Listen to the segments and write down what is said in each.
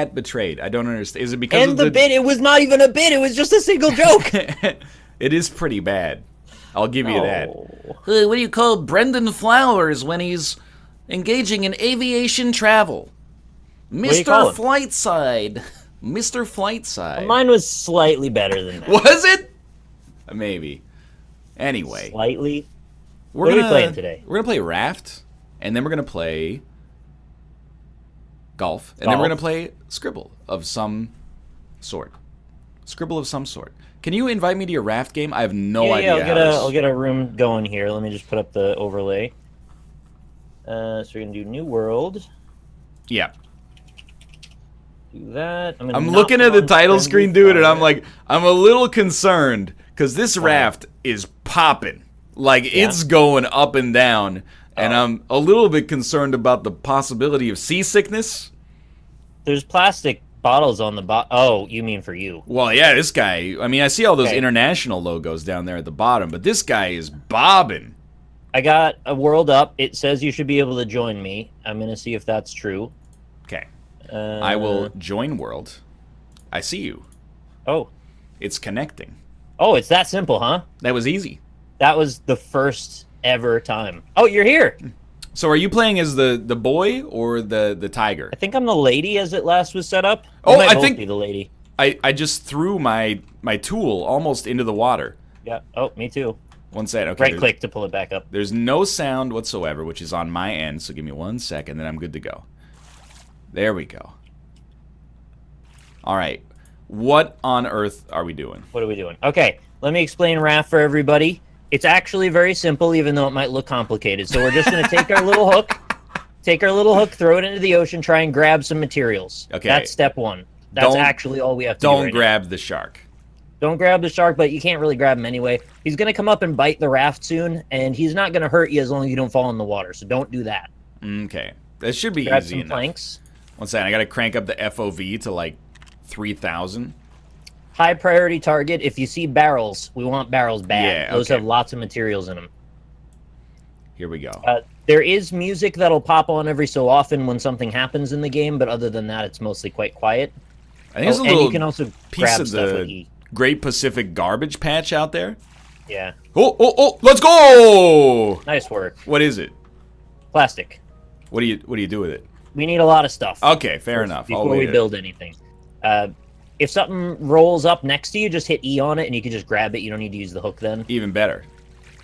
betrayed? I don't understand. Is it because And of the bit, it was not even a bit. It was just a single joke. It is pretty bad. I'll give you that. What do you call Brendan Flowers when he's engaging in aviation travel? Mr. Flightside. Mr. Flightside. Mine was slightly better than that. Was it? Maybe. Anyway. Slightly? What are we playing today? We're going to play Raft, and then we're going to play golf, and then we're going to play Scribble of some sort. Scribble of some sort. Can you invite me to your Raft game? I have no idea. Yeah, I'll get a room going here. Let me just put up the overlay. So we're going to do New World. Yeah. Do that. I'm looking at the title screen, dude, and I'm like, I'm a little concerned because this Raft is popping. Like, it's going up and down, and I'm a little bit concerned about the possibility of seasickness. There's plastic bottles on the bottom. Oh, you mean for you? Well, yeah, this guy. I mean, I see all those international logos down there at the bottom, but this guy is bobbing. I got a world up. It says you should be able to join me. I'm gonna see if that's true. Okay. I will join world. I see you. Oh. It's connecting. Oh, it's that simple, huh? That was easy. That was the first ever time. Oh, you're here. So are you playing as the boy or the tiger? I think I'm the lady as it last was set up. Oh, I think be the lady. I just threw my tool almost into the water. Yeah. Oh, me too. One second. Okay. Right click to pull it back up. There's no sound whatsoever, which is on my end. So give me 1 second, then I'm good to go. There we go. All right. What on earth are we doing? What are we doing? Okay. Let me explain Raft for everybody. It's actually very simple, even though it might look complicated. So we're just going to take our little hook, throw it into the ocean, try and grab some materials. Okay. That's step one. That's actually all we have to do. Don't grab the shark. Don't grab the shark, but you can't really grab him anyway. He's going to come up and bite the raft soon, and he's not going to hurt you as long as you don't fall in the water. So don't do that. Okay. That should be grab easy some enough. planks. 1 second. I got to crank up the FOV to like 3,000. High priority target. If you see barrels, we want barrels bad. Yeah, Those have lots of materials in them. Here we go. There is music that'll pop on every so often when something happens in the game, but other than that, it's mostly quite quiet. I think there's a little you can also piece grab of stuff the with E. Great Pacific Garbage Patch out there. Yeah. Oh, let's go! Nice work. What is it? Plastic. What do you do with it? We need a lot of stuff. Okay, fair enough. Before we build anything. If something rolls up next to you, just hit E on it, and you can just grab it. You don't need to use the hook then. Even better.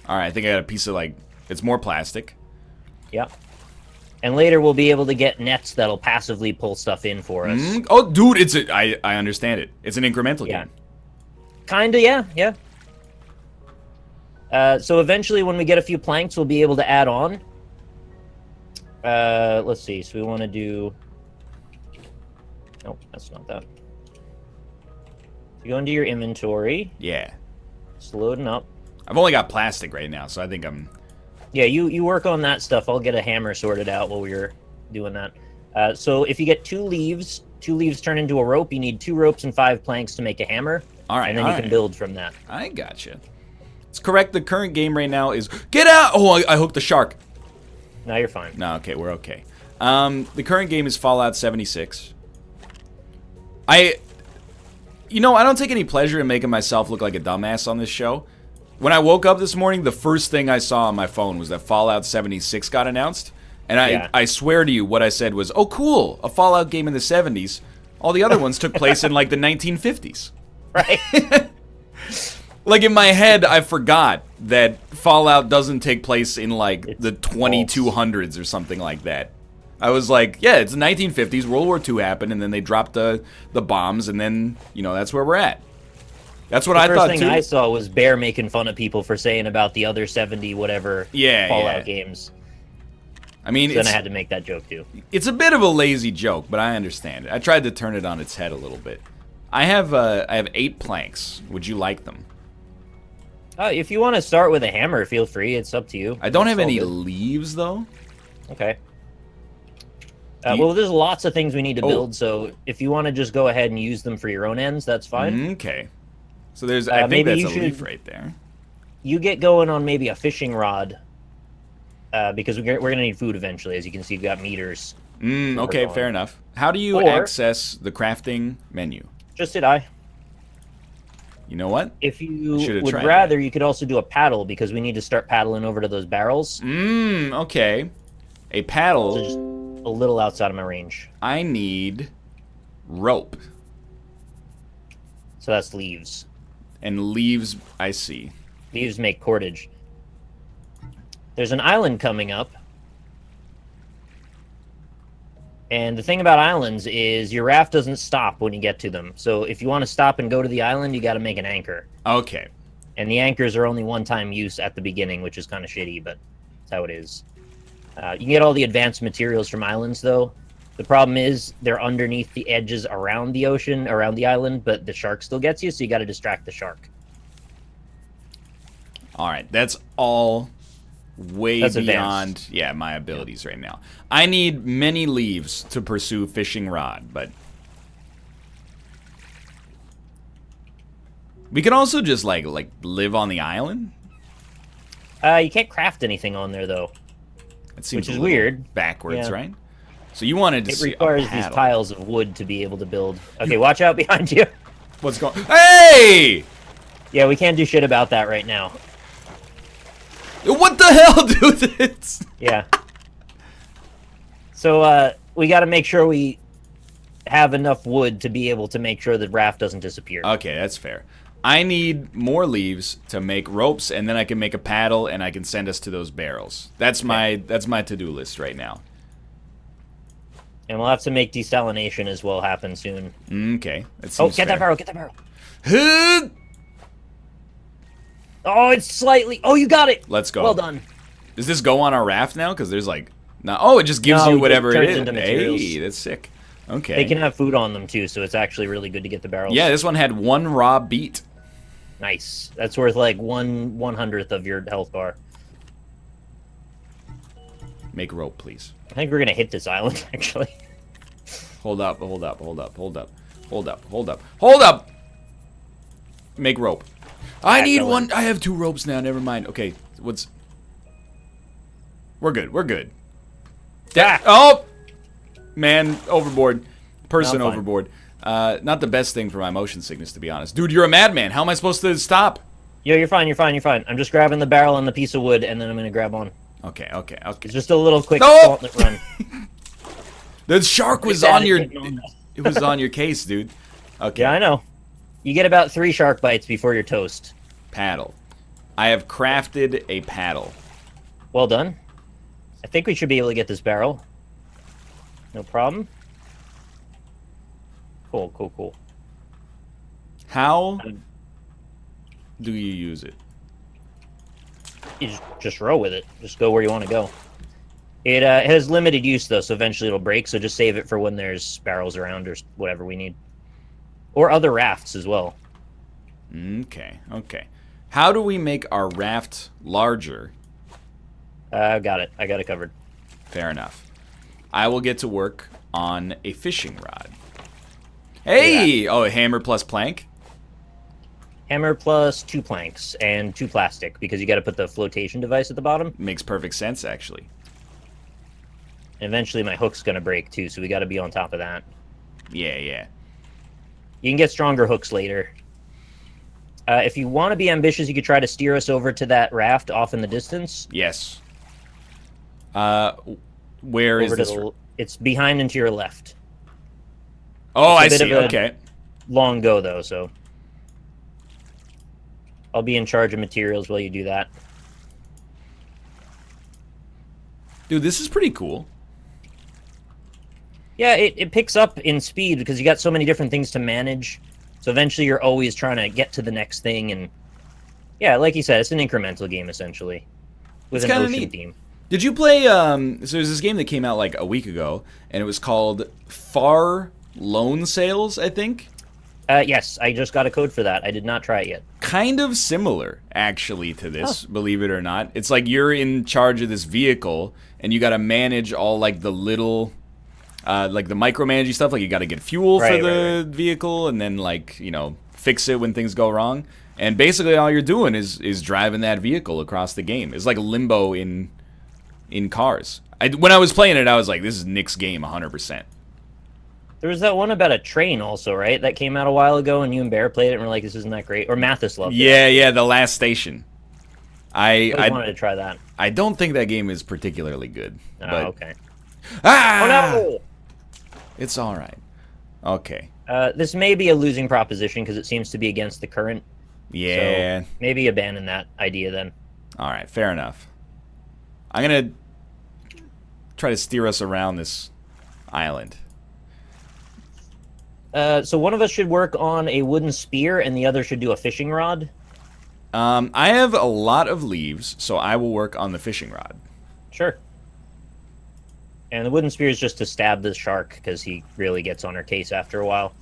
All right, I think I got a piece of, like, it's more plastic. Yep. And later we'll be able to get nets that'll passively pull stuff in for us. Oh, dude, I understand it. It's an incremental game. Kinda, yeah. So eventually when we get a few planks, we'll be able to add on. Let's see. So we want to do... Nope, that's not that. You go into your inventory. Yeah. It's loading up. I've only got plastic right now, so I think I'm... Yeah, you work on that stuff. I'll get a hammer sorted out while we're doing that. So if you get 2 leaves turn into a rope. You need 2 ropes and 5 planks to make a hammer. All right, and then you can build from that. I gotcha. It's correct. The current game right now is... Get out! Oh, I hooked the shark. No, you're fine. No, okay, we're okay. The current game is Fallout 76. I don't take any pleasure in making myself look like a dumbass on this show. When I woke up this morning, the first thing I saw on my phone was that Fallout 76 got announced. And I swear to you, what I said was, oh, cool, a Fallout game in the 70s. All the other ones took place in, like, the 1950s. Right. Like, in my head, I forgot that Fallout doesn't take place in, like, the 2200s or something like that. I was like, yeah, it's the 1950s, World War II happened, and then they dropped the bombs, and then, that's where we're at. That's what I thought, too. The first thing I saw was Bear making fun of people for saying about the other 70 whatever Fallout games. I mean, so then I had to make that joke, too. It's a bit of a lazy joke, but I understand it. I tried to turn it on its head a little bit. I have 8 planks. Would you like them? If you want to start with a hammer, feel free. It's up to you. I don't have any leaves, though. Okay. Well, there's lots of things we need to build, so if you want to just go ahead and use them for your own ends, that's fine. Okay. So there's, I think that's a leaf right there. You get going on maybe a fishing rod, because we're going to need food eventually. As you can see, we've got meters. Okay, fair enough. How do you access the crafting menu? Just hit I. You know what? If you would tried rather, you could also do a paddle, because we need to start paddling over to those barrels. Okay. A paddle. So just a little outside of my range. I need rope. So that's leaves. And leaves, I see. Leaves make cordage. There's an island coming up. And the thing about islands is your raft doesn't stop when you get to them. So if you want to stop and go to the island, you got to make an anchor. Okay. And the anchors are only one-time use at the beginning, which is kind of shitty, but that's how it is. You can get all the advanced materials from islands, though. The problem is they're underneath the edges around the ocean, around the island, but the shark still gets you, so you got to distract the shark. All right, that's all that's beyond advanced. My abilities right now. I need many leaves to pursue fishing rod, but we can also just like live on the island. You can't craft anything on there though. It seems which is weird. Backwards, right? So you wanted to see it requires these tiles of wood to be able to build. Okay, watch out behind you. What's going? Hey! Yeah, we can't do shit about that right now. What the hell, dude? Yeah. So we got to make sure we have enough wood to be able to make sure the raft doesn't disappear. Okay, that's fair. I need more leaves to make ropes, and then I can make a paddle, and I can send us to those barrels. That's my to-do list right now. And we'll have to make desalination as well happen soon. Okay. Oh, get that barrel! Get that barrel! Oh, it's slightly... Oh, you got it! Let's go. Well done. Does this go on our raft now? Because there's like... No, oh, it just gives you whatever it is. Into materials. Hey, that's sick. Okay. They can have food on them, too, so it's actually really good to get the barrels. Yeah, this one had 1 raw beet. Nice. That's worth like 1/100th of your health bar. Make rope, please. I think we're going to hit this island, actually. Hold up, hold up, hold up, hold up. Hold up, hold up, hold up! Make rope. I need one. I have 2 ropes now. Never mind. Okay, what's... We're good. We're good. Oh! Man, overboard. Person overboard. Not the best thing for my motion sickness, to be honest. Dude, you're a madman. How am I supposed to stop? Yo, you're fine. You're fine. You're fine. I'm just grabbing the barrel and the piece of wood, and then I'm going to grab on. Okay, okay, okay. It's just a little quick gauntlet run. The shark was on your... It was on your case, dude. Okay. Yeah, I know. You get about 3 shark bites before you're toast. Paddle. I have crafted a paddle. Well done. I think we should be able to get this barrel. No problem. Cool, cool, cool. How do you use it? You just row with it. Just go where you want to go. It has limited use, though, so eventually it'll break, so just save it for when there's barrels around or whatever we need. Or other rafts as well. Okay, okay. How do we make our raft larger? Got it. I got it covered. Fair enough. I will get to work on a fishing rod. Hey! Yeah. Oh, a hammer plus plank? Hammer plus 2 planks and 2 plastic, because you got to put the flotation device at the bottom. Makes perfect sense, actually. And eventually my hook's going to break, too, so we got to be on top of that. Yeah, yeah. You can get stronger hooks later. If you want to be ambitious, you could try to steer us over to that raft off in the distance. Yes. Where is this? It's behind and to your left. Oh, I see. Okay. Long go, though, so... I'll be in charge of materials while you do that. Dude, this is pretty cool. Yeah, it picks up in speed because you got so many different things to manage. So eventually you're always trying to get to the next thing. And yeah, like you said, it's an incremental game, essentially. With an ocean theme. Did you play... so there's this game that came out like a week ago, and it was called Far Loan Sales, I think? Yes, I just got a code for that. I did not try it yet. Kind of similar, actually, to this, believe it or not. It's like you're in charge of this vehicle, and you got to manage all, like, the little... like the micromanaging stuff, like you got to get fuel for the vehicle, and then, like, you know, fix it when things go wrong. And basically all you're doing is driving that vehicle across the game. It's like Limbo in cars. When I was playing it, I was like, this is Nick's game 100%. There was that one about a train also, right? That came out a while ago, and you and Bear played it, and we're like, this isn't that great. Or Mathis loved it. Yeah, the last station. I wanted to try that. I don't think that game is particularly good. Oh, but... okay. Ah! Oh, no! It's all right. Okay. This may be a losing proposition because it seems to be against the current. Yeah. So maybe abandon that idea then. All right, fair enough. I'm going to try to steer us around this island. So one of us should work on a wooden spear, and the other should do a fishing rod. I have a lot of leaves, so I will work on the fishing rod. Sure. And the wooden spear is just to stab the shark, because he really gets on our case after a while.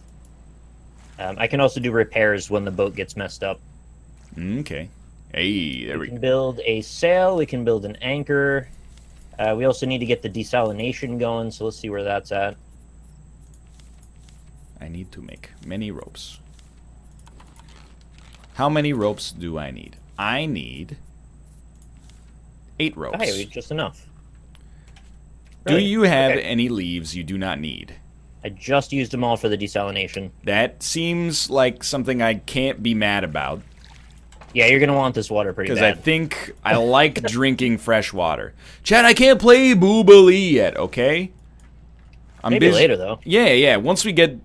I can also do repairs when the boat gets messed up. Okay. Hey, there we go. We can build a sail, we can build an anchor. We also need to get the desalination going, so let's see where that's at. I need to make many ropes. How many ropes do I need? I need 8 ropes. Oh, hey, just enough. Do Really? you have Okay. any leaves you do not need? I just used them all for the desalination. That seems like something I can't be mad about. Yeah, you're gonna want this water pretty Because bad. I think I like drinking fresh water. Chad, I can't play Boobalee yet, okay? I'm Maybe busy. later, though. Yeah. Once we get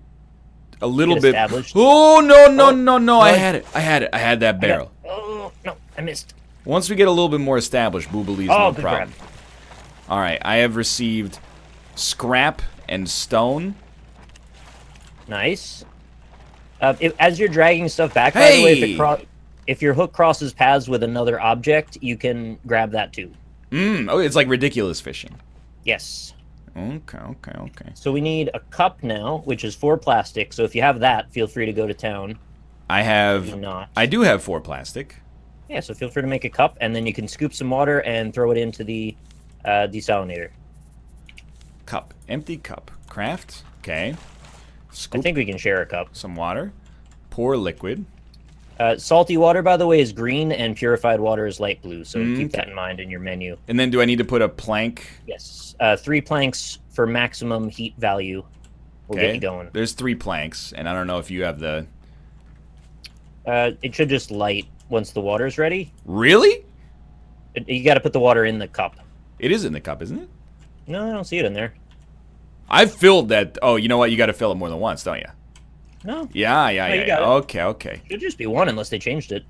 a little Get bit... established. Oh, no. No. I had it. I had that barrel. Oh, no, I missed. Once we get a little bit more established, Boobalee's Oh, no good problem. crap. All right, I have received scrap and stone. Nice. As you're dragging stuff back, by the way, if your hook crosses paths with another object, you can grab that too. Oh, it's like ridiculous fishing. Yes. Okay. So we need a cup now, which is 4 plastic. So if you have that, feel free to go to town. I do have 4 plastic. Yeah, so feel free to make a cup, and then you can scoop some water and throw it into the desalinator. Cup. Empty cup. Craft. Okay. Scoop I think we can share a cup. some water. Pour liquid. Salty water, by the way, is green, and purified water is light blue. So keep that in mind in your menu. And then do I need to put a plank? Yes. 3 planks for maximum heat value. We'll get you going. There's 3 planks, and I don't know if you have the... It should just light once the water's ready. Really? You got to put the water in the cup. It is in the cup, isn't it? No, I don't see it in there. I've filled that... Oh, you know what? You got to fill it more than once, don't you? No. Yeah. you got it. Okay. Should just be 1 unless they changed it.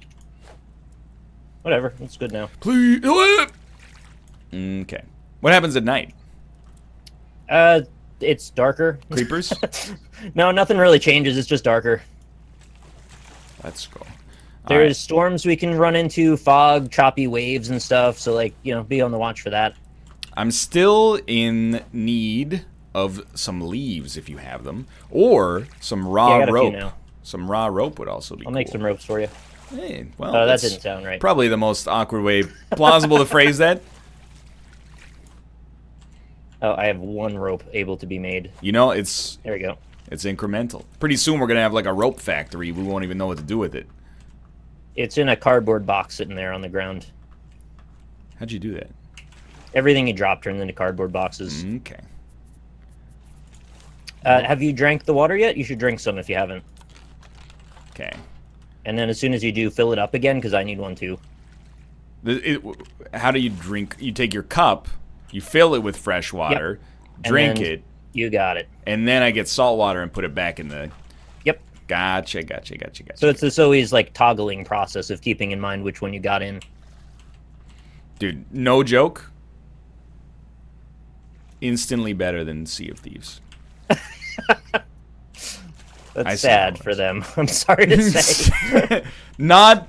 Whatever. It's good now. Please. Okay. What happens at night? It's darker. Creepers? No, nothing really changes. It's just darker. Let's go. There's storms we can run into, fog, choppy waves and stuff. So, like, be on the watch for that. I'm still in need of some leaves if you have them, or some raw I got a few rope. now. Some raw rope would also be I'll make cool. some ropes for you. Hey, well, Oh, that that's didn't sound right. Probably the most awkward way plausible to phrase that. Oh, I have 1 rope able to be made. It's There we go. It's incremental. Pretty soon we're gonna have like a rope factory. We won't even know what to do with it. It's in a cardboard box sitting there on the ground. How'd you do that? Everything you drop turns into cardboard boxes. Okay. Have you drank the water yet? You should drink some if you haven't. Okay. And then as soon as you do, fill it up again, because I need one too. How do you drink? You take your cup, you fill it with fresh water, drink it. You got it. And then I get salt water and put it back in the... Yep. Gotcha. So it's this always like toggling process of keeping in mind which one you got in. Dude, no joke. Instantly better than Sea of Thieves. That's sad for them. I'm sorry to say. Not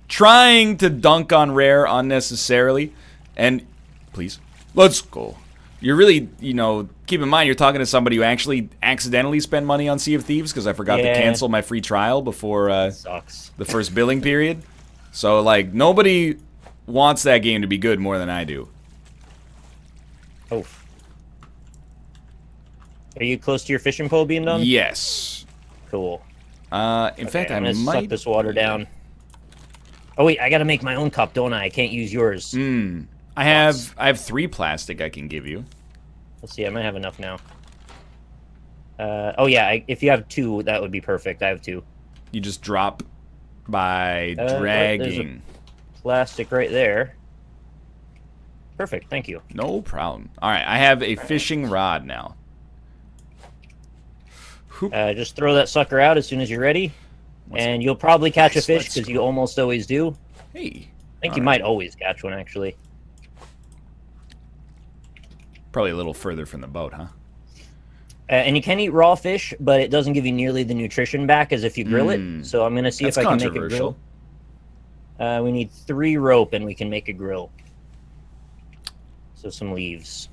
trying to dunk on Rare unnecessarily. And please, let's go. You're really, keep in mind you're talking to somebody who actually accidentally spent money on Sea of Thieves because I forgot to cancel my free trial before Sucks. the first billing period. So, like, nobody wants that game to be good more than I do. Oh. Are you close to your fishing pole being done? Yes. Cool. In fact, I'm I gonna might suck this water down. Oh wait, I gotta make my own cup, don't I? I can't use yours. I I have 3 plastic I can give you. Let's see. I might have enough now. Oh yeah. If you have 2, that would be perfect. I have 2. You just drop by There's dragging. a plastic right there. Perfect. Thank you. No problem. All right, I have a fishing rod now. Just throw that sucker out as soon as you're ready, and you'll probably catch a fish because you almost always do. Hey. I think you might always catch one, actually. Probably a little further from the boat, huh? And you can eat raw fish, but it doesn't give you nearly the nutrition back as if you grill it. So I'm going to see if I can make a grill. We need 3 rope, and we can make a grill. So some leaves.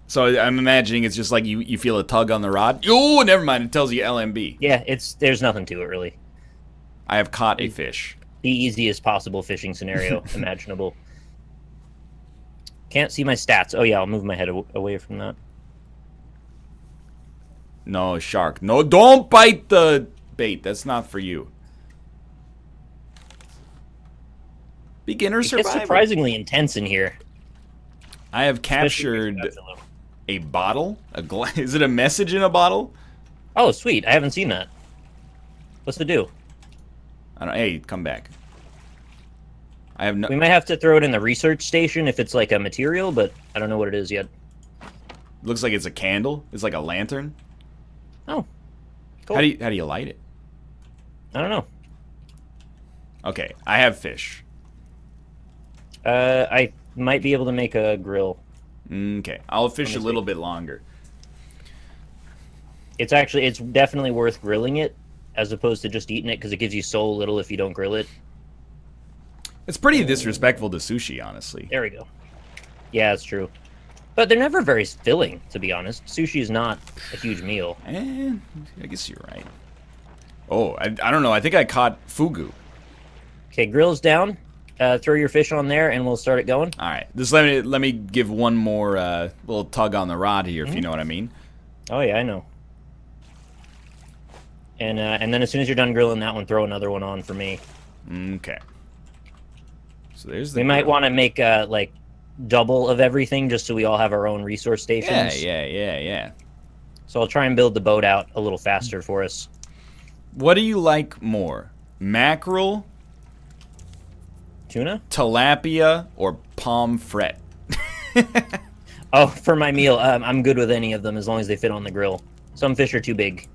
So I'm imagining it's just like you feel a tug on the rod. Oh, never mind. It tells you LMB. Yeah, there's nothing to it, really. I have caught a fish. The easiest possible fishing scenario imaginable. Can't see my stats. Oh, yeah, I'll move my head away from that. No, shark. No, don't bite the bait. That's not for you. Beginner survival. It's surprisingly intense in here. I have captured a bottle. Is it a message in a bottle? Oh, sweet. I haven't seen that. What's it do? I don't. Hey, come back. I have no. We might have to throw it in the research station if it's like a material, but I don't know what it is yet. Looks like it's a candle. It's like a lantern. Oh, cool. How do you light it? I don't know. Okay, I have fish. I might be able to make a grill. Okay, I'll fish a little bit longer. It's definitely worth grilling it as opposed to just eating it because it gives you so little if you don't grill it. It's pretty disrespectful to sushi, honestly. There we go. Yeah, it's true. But they're never very filling, to be honest. Sushi is not a huge meal. I guess you're right. Oh, I don't know. I think I caught fugu. Okay, grill's down. Throw your fish on there, and we'll start it going. All right. Just let me give one more little tug on the rod here, if you know what I mean. Oh, yeah, I know. And then as soon as you're done grilling that one, throw another one on for me. Okay. So there's the. We might want to make like double of everything just so we all have our own resource stations. Yeah. So I'll try and build the boat out a little faster for us. What do you like more? Mackerel, tuna, tilapia, or pomfret? Oh, for my meal, I'm good with any of them as long as they fit on the grill. Some fish are too big.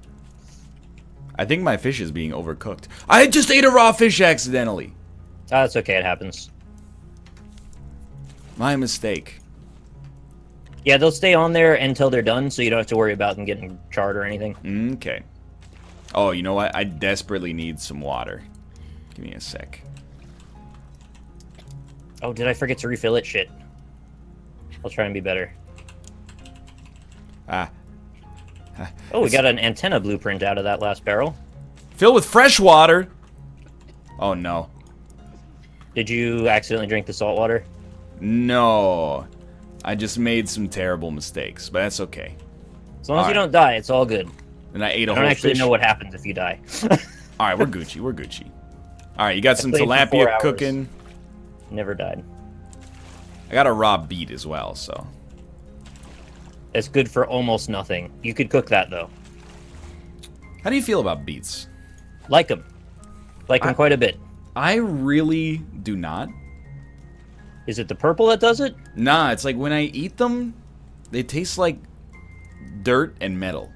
I think my fish is being overcooked. I just ate a raw fish accidentally. That's okay, it happens. My mistake. Yeah, they'll stay on there until they're done, so you don't have to worry about them getting charred or anything. Okay. Oh, you know what? I desperately need some water. Give me a sec. Oh, did I forget to refill it? Shit. I'll try and be better. Oh, we got an antenna blueprint out of that last barrel. Fill with fresh water. Oh, no. Did you accidentally drink the salt water? No. I just made some terrible mistakes, but that's okay. As long as you don't die, it's all good. And I ate a whole fish. I don't actually know what happens if you die. All right, we're Gucci. We're Gucci. All right, you got some tilapia cooking. Never died. I got a raw beet as well, so. It's good for almost nothing. You could cook that, though. How do you feel about beets? Like them. Like them quite a bit. I really do not. Is it the purple that does it? Nah, it's like when I eat them, they taste like dirt and metal.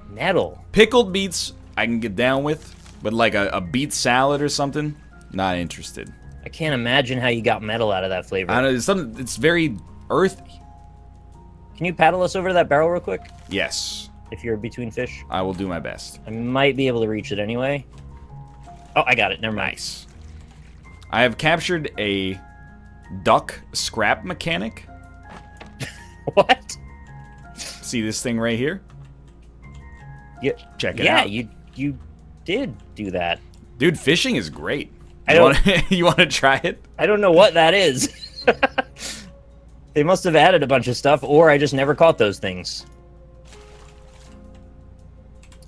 Metal? Pickled beets, I can get down with, but like a beet salad or something, not interested. I can't imagine how you got metal out of that flavor. I don't know, it's very earthy. Can you paddle us over to that barrel real quick? Yes. If you're between fish? I will do my best. I might be able to reach it anyway. Oh, I got it. Never mind. Nice. I have captured a duck scrap mechanic. What? See this thing right here? Yeah. Check it out. Yeah, you did do that. Dude, fishing is great. You want to try it? I don't know what that is. They must have added a bunch of stuff, or I just never caught those things.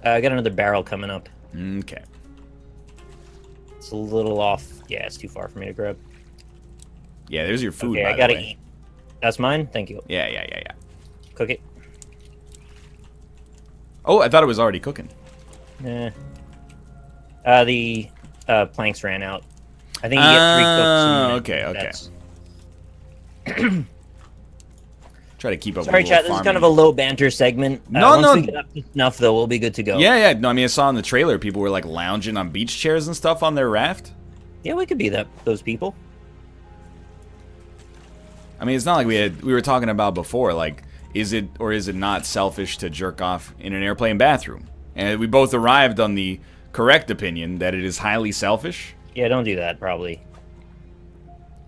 I got another barrel coming up. Okay. It's a little off. Yeah, it's too far for me to grab. Yeah, there's your food, okay, by I gotta the way. eat. That's mine? Thank you. Yeah. Cook it. Oh, I thought it was already cooking. Eh. The planks ran out. I think you get 3 cooks. Okay. Try to keep up Sorry, with chat. This is kind of a low banter segment. Once we get up to snuff, though, we'll be good to go. Yeah. No, I mean, I saw in the trailer people were like lounging on beach chairs and stuff on their raft. Yeah, we could be those people. I mean, it's not like we were talking about before. Like, is it or is it not selfish to jerk off in an airplane bathroom? And we both arrived on the correct opinion that it is highly selfish. Yeah, don't do that, probably.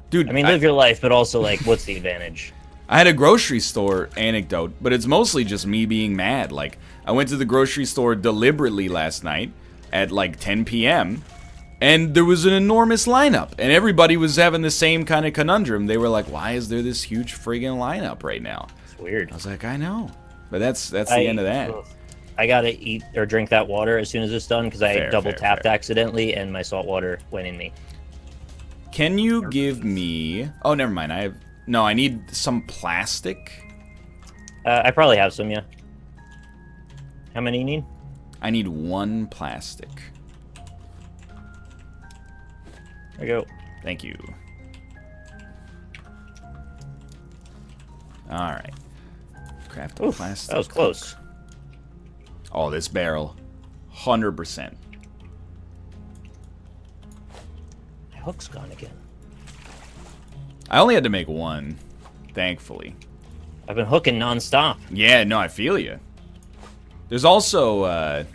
Dude, I mean, live your life, but also, like, what's the advantage? I had a grocery store anecdote, but it's mostly just me being mad. Like, I went to the grocery store deliberately last night at, like, 10 p.m., and there was an enormous lineup, and everybody was having the same kind of conundrum. They were like, why is there this huge friggin' lineup right now? It's weird. I was like, I know. But that's the end of that. I gotta eat or drink that water as soon as it's done, because I double tapped accidentally, and my salt water went in me. Can you give me... Oh, never mind. I need some plastic. I probably have some, yeah. How many you need? I need 1 plastic. There you go. Thank you. Alright. Craft a plastic. That was close. Oh, this barrel. 100%. My hook's gone again. I only had to make 1, thankfully. I've been hooking nonstop. Yeah, no, I feel you. There's also,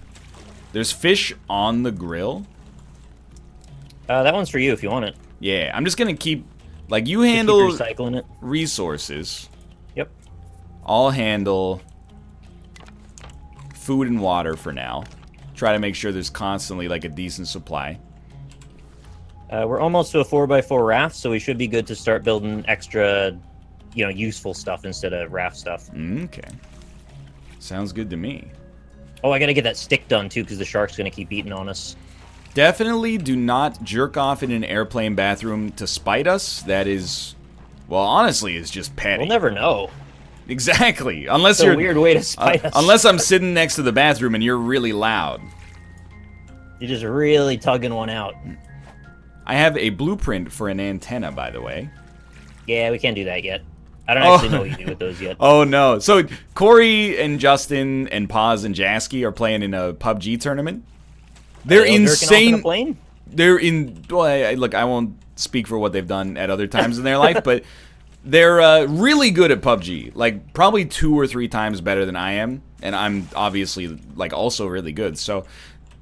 there's fish on the grill. That one's for you if you want it. Yeah, I'm just gonna keep, like, you handle recycling it. Resources. Yep. I'll handle food and water for now. Try to make sure there's constantly, like, a decent supply. We're almost to a 4x4 raft, so we should be good to start building extra, useful stuff instead of raft stuff. Okay. Sounds good to me. Oh, I gotta get that stick done, too, because the shark's gonna keep eating on us. Definitely do not jerk off in an airplane bathroom to spite us. That is, well, honestly, it's just petty. We'll never know. Exactly. Unless it's you're a weird way to spite us. Unless I'm sitting next to the bathroom and you're really loud. You're just really tugging one out. I have a blueprint for an antenna, by the way. Yeah, we can't do that yet. I don't actually know what you do with those yet. Oh, no. So, Corey and Justin and Paz and Jasky are playing in a PUBG tournament. They're insane. Off in a plane? They're in... Well, look, I won't speak for what they've done at other times in their life, but they're really good at PUBG. Like, probably 2 or 3 times better than I am. And I'm obviously, like, also really good. So,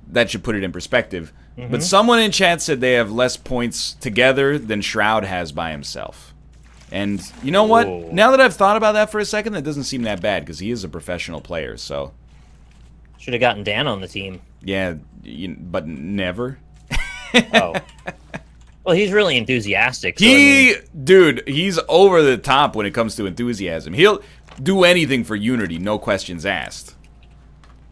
that should put it in perspective. Mm-hmm. But someone in chat said they have less points together than Shroud has by himself. And you know what? Whoa. Now that I've thought about that for a second, that doesn't seem that bad, because he is a professional player, so... Should have gotten Dan on the team. Yeah, but never. Oh. Well, he's really enthusiastic. So Dude, he's over the top when it comes to enthusiasm. He'll do anything for Unity, no questions asked.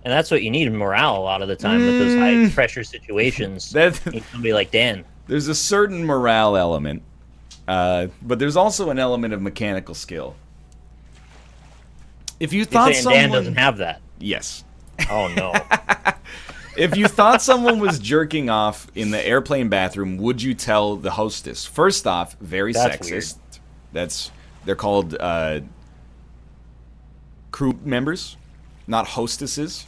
And that's what you need in morale a lot of the time with those high-pressure situations. You need somebody like Dan. There's a certain morale element, but there's also an element of mechanical skill. If you thought Dan doesn't have that. Yes. Oh, no. If you thought someone was jerking off in the airplane bathroom, would you tell the hostess? First off, very sexist. Weird. They're called crew members, not hostesses.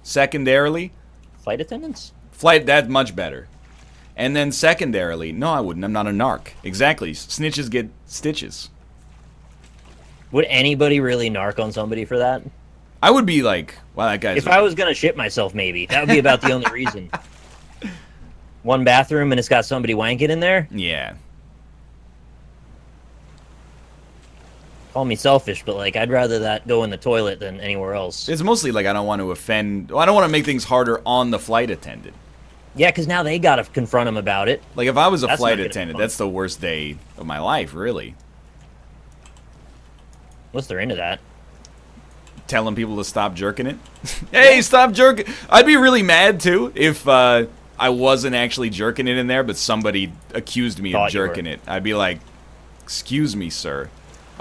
Secondarily, flight attendants? That's much better. And then secondarily, no, I wouldn't. I'm not a narc. Exactly. Snitches get stitches. Would anybody really narc on somebody for that? I would be like, wow, that guy's... If I was going to shit myself, maybe. That would be about the only reason. One bathroom and it's got somebody wanking in there? Yeah. Call me selfish, but, like, I'd rather that go in the toilet than anywhere else. It's mostly, like, I don't want to offend... I don't want to make things harder on the flight attendant. Yeah, because now they got to confront him about it. Like, if I was a flight attendant, that's the worst day of my life, really. Unless they're into that. Telling people to stop jerking it. Hey, stop jerking. I'd be really mad, too, if I wasn't actually jerking it in there, but somebody accused me of jerking it. I'd be like, excuse me, sir.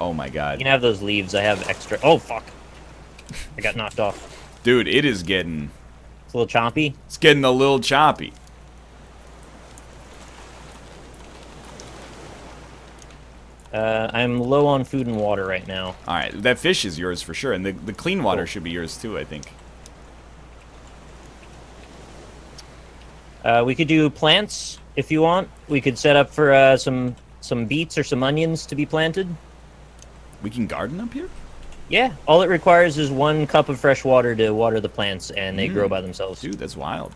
Oh my You god. can have those leaves. I have extra. Oh, fuck. I got knocked off. Dude, it is getting... It's a little chompy. It's getting a little choppy. I'm low on food and water right now. Alright, that fish is yours for sure. And the clean water should be yours too, I think. We could do plants if you want. We could set up for some beets or some onions to be planted. We can garden up here? Yeah, all it requires is 1 cup of fresh water to water the plants, and they grow by themselves. Dude, that's wild.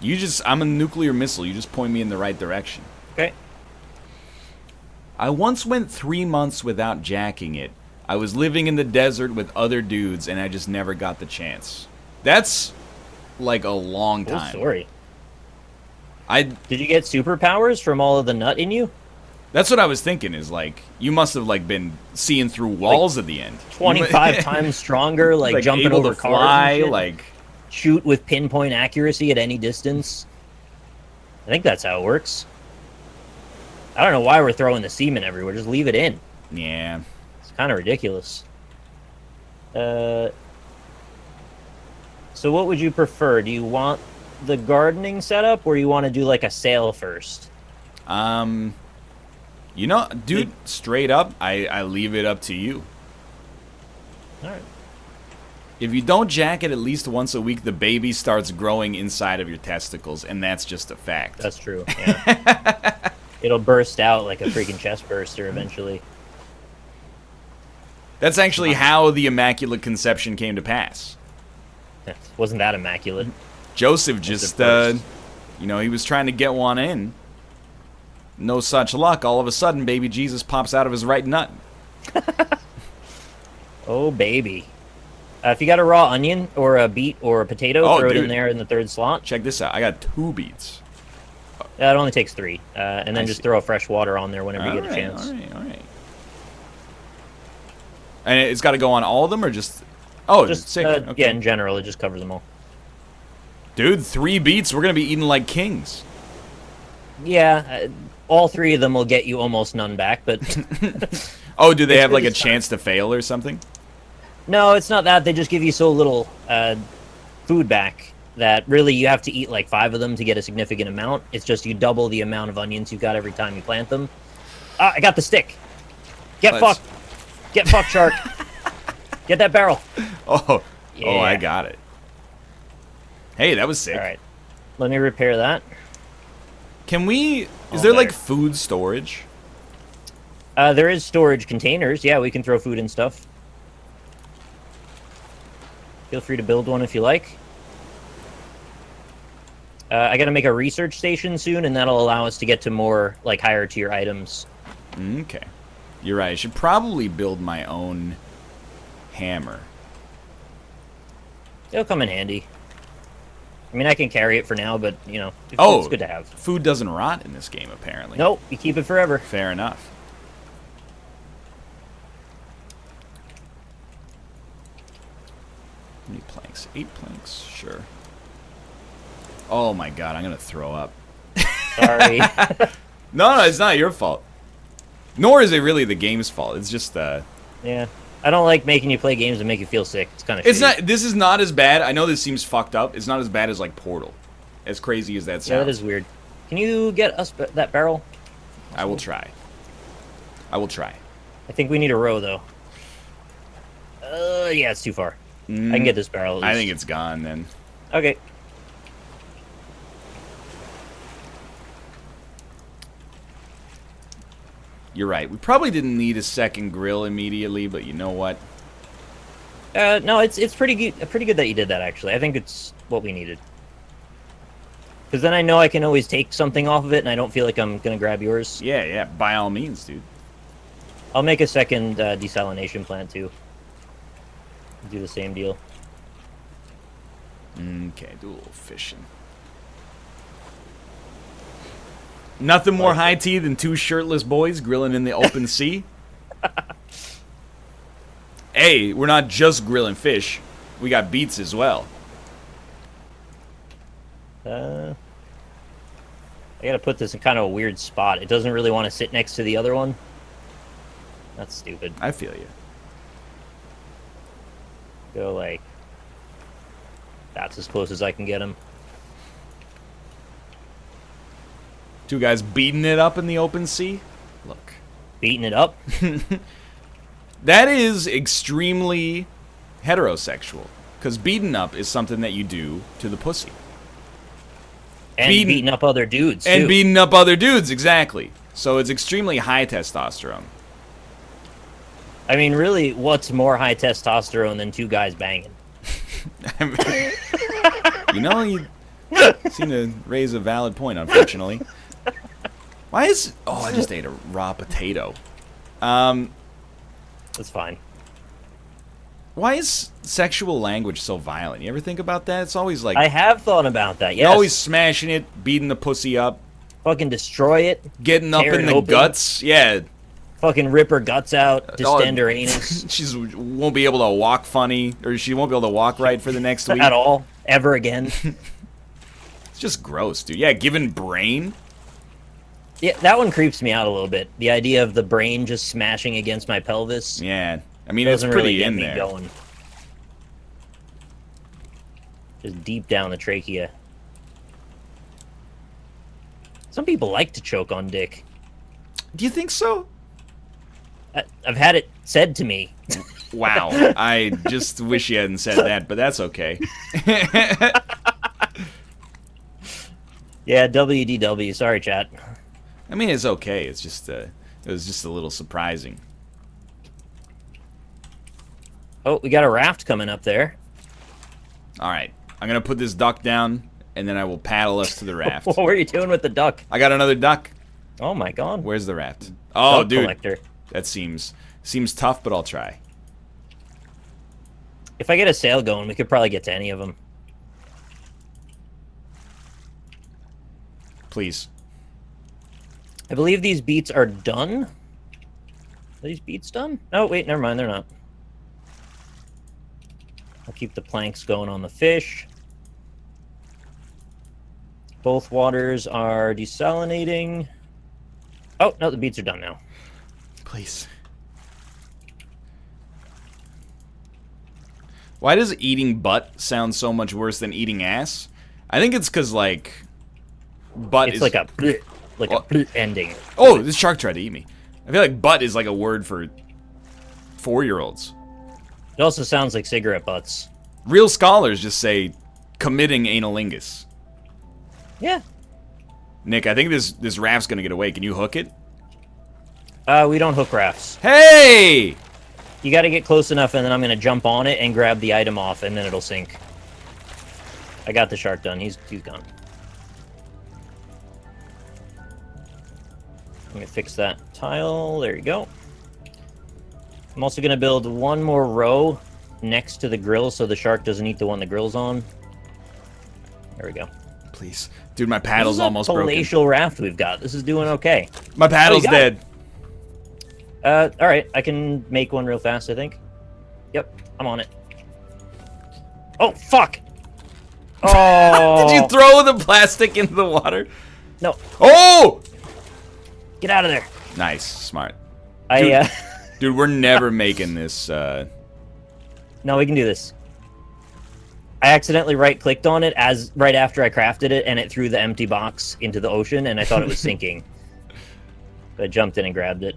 I'm a nuclear missile. You just point me in the right direction. Okay. I once went 3 months without jacking it. I was living in the desert with other dudes, and I just never got the chance. That's like a long Cool time. story. Did you get superpowers from all of the nut in you? That's what I was thinking. Is like you must have like been seeing through walls at the end. 25 times stronger, like jumping able over to cars fly, and shit. like Shoot with pinpoint accuracy at any distance. I think that's how it works. I don't know why we're throwing the semen everywhere. Just leave it in. yeah. It's kind of ridiculous. So what would you prefer? Do you want the gardening setup, or you want to do like a sail first? You know, dude, straight up, I leave it up to you. All right. If you don't jack it at least once a week, the baby starts growing inside of your testicles, and that's just a fact. That's true. Yeah. It'll burst out like a freaking chest burster eventually. That's actually how the Immaculate Conception came to pass. Wasn't that immaculate? Joseph just, you know, he was trying to get one in. No such luck. All of a sudden, baby Jesus pops out of his right nut. Oh, baby. If you got a raw onion or a beet or a potato, throw it in there in the 3rd slot. Check this out. I got 2 beets. It only takes 3. And then just throw fresh water on there whenever you get a chance. All right. And it's got to go on all of them, or just... Oh, just sick. Okay. Yeah, in general, it just covers them all. Dude, 3 beets. We're going to be eating like kings. Yeah, all 3 of them will get you almost none back, but... Oh, do they have like a chance to fail or something? No, it's not that. They just give you so little food back that really you have to eat like 5 of them to get a significant amount. It's just you double the amount of onions you got every time you plant them. I got the stick. Get fucked. Get fucked, shark. Get that barrel. Oh, Yeah. oh, I got it. Hey, that was sick. All right. Let me repair that. Can we... Is there like food storage? There is storage containers. Yeah, we can throw food and stuff. Feel free to build one if you like. I gotta make a research station soon, and that'll allow us to get to more, like, higher tier items. Okay. You're right. I should probably build my own hammer. It'll come in handy. I mean, I can carry it for now, but, you know, it's good to have. Food doesn't rot in this game, apparently. Nope, you keep it forever. Fair enough. How many planks? 8 planks? Sure. Oh my god, I'm gonna throw up. Sorry. No, it's not your fault. Nor is it really the game's fault. It's just, Yeah. I don't like making you play games that make you feel sick. It's kind of It's not. This is not as bad. I know this seems fucked up. It's not as bad as, like, Portal. As crazy as that sounds. Yeah, that is weird. Can you get us that barrel? I will try. I will try. I think we need a row, though. Yeah, it's too far. I can get this barrel. I think it's gone, then. Okay. You're right. We probably didn't need a second grill immediately, but you know what? No, it's pretty good that you did that, actually. I think it's what we needed. Because then I know I can always take something off of it, and I don't feel like I'm going to grab yours. Yeah, yeah. By all means, dude. I'll make a second desalination plant, too. Do the same deal. Okay, do a little fishing. Nothing more high tea than 2 shirtless boys grilling in the open sea. Hey, we're not just grilling fish. We got beets as well. I I gotta put this in kind of a weird spot. It doesn't really want to sit next to the other one. That's stupid. I feel you. Go like... That's as close as I can get him. Two guys beating it up in the open sea? Look. Beating it up? That is extremely heterosexual. Because beating up is something that you do to the pussy. And beating up other dudes, And too. beating up other dudes, exactly. So it's extremely high testosterone. I mean, really, what's more high testosterone than two guys banging? I mean, you know, you seem to raise a valid point, unfortunately. Why is... Oh, I just ate a raw potato. That's fine. Why is sexual language so violent? You ever think about that? It's always like... I have thought about that, yes. You're always smashing it, beating the pussy up. Fucking destroy it. Getting up in the guts. Yeah. Fucking rip her guts out, distend her anus. She won't be able to walk funny, or she won't be able to walk right for the next week. At all. Ever again. It's just gross, dude. Yeah, giving brain. Yeah, that one creeps me out a little bit. The idea of the brain just smashing against my pelvis. Yeah. I mean, it's doesn't pretty really get in me there. going. Just deep down the trachea. Some people like to choke on dick. Do you think so? I've had it said to me. Wow. I just wish you hadn't said that, but that's okay. Yeah, WDW. Sorry, chat. I mean, it's okay. It's just, it was just a little surprising. Oh, we got a raft coming up there. All right. I'm going to put this duck down, and then I will paddle us to the raft. What were you doing with the duck? I got another duck. Oh, my God. Where's the raft? Oh, Duck dude. collector. That seems tough, but I'll try. If I get a sail going, we could probably get to any of them. Please. I believe these beats are done. Are these beats done? Oh, wait, never mind, they're not. I'll keep the planks going on the fish. Both waters are desalinating. Oh, no, the beats are done now. Please. Why does eating butt sound so much worse than eating ass? I think it's because, like, butt It's is... like a bleh, like a bleh ending. Oh, this shark tried to eat me. I feel like butt is like a word for 4-year-olds. It also sounds like cigarette butts. Real scholars just say committing analingus. Yeah. Nick, I think this raft's gonna get away. Can you hook it? We don't hook rafts. Hey! You got to get close enough, and then I'm going to jump on it and grab the item off, and then it'll sink. I got the shark done. He's gone. Let me fix that tile. There you go. I'm also going to build one more row next to the grill so the shark doesn't eat the one the grill's on. There we go. Please. Dude, my paddle's almost broken. This is a palatial raft we've got. This is doing okay. My paddle's dead. Alright. I can make one real fast, I think. Yep. I'm on it. Oh, fuck! Oh! Did you throw the plastic into the water? No. Oh! Get out of there. Nice. Smart. Dude, we're never making this, No, we can do this. I accidentally right-clicked on it right after I crafted it, and it threw the empty box into the ocean, and I thought it was sinking. But I jumped in and grabbed it.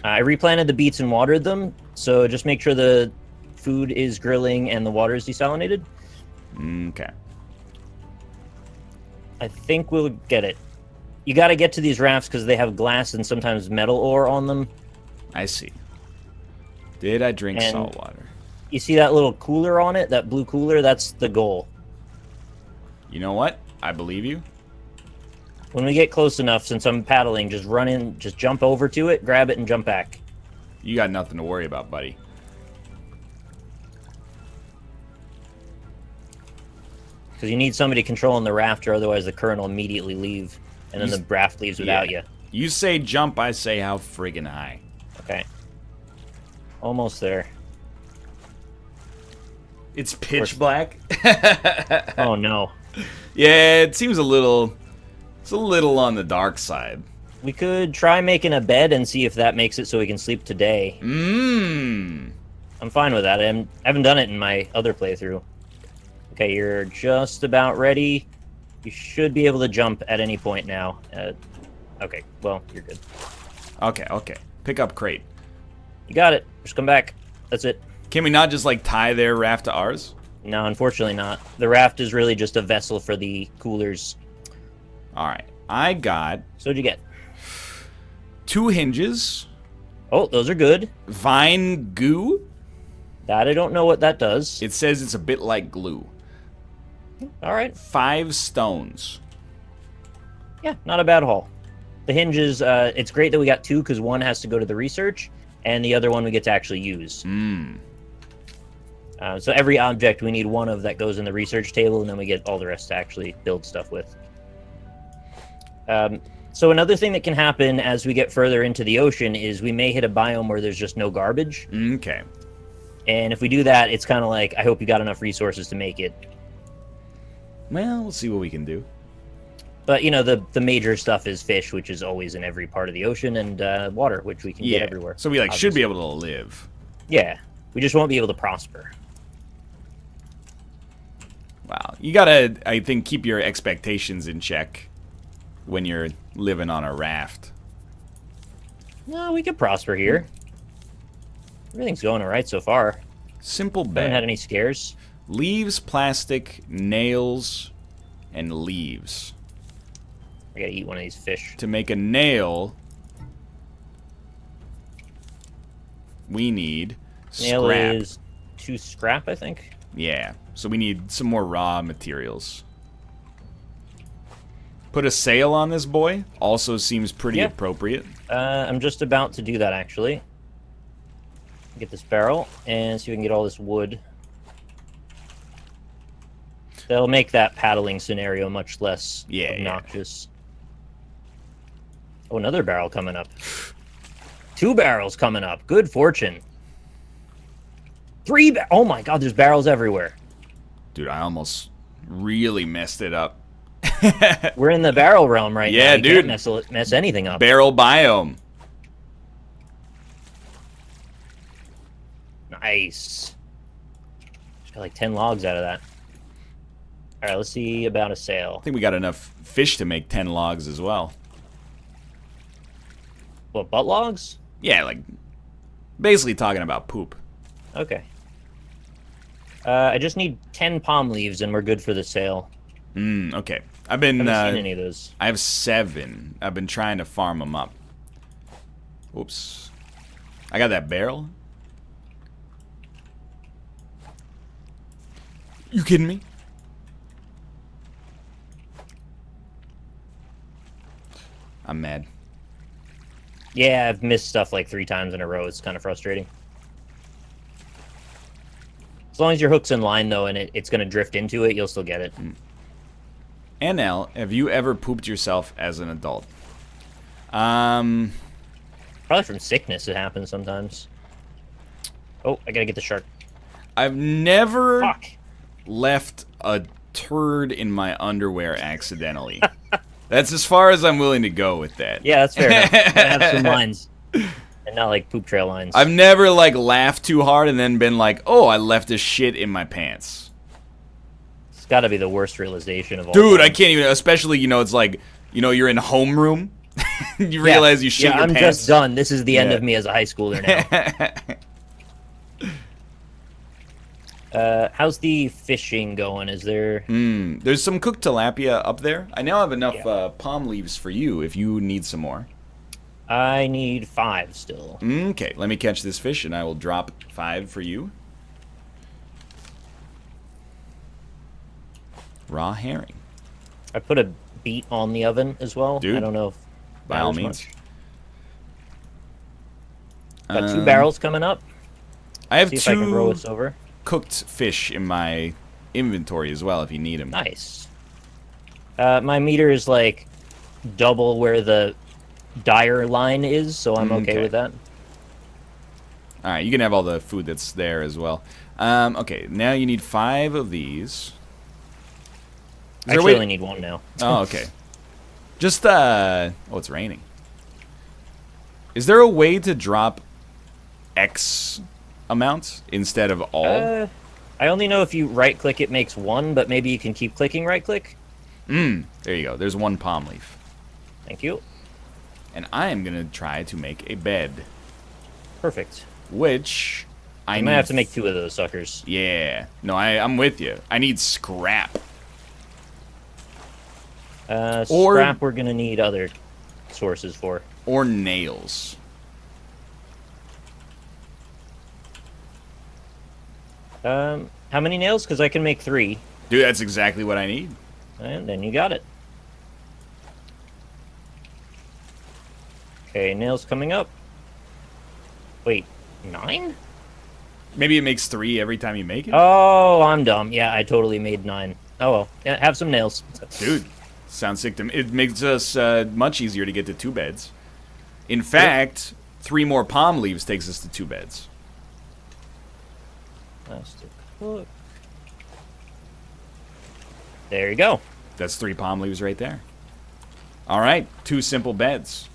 I replanted the beets and watered them, so just make sure the food is grilling and the water is desalinated. Okay. I think we'll get it. You got to get to these rafts because they have glass and sometimes metal ore on them. I see. Did I drink And salt water? You see that little cooler on it? That blue cooler? That's the goal. You know what? I believe you. When we get close enough, since I'm paddling, just run in, just jump over to it, grab it, and jump back. You got nothing to worry about, buddy. Because you need somebody controlling the raft, or otherwise the current will immediately leave, and then the raft leaves without you. You say jump, I say how friggin' high. Okay. Almost there. It's pitch black. Oh, no. Yeah, it seems a little It's a little on the dark side. We could try making a bed and see if that makes it so we can sleep today. Mmm. I'm fine with that. I haven't done it in my other playthrough. Okay, you're just about ready. You should be able to jump at any point now. Okay, well, you're good. Okay. Pick up crate. You got it. Just come back. That's it. Can we not just, like, tie their raft to ours? No, unfortunately not. The raft is really just a vessel for the coolers. Alright. I got... So what'd you get? 2 hinges. Oh, those are good. Vine goo. That I don't know what that does. It says it's a bit like glue. All right. 5 stones. Yeah, not a bad haul. The hinges, it's great that we got 2 because one has to go to the research and the other one we get to actually use. So every object we need 1 of that goes in the research table, and then we get all the rest to actually build stuff with. So another thing that can happen as we get further into the ocean is we may hit a biome where there's just no garbage. Okay. And if we do that, it's kind of like, I hope you got enough resources to make it. Well, we'll see what we can do. But, you know, the major stuff is fish, which is always in every part of the ocean, and water, which we can get everywhere. So we, like, should be able to live. Yeah. We just won't be able to prosper. Wow. You gotta, I think, keep your expectations in check when you're living on a raft. No, we could prosper here. Everything's going all right so far. Simple Haven't bed. had any scares. Leaves, plastic, nails, and leaves. I gotta eat one of these fish. To make a nail, we need Nail scrap. is 2 scrap, I think. Yeah, so we need some more raw materials. Put a sail on this boy. Also seems pretty appropriate. I'm just about to do that, actually. Get this barrel and see if we can get all this wood. That'll make that paddling scenario much less obnoxious. Oh, another barrel coming up. 2 barrels coming up. Good fortune. 3 oh my god, there's barrels everywhere. Dude, I almost really messed it up. We're in the barrel realm right now. Yeah, You dude. Can't mess anything up. Barrel biome. Nice. Just got like 10 logs out of that. Alright, let's see about a sail. I think we got enough fish to make 10 logs as well. What, butt logs? Yeah, like, basically talking about poop. Okay. I just need 10 palm leaves and we're good for the sail. Okay. I've been, Haven't seen any of those. I have 7. I've been trying to farm them up. Oops. I got that barrel. You kidding me? I'm mad. Yeah, I've missed stuff like 3 times in a row. It's kind of frustrating. As long as your hook's in line, though, and it's going to drift into it, you'll still get it. NL, have you ever pooped yourself as an adult? Probably Probably from sickness it happens sometimes. Oh, I gotta get the shark. I've never Fuck. left a turd in my underwear accidentally. That's as far as I'm willing to go with that. Yeah, that's fair enough. I have some lines. And not like poop trail lines. I've never, like, laughed too hard and then been like, oh, I left a shit in my pants. It's gotta be the worst realization of all Dude, time. I can't even, especially, you know, it's like, you know, you're in homeroom. You realize you shit your I'm pants. just done. This is the end of me as a high schooler now. How's the fishing going? Is there... There's some cooked tilapia up there. I now have enough palm leaves for you if you need some more. I need 5 still. Okay, let me catch this fish and I will drop 5 for you. Raw herring. I put a beet on the oven as well. Dude, I don't know if by all matters means. much. Got 2 barrels coming up. I have See if I can row 2 us over. cooked fish in my inventory as well if you need them. Nice. My meter is like double where the dire line is, so I'm okay with that. Alright, you can have all the food that's there as well. Okay, now you need 5 of these. I actually only need 1 now. Oh, okay. Just, oh, it's raining. Is there a way to drop X amounts instead of all? I only know if you right-click, it makes 1, but maybe you can keep clicking right-click. There you go. There's 1 palm leaf. Thank you. And I am going to try to make a bed. Perfect. Which I might have to make 2 of those suckers. Yeah. No, I'm with you. I need scrap. Scrap we're going to need other sources for. Or nails. How many nails? Because I can make 3. Dude, that's exactly what I need. And then you got it. Okay, nails coming up. Wait, 9? Maybe it makes 3 every time you make it? Oh, I'm dumb. Yeah, I totally made 9. Oh well. Yeah, have some nails. Dude, sounds sick to me. It makes us much easier to get to 2 beds. In fact, 3 more palm leaves takes us to 2 beds. Plastic hook. There you go. That's 3 palm leaves right there. All right, 2 simple beds.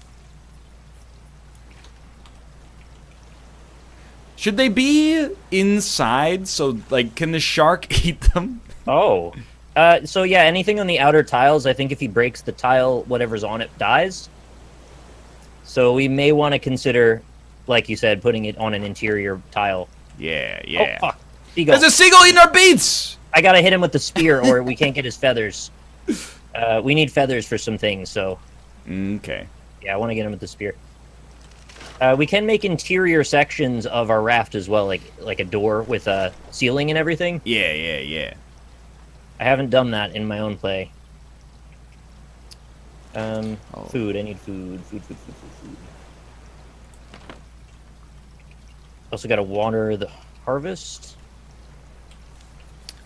Should they be inside? So, like, can the shark eat them? Oh. So yeah, anything on the outer tiles, I think if he breaks the tile, whatever's on it dies. So we may want to consider, like you said, putting it on an interior tile. Yeah. Oh, fuck. Seagull. There's a seagull eating our beets! I gotta hit him with the spear or we can't get his feathers. We need feathers for some things, so... Okay. Yeah, I want to get him with the spear. We can make interior sections of our raft as well, like a door with a ceiling and everything. Yeah. I haven't done that in my own play. Food. I need food. Food. Also got to water the harvest.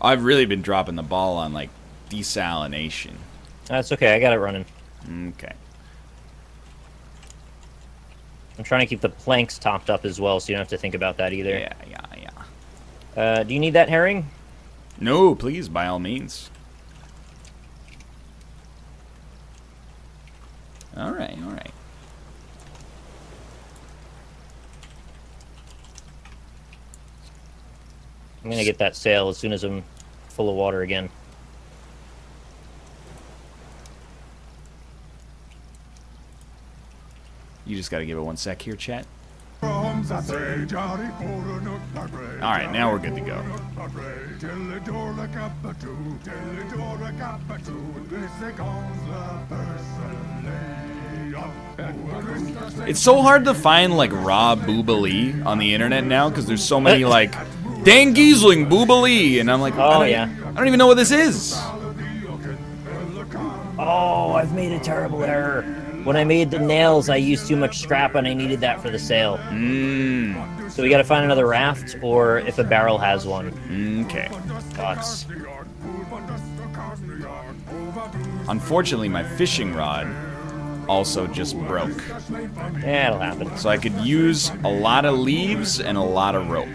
I've really been dropping the ball on, like, desalination. That's okay. I got it running. Okay. I'm trying to keep the planks topped up as well, so you don't have to think about that either. Yeah. Do you need that herring? No, please, by all means. All right. I'm going to get that sail as soon as I'm full of water again. You just gotta give it 1 sec here, chat. Alright, now we're good to go. It's so hard to find, like, raw boobalee on the internet now, because there's so many, like, Dan Giesling boobalee, and I'm like, I don't even know what this is. Oh, I've made a terrible error. When I made the nails, I used too much scrap, and I needed that for the sail. So we gotta find another raft, or if a barrel has one. Okay. Thoughts. Unfortunately, my fishing rod also just broke. Yeah, it'll happen. So I could use a lot of leaves and a lot of rope.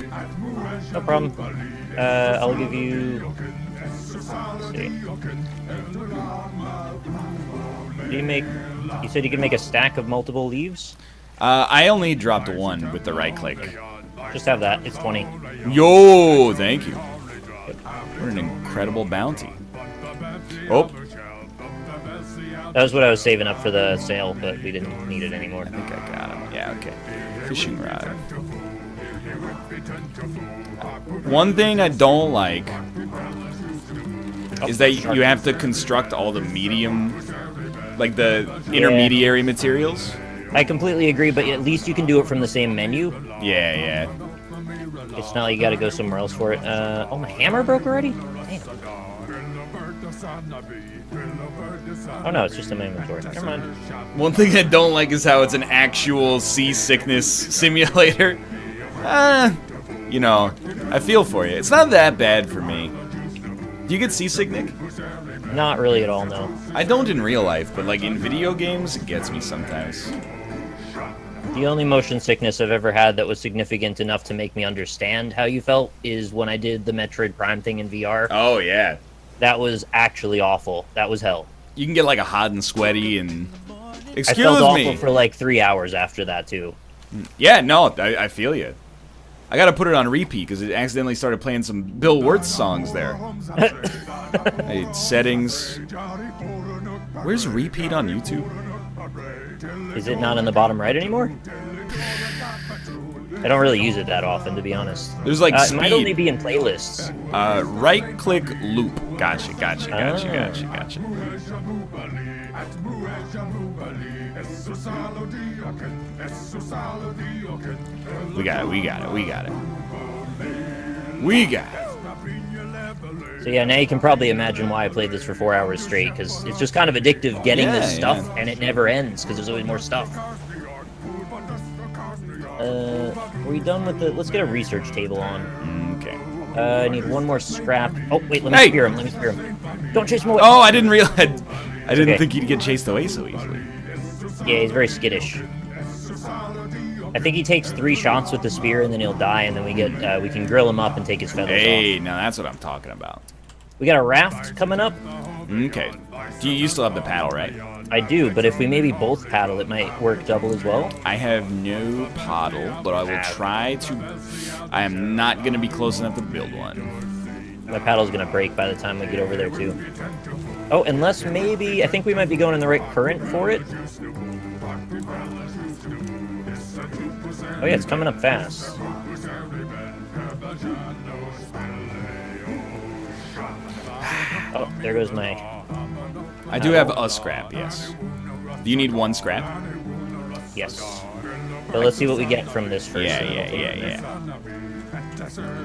No problem. I'll give you... Let's see. You said you could make a stack of multiple leaves? I only dropped 1 with the right click. Just have that. It's 20. Yo, thank you. What an incredible bounty. Oh. That was what I was saving up for the sail, but we didn't need it anymore. I think I got him. Yeah, okay. Fishing rod. One thing I don't like is that you have to construct all the medium, like the intermediary materials. I completely agree, but at least you can do it from the same menu. Yeah. It's not like you gotta go somewhere else for it. Oh, my hammer broke already? Damn. Oh no, it's just in my inventory. Never mind. One thing I don't like is how it's an actual seasickness simulator. You know, I feel for you. It's not that bad for me. Do you get seasick, Nick? Not really at all, no. I don't in real life, but like in video games, it gets me sometimes. The only motion sickness I've ever had that was significant enough to make me understand how you felt is when I did the Metroid Prime thing in VR. Oh, yeah. That was actually awful. That was hell. You can get like a hot and sweaty and... Excuse I felt me. awful for like 3 hours after that, too. Yeah, no, I feel you. I gotta put it on repeat because it accidentally started playing some Bill Wirtz songs there. Hey, settings. Where's repeat on YouTube? Is it not in the bottom right anymore? I don't really use it that often, to be honest. There's like It speed. might only be in playlists. Right-click loop. Gotcha. We got it. So yeah, now you can probably imagine why I played this for 4 hours straight, because it's just kind of addictive getting this stuff, and it never ends, because there's always more stuff. Are we done with the... Let's get a research table on. Okay. I need one more scrap. Oh, wait, let me spear him. Don't chase him away. Oh, I didn't realize... I didn't think he'd get chased away so easily. Yeah, he's very skittish. I think he takes 3 shots with the spear, and then he'll die, and then we can grill him up and take his feathers off. Hey, now that's what I'm talking about. We got a raft coming up. Okay. You still have the paddle, right? I do, but if we maybe both paddle, it might work double as well. I have no paddle, but I will try to... I am not going to be close enough to build one. My paddle's going to break by the time we get over there, too. Oh, unless maybe... I think we might be going in the right current for it. Oh, yeah, it's coming up fast. Oh, there goes my... I do have a scrap, yes. Do you need 1 scrap? Yes. So let's see what we get from this first. Yeah.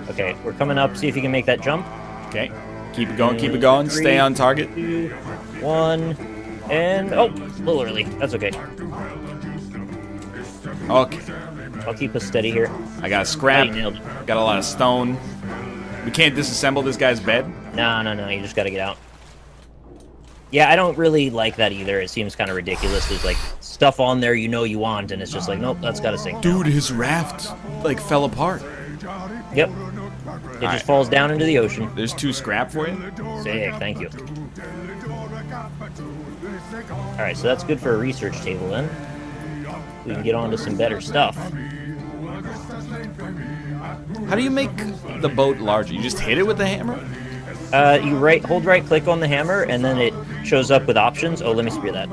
Okay, we're coming up. See if you can make that jump. Okay. Keep it going. 3, Stay on target. 2, 1, and... Oh, a little early. That's okay. Okay. I'll keep us steady here. I got a scrap. Oh, you nailed it. Got a lot of stone. We can't disassemble this guy's bed? No. You just gotta get out. Yeah, I don't really like that either. It seems kind of ridiculous. There's, like, stuff on there you want, and it's just like, nope, that's gotta sink. Dude, his raft, like, fell apart. Yep. It just falls down into the ocean. There's 2 scrap for you? Sick, thank you. Alright, so that's good for a research table, then. We can get on to some better stuff. How do you make the boat larger? You just hit it with the hammer? You hold right click on the hammer, and then it shows up with options. Oh, let me spear that.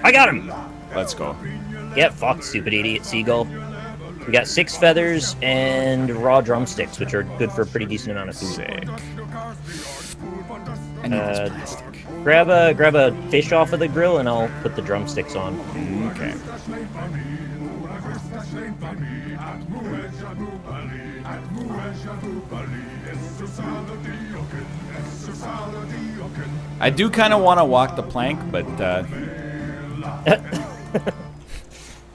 I got him! Let's go. Yep, fuck, stupid idiot seagull. We got 6 feathers and raw drumsticks, which are good for a pretty decent amount of food. Sick. I need this plastic. Grab a fish off of the grill, and I'll put the drumsticks on. Okay. I do kind of want to walk the plank, but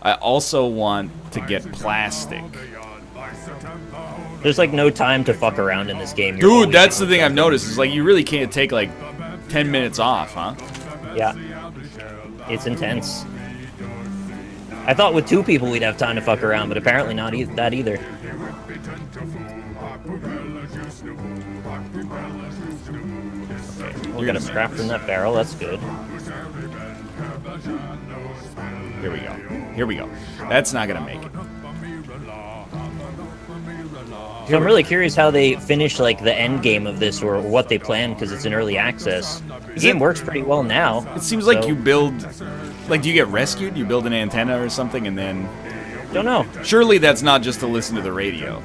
I also want to get plastic. There's like no time to fuck around in this game. Dude, that's the thing I've noticed. Is like you really can't take like 10 minutes off, huh? Yeah. It's intense. I thought with 2 people we'd have time to fuck around, but apparently not that either. We got a scrap from that barrel, that's good. Here we go. That's not gonna make it. So I'm really curious how they finish like the end game of this, or what they plan, because it's in early access. The game works pretty well now. It seems like you build... Like, do you get rescued? You build an antenna or something, and then... Don't know. Surely that's not just to listen to the radio.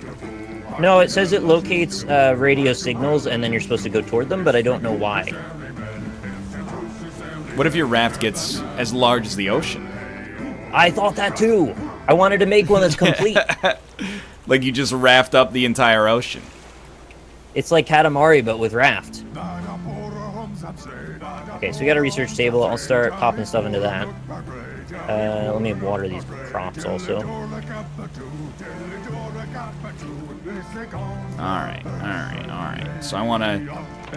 No, it says it locates radio signals, and then you're supposed to go toward them, but I don't know why. What if your raft gets as large as the ocean? I thought that too. I wanted to make one that's complete. Like you just raft up the entire ocean. It's like Katamari, but with raft. Okay, so we got a research table. I'll start popping stuff into that. Let me water these crops also. Alright. So I want to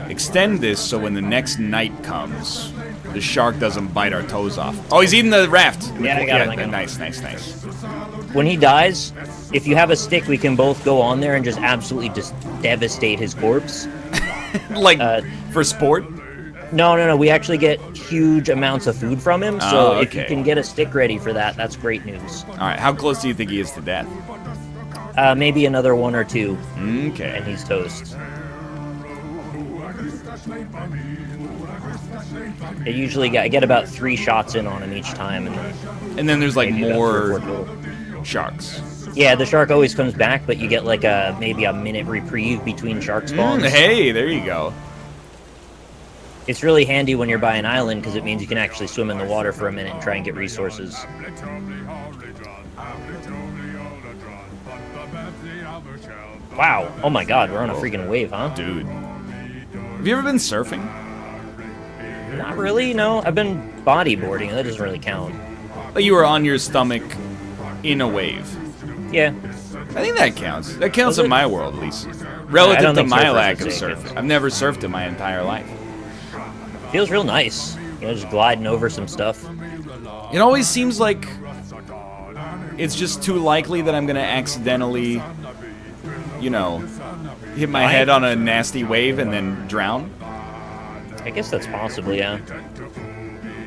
extend this so when the next night comes, the shark doesn't bite our toes off. Oh, he's eating the raft. Yeah, I got him. Nice. When he dies, if you have a stick, we can both go on there and just absolutely just devastate his corpse. Like, for sport? No. We actually get huge amounts of food from him. So if you okay. can get a stick ready for that, that's great news. All right, how close do you think he is to death? Maybe another 1 or 2, Okay. and he's toast. I get about 3 shots in on him each time, And then there's like maybe about 3 or more 4 total. sharks. Yeah, the shark always comes back, but you get like maybe a minute reprieve between shark spawns. Hey, there you go. It's really handy when you're by an island because it means you can actually swim in the water for a minute and try and get resources. Wow. Oh my god, we're on a freaking wave, huh? Dude. Have you ever been surfing? Not really, no. I've been bodyboarding, that doesn't really count. Like you were on your stomach in a wave. Yeah. I think that counts. That counts Does in it? my world, at least. I Relative don't to think my surfers lack would of say it surfing. counts. I've never surfed in my entire life. Feels real nice. You know, just gliding over some stuff. It always seems like it's just too likely that I'm gonna accidentally, you know, hit my head on a nasty wave and then drown. I guess that's possible, yeah.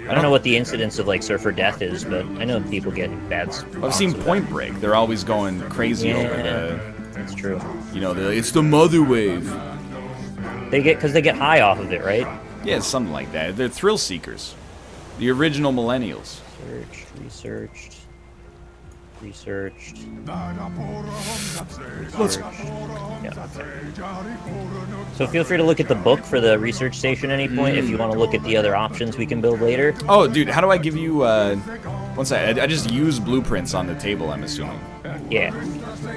I don't know what the incidence of like surfer death is, but I know people get bad spots. I've seen of Point Break. They're always going crazy that. over Yeah, that's true. you know, it's the mother wave. Because they get high off of it, right? Yeah, something like that. They're thrill seekers. The original millennials. Researched. Let's Yeah, okay. So feel free to look at the book for the research station at any point if you want to look at the other options we can build later. Oh, dude, how do I give you, one second, I just use blueprints on the table, I'm assuming. Yeah.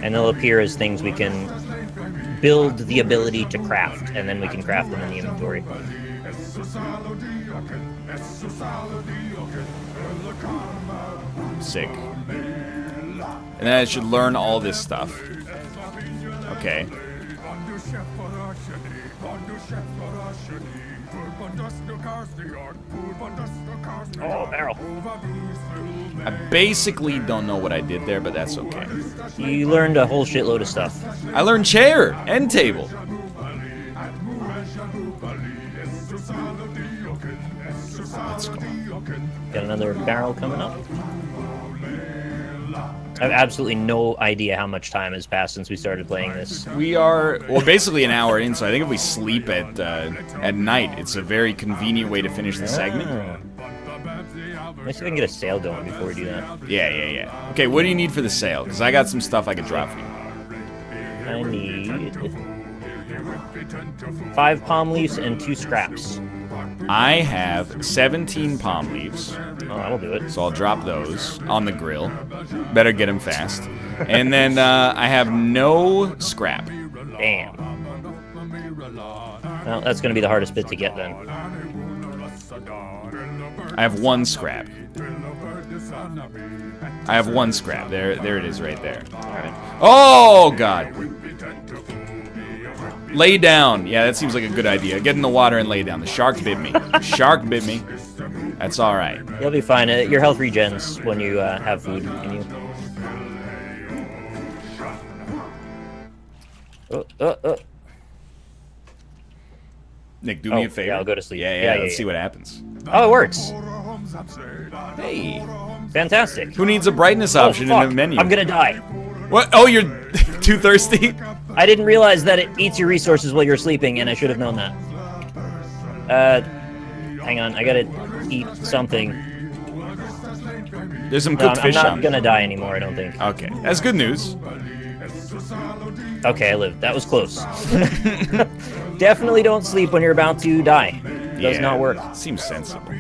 And they'll appear as things we can build the ability to craft, and then we can craft them in the inventory. Sick. And then I should learn all this stuff. Okay. Oh, barrel. I basically don't know what I did there, but that's okay. You learned a whole shitload of stuff. I learned chair and table. Let's go. Got another barrel coming up. I have absolutely no idea how much time has passed since we started playing this. We're basically an hour in, so I think if we sleep at night, it's a very convenient way to finish the segment. Let's see if I can get a sail going before we do that. Yeah. Okay, what do you need for the sail? Because I got some stuff I could drop for you. I need 5 palm leaves and 2 scraps. I have 17 palm leaves, Oh, that'll do it. so I'll drop those on the grill. Better get them fast. And then I have no scrap. Damn. Well, that's going to be the hardest bit to get then. I have 1 scrap. I have 1 scrap. There it is right there. Alright. Oh, God. Lay down. Yeah, that seems like a good idea. Get in the water and lay down. The shark bit me. The shark bit me. That's all right. You'll be fine. Your health regens when you have food in you. Nick, do me a favor. Yeah, I'll go to sleep. Yeah, let's see what happens. Oh, it works. Hey. Fantastic. Who needs a brightness Oh, option in fuck. the menu? I'm gonna die. What? Oh, you're too thirsty? I didn't realize that it eats your resources while you're sleeping, and I should have known that. Hang on. I gotta eat something. There's some No, cooked I'm fish not on. gonna die anymore, I don't think. Okay, that's good news. Okay, I lived. That was close. Definitely don't sleep when you're about to die. Does not work. Seems sensible.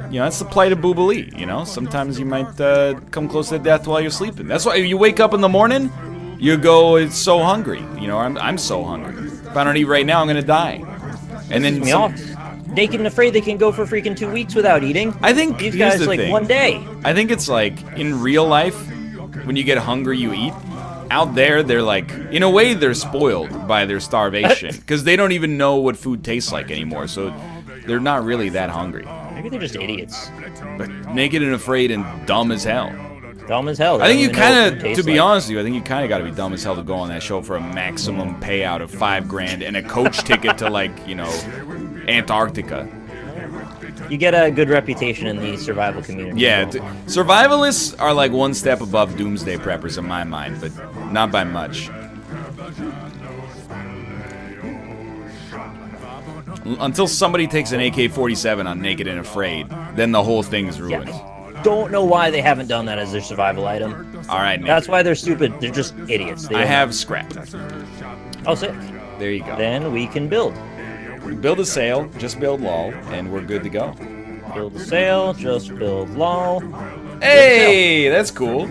You know, that's the plight of Boobalee, you know? Sometimes you might come close to death while you're sleeping. That's why you wake up in the morning, you go, it's so hungry. You know, I'm so hungry. If I don't eat right now, I'm gonna die. And then Me off. Naked and afraid they can go for freaking 2 weeks without eating. I think These here's guys the like thing. 1 day. I think it's like in real life, when you get hungry, you eat. Out there, they're like, in a way, they're spoiled by their starvation because they don't even know what food tastes like anymore. So they're not really that hungry. Maybe they're just idiots. But naked and afraid and dumb as hell. Dumb as hell. I think you kind of, to be like. honest with you, I think you kind of got to be dumb as hell to go on that show for a maximum payout of $5,000 and a coach ticket to, like, you know, Antarctica. You get a good reputation in the survival community. Yeah, survivalists are like one step above doomsday preppers in my mind, but not by much. Until somebody takes an AK-47 on Naked and Afraid, then the whole thing's ruined. Yeah. Don't know why they haven't done that as their survival item. All right, Nick. That's why they're stupid. They're just idiots. I have scrap. Oh, sick. There you go. Then we can build. Build a sail, just build lol, and we're good to go. Build a sail, just build lol. Hey, that's cool.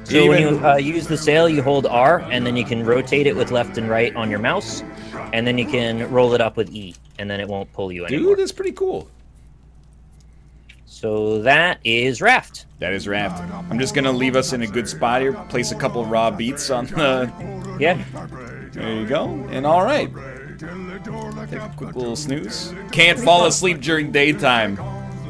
So when you use the sail, you hold R, and then you can rotate it with left and right on your mouse, and then you can roll it up with E, and then it won't pull you anymore. Dude, that's pretty cool. So that is Raft. That is Raft. I'm just gonna leave us in a good spot here, place a couple of raw beats on the... Yeah. There you go, and all right. Take a quick little snooze. Can't fall asleep during daytime.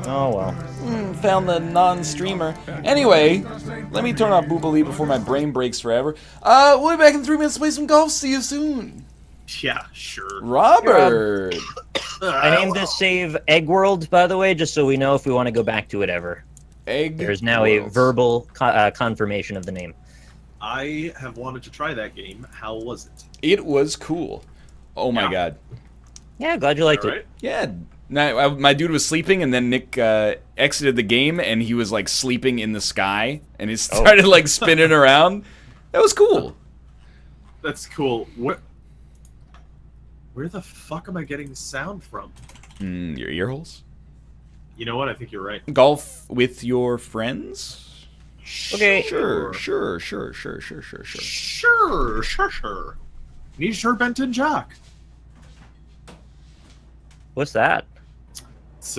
Oh, well. Found the non-streamer. Anyway, let me turn off Boobalee before my brain breaks forever. We'll be back in 3 minutes to play some golf. See you soon. Yeah, sure. Robert. I named this save Egg World, by the way, just so we know if we want to go back to it ever. There's now a verbal confirmation of the name. I have wanted to try that game. How was it? It was cool. Oh my god. Yeah, glad you liked it. Yeah. My dude was sleeping, and then Nick exited the game, and he was like sleeping in the sky, and he started like spinning around. That was cool. That's cool. Where the fuck am I getting sound from? Your ear holes? You know what? I think you're right. Golf with your friends? Okay. Sure. Need your Benton Jock. What's that? It's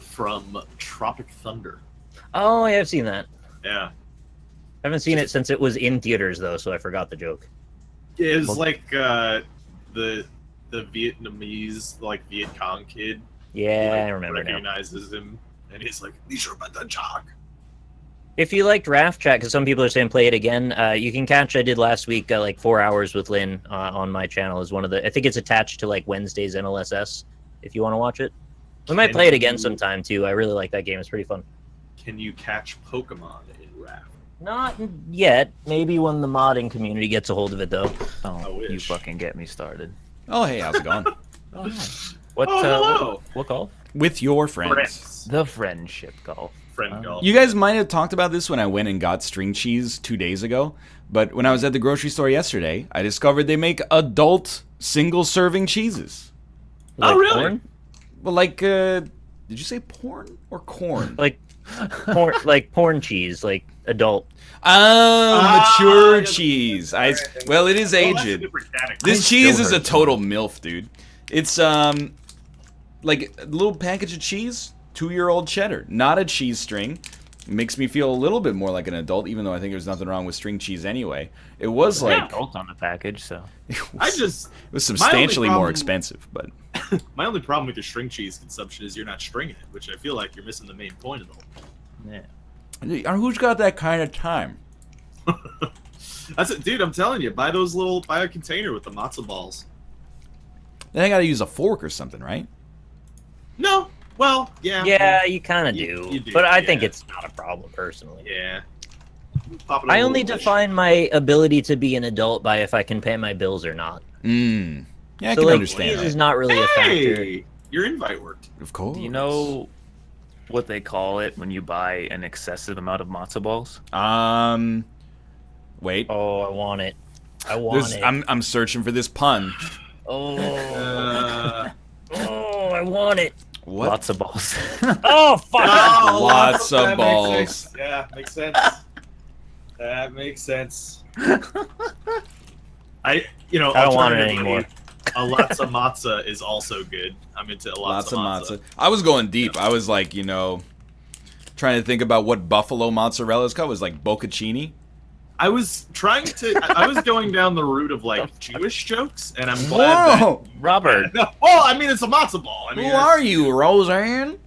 from Tropic Thunder. Oh, yeah, I've seen that. Yeah. I haven't seen it since it was in theaters, though, so I forgot the joke. It's like the Vietnamese, like, Viet Cong kid. Yeah, like, I remember now. Recognizes him, and he's like, "Need your Benton Jock." If you liked Raft Chat, because some people are saying play it again, you can catch, I did last week, like 4 hours with Lynn on my channel as one of the, I think it's attached to like Wednesday's NLSS, if you want to watch it. We might play it again sometime too. I really like that game. It's pretty fun. Can you catch Pokemon in Raft? Not yet. Maybe when the modding community gets a hold of it, though. Oh, you fucking get me started. Oh, hey, how's it going? What, hello. what golf? With your friends. The friendship golf. Friend golf. You guys might have talked about this when I went and got string cheese 2 days ago, but when I was at the grocery store yesterday, I discovered they make adult single-serving cheeses. Oh, Like really? porn? Well, like, did you say porn or corn? Like porn, like porn cheese, like adult. Oh, mature yeah, cheese. right. Well, it is Well, that's a aged. different category. This cheese is a total MILF, dude. It's, like a little package of cheese, 2-year-old cheddar. Not a cheese string. Makes me feel a little bit more like an adult, even though I think there's nothing wrong with string cheese anyway. It was like... Adult on the package, so... It I was, just... it was substantially more problem- expensive, but... My only problem with your string cheese consumption is you're not stringing it, which I feel like you're missing the main point of the whole. Yeah. Who's got that kind of time? That's it, dude. I'm telling you, buy a container with the matzo balls. Then I gotta use a fork or something, right? No, well, yeah. Yeah, you kind of You do. do, But I think yeah. it's not a problem, personally. Yeah. Pop it in I a only little dish. define my ability to be an adult by if I can pay my bills or not. Yeah, I So, can like, understand cheese that. is not really a factor. Hey, your invite worked. Of course. Do you know what they call it when you buy an excessive amount of matzo balls? Wait. Oh, I want it. I want it. I'm searching for this pun. Oh, Uh, I want it. What? Lots of balls. Oh, fuck. oh, Lots of that makes balls. sense. Yeah, makes sense. That makes sense. I don't want it alternatively, anymore. A lots of matzah is also good. I'm into Lots of matzah. I was going deep. I was like, trying to think about what buffalo mozzarella is called. It was like bocconcini. I was I was going down the route of like Jewish jokes, and I'm glad Whoa! Robert. that. Well, I mean, it's a matzo ball. I mean, Who are you, Roseanne?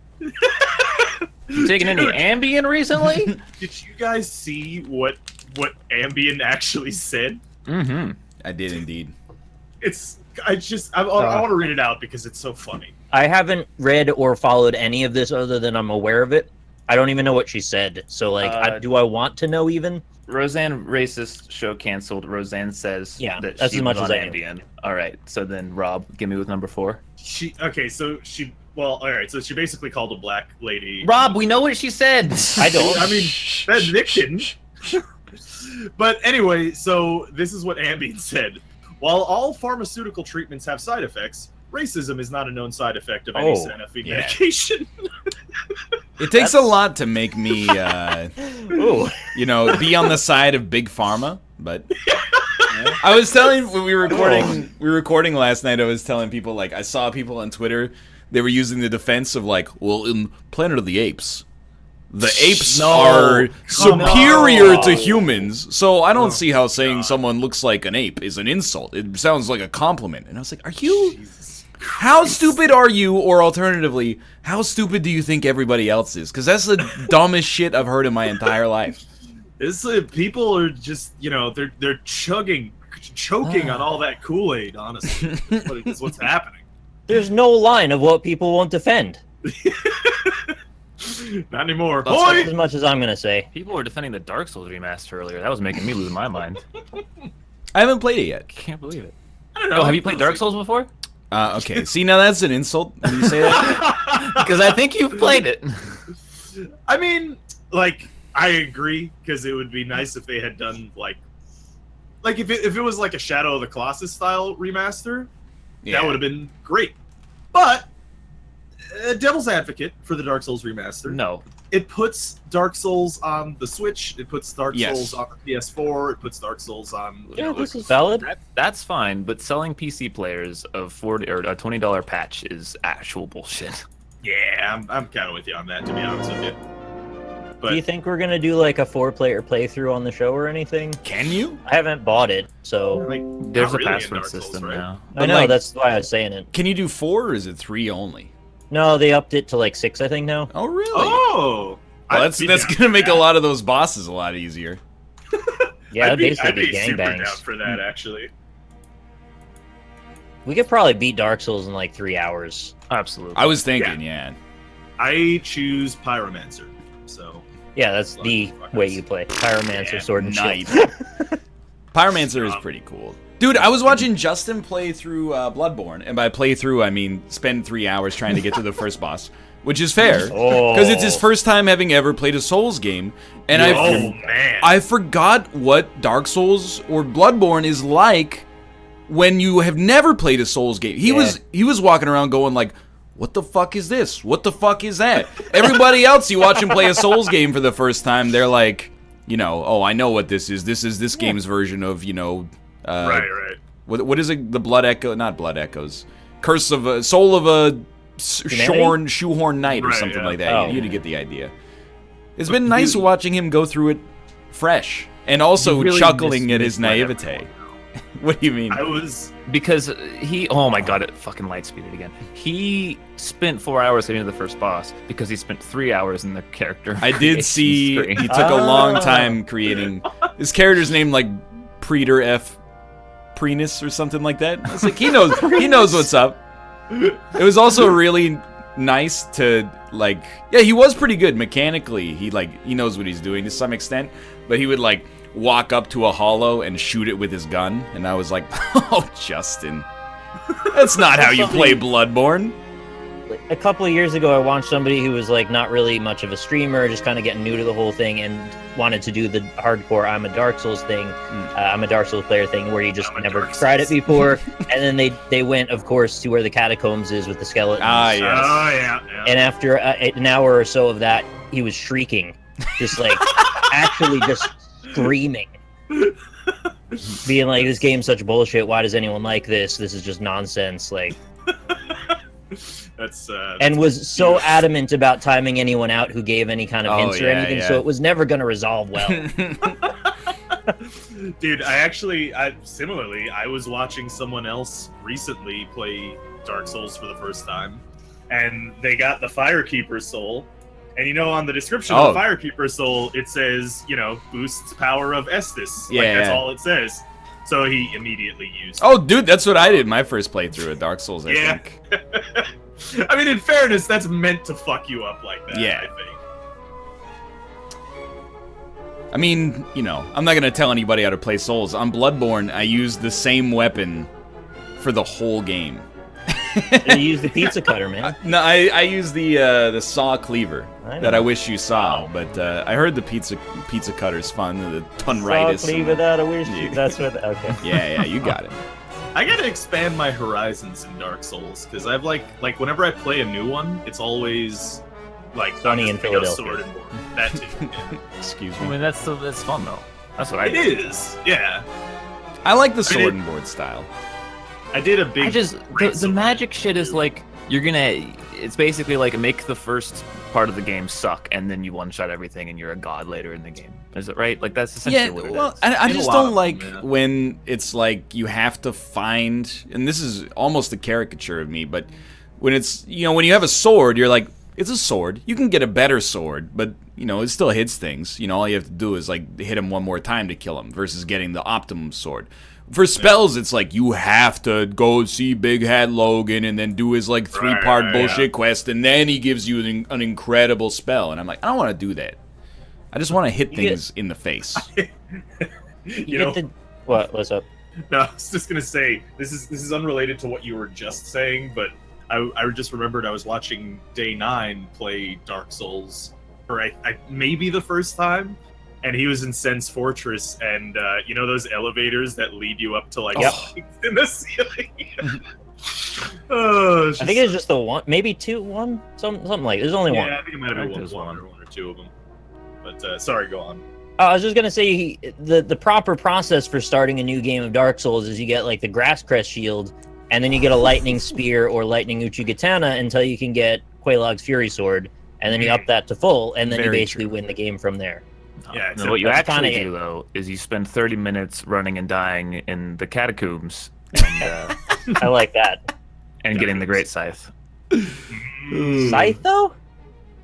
You taking any Ambien recently? Did you guys see what Ambien actually said? Mm-hmm. I did indeed. I want to read it out because it's so funny. I haven't read or followed any of this other than I'm aware of it. I don't even know what she said. So, like, do I want to know even? Roseanne racist show canceled. Roseanne says Yeah, that that's she as much was as on I knew. Ambien. All right, so then Rob, give me with number 4. All right, so she basically called a black lady. Rob, we know what she said. I don't. I mean, that Nick didn't. But anyway, so this is what Ambien said. While all pharmaceutical treatments have side effects, racism is not a known side effect of any Santa Fe medication. It takes a lot to make me, be on the side of big pharma. But I was telling when we were recording last night. I was telling people, like, I saw people on Twitter. They were using the defense of, like, well, in Planet of the Apes, the apes are superior to humans, so I don't see how saying someone looks like an ape is an insult. It sounds like a compliment. And I was like, are you... How stupid are you, or alternatively, how stupid do you think everybody else is? Because that's the dumbest shit I've heard in my entire life. People are just, they're choking on all that Kool-Aid, honestly. That's what's happening. There's no line of what people won't defend. Not anymore. That's as much as I'm gonna say. People were defending the Dark Souls remaster earlier. That was making me lose my mind. I haven't played it yet. Can't believe it. I don't know. Oh, have you played Dark Souls before? Okay. See, now that's an insult when you say that. Because I think you've played it. I mean, like, I agree, because it would be nice if they had done, like if it was like a Shadow of the Colossus style remaster, that would have been great. But devil's advocate for the Dark Souls remaster. No. It puts Dark Souls on the Switch. It puts Dark Souls on the PS4. It puts Dark Souls on. This is valid. That's fine, but selling PC players of $40 or a $20 patch is actual bullshit. Yeah, I'm kind of with you on that, to be honest with you. But Do you think we're gonna do like a 4-player playthrough on the show or anything? Can you? I haven't bought it, so like, There's not a really in password Dark Souls, system right? now. I know, that's why I was saying it. Can you do 4 or is it 3 only? No, they upped it to like 6, I think now. Oh, really? Oh, Well, that's gonna make a lot of those bosses a lot easier. Yeah, I'd basically be be super down gangbangs. for that, actually. We could probably beat Dark Souls in like 3 hours. Absolutely. I was thinking, yeah. I choose Pyromancer, so Yeah, that's the way you play. Pyromancer, Sword and Knight. Shield. Pyromancer is pretty cool. Dude, I was watching Justin play through Bloodborne, and by play through, I mean spend 3 hours trying to get to the first boss, which is fair, because it's his first time having ever played a Souls game, and I forgot what Dark Souls or Bloodborne is like when you have never played a Souls game. He was walking around going like, what the fuck is this? What the fuck is that? Everybody else, you watch him play a Souls game for the first time, they're like, oh, I know what this is. This is this game's version of, right. What is it? The Blood Echo, not Blood Echoes. Curse of a Soul of a Shoehorn Knight or something like that. Oh. You get the idea. It's been nice watching him go through it fresh and also really chuckling at his dismissed my naivete. What do you mean? Because oh my god, it fucking light speeded again. He spent 4 hours getting to the first boss because he spent 3 hours in the character. I did see he took a long time creating his character's name, like Preter F. Prenus or something like that. I was like, he knows what's up. It was also really nice to he was pretty good mechanically. He knows what he's doing to some extent, but he would walk up to a hollow and shoot it with his gun, and I was like, oh, Justin, that's not how you play Bloodborne. A couple of years ago, I watched somebody who was not really much of a streamer, just kind of getting new to the whole thing, and wanted to do the hardcore I'm a Dark Souls thing, I'm a Dark Souls player thing, where you just never tried it before. And then they went, of course, to where the catacombs is with the skeletons. Ah, yes. Oh, yeah. And after an hour or so of that, he was shrieking, just actually just screaming, being like, "This game's such bullshit. Why does anyone like this? This is just nonsense." That's and was so adamant about timing anyone out who gave any kind of hints or anything, so it was never going to resolve well. Dude, I was watching someone else recently play Dark Souls for the first time, and they got the Firekeeper soul, And you know, on the description of the Firekeeper soul, it says, you know, boosts power of Estus. Yeah, like, that's all it says. So he immediately used. Oh, dude, that's what I did my first playthrough of Dark Souls. I think. I mean, in fairness, that's meant to fuck you up like that. Yeah. I think. I mean, you know, I'm not gonna tell anybody how to play Souls. On Bloodborne, I used the same weapon for the whole game. You use the pizza cutter, man. No, I use the saw cleaver that I wish you saw, but I heard the pizza cutter's fun. The tonritis. Saw cleaver that I wish. That's what. Okay. Yeah, you got it. I gotta expand my horizons in Dark Souls because I've like whenever I play a new one, it's always like Sunny in Philadelphia. Sword and board. That too. Yeah. Excuse I me. mean, that's fun though. That's what I It did. is. Yeah. I like the sword and board style. I did a big. The magic shit is like it's basically like make the first part of the game suck, and then you one-shot everything, and you're a god later in the game. Is it right? Like that's essentially what it is. I just don't like when it's like you have to find, and this is almost a caricature of me, but when it's, you know, when you have a sword, you're like, it's a sword. You can get a better sword, but, you know, it still hits things. You know, all you have to do is like hit him one more time to kill him versus getting the optimum sword. For spells, it's like you have to go see Big Hat Logan and then do his like 3-part bullshit quest, and then he gives you an incredible spell. And I'm like, I don't want to do that. I just want to hit things in the face. What's up? No, I was just gonna say this is unrelated to what you were just saying, but I just remembered I was watching Day 9 play Dark Souls for maybe the first time. And he was in Sen's Fortress, and you know those elevators that lead you up to like in the ceiling. I think it's just the one, maybe one, something like. There's only one. Yeah, I think it might have been one or two of them. But sorry, go on. I was just gonna say the proper process for starting a new game of Dark Souls is you get like the Grass Crest Shield, and then you get a Lightning Spear or Lightning Uchigatana until you can get Quelaag's Fury Sword, and then you up that to full, and then you basically win the game from there. Yeah, no, what you actually do though is you spend 30 minutes running and dying in the catacombs, and, I like that, and getting the Great Scythe. Scythe though,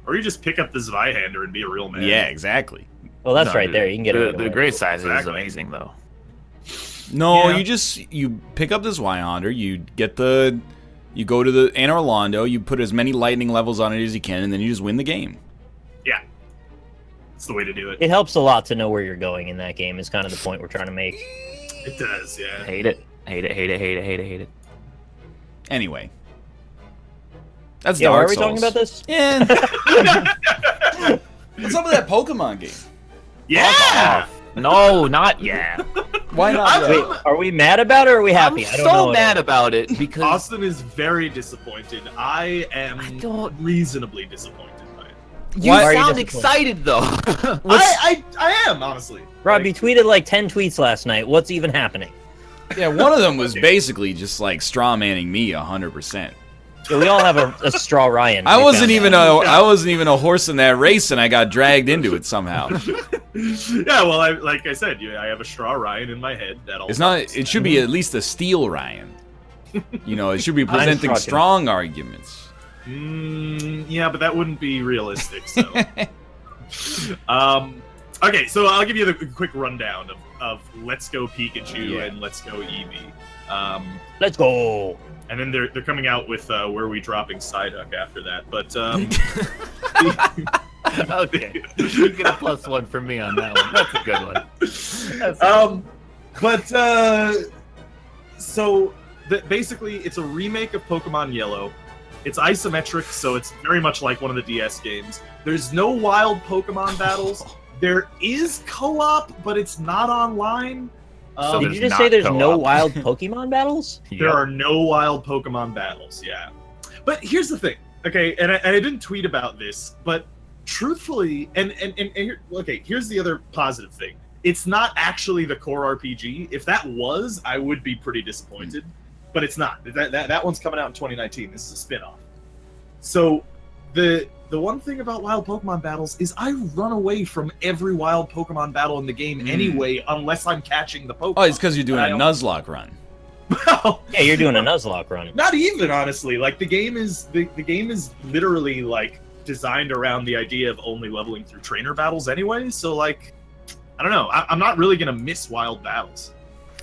or you just pick up the Zweihander and be a real man. Yeah, exacally. Well, that's right there. You can get it. The Great Scythe is amazing though. No, you pick up the Zweihander, you go to the Anor Londo, you put as many lightning levels on it as you can, and then you just win the game. Yeah. That's the way to do it. It helps a lot to know where you're going in that game is kind of the point we're trying to make. It does, yeah. Hate it. Anyway. That's Why Dark are we Souls. talking about this? Yeah. What's up with that Pokemon game? Yeah! No, not yeah. Why not? Wait, are we mad about it or are we happy? I'm so mad about it because Austin is very disappointed. I am reasonably disappointed by it. You sound excited though. I am, honestly. Rob, you tweeted like 10 tweets last night. What's even happening? Yeah, one of them was basically just like straw manning me 100%. Yeah, we all have a straw Ryan. I wasn't even a horse in that race, and I got dragged into it somehow. Yeah, well, like I said, I have a straw Ryan in my head. It's not. It should be at least a steel Ryan. You know, it should be presenting strong arguments. Yeah, but that wouldn't be realistic. So, okay, so I'll give you the quick rundown of Let's Go Pikachu and Let's Go Eevee. Let's go. And then they're coming out with Where We Dropping Psyduck after that. But okay, you get a +1 for me on that one. That's a good one. So basically, it's a remake of Pokemon Yellow. It's isometric, so it's very much like one of the DS games. There's no wild Pokemon battles. There is co-op, but it's not online. So did you just say there's no wild Pokemon battles? There are no wild Pokemon battles, yeah. But here's the thing, okay, and I didn't tweet about this, but truthfully, and okay, here's the other positive thing. It's not actually the core RPG. If that was, I would be pretty disappointed, but it's not. That one's coming out in 2019. This is a spin-off. So the one thing about wild Pokemon battles is I run away from every wild Pokemon battle in the game anyway, unless I'm catching the Pokemon. Oh, it's because you're doing a Nuzlocke run. Well, yeah, you're doing a Nuzlocke run. Not even, honestly. Like the game is literally like designed around the idea of only leveling through trainer battles anyway. So like, I don't know. I'm not really gonna miss wild battles,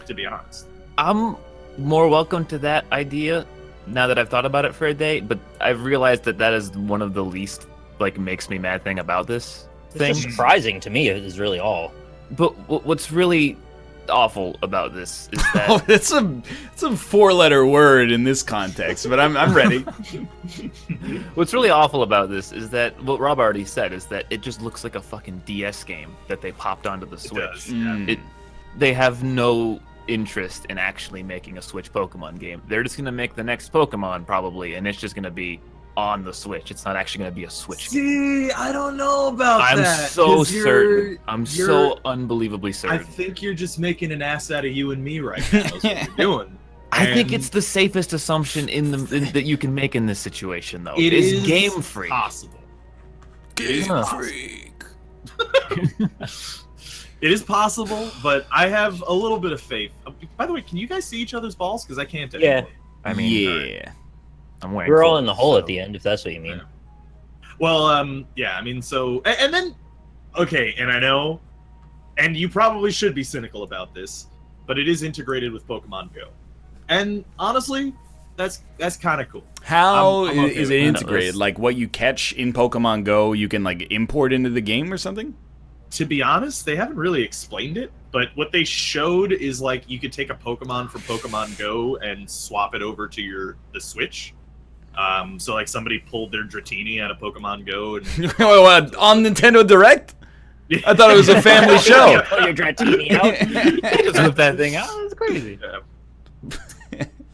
to be honest. I'm more welcome to that idea now that I've thought about it for a day, but I've realized that is one of the least like makes me mad thing about this thing. It's just surprising to me is really all. But what's really awful about this is that Oh, it's a 4-letter word in this context, but I'm ready. what's really awful about this is that what Rob already said is that it just looks like a fucking DS game that they popped onto the Switch. Does, yeah. They have no interest in actually making a Switch Pokemon game. They're just gonna make the next Pokemon probably, and it's just gonna be on the Switch. It's not actually gonna be a Switch game. See, I don't know about I'm that. so 'cause certain. I'm you're- so unbelievably I certain. think you're just making an ass out of you and me right now. Is what you're doing. I think And it's the safest assumption that you can make in this situation, though. it is is Game Freak. possible. Game Huh. Freak. It is possible, but I have a little bit of faith. By the way, can you guys see each other's balls? Because I can't. Yeah. anymore. I mean, Yeah. I'm wearing. We're all in the clothes, hole so- at the end, if that's what you mean. Well, yeah. I mean, so and then, okay, and I know, and you probably should be cynical about this, but it is integrated with Pokemon Go, and honestly, that's kind of cool. How I'm okay is with it that. integrated? Like what you catch in Pokemon Go, you can like import into the game or something? To be honest, they haven't really explained it, but what they showed is like you could take a Pokemon from Pokemon Go and swap it over to the Switch. So like somebody pulled their Dratini out of Pokemon Go and What, on Nintendo Direct? I thought it was a family show. Pull your Dratini out. Just whip that thing out. It's crazy.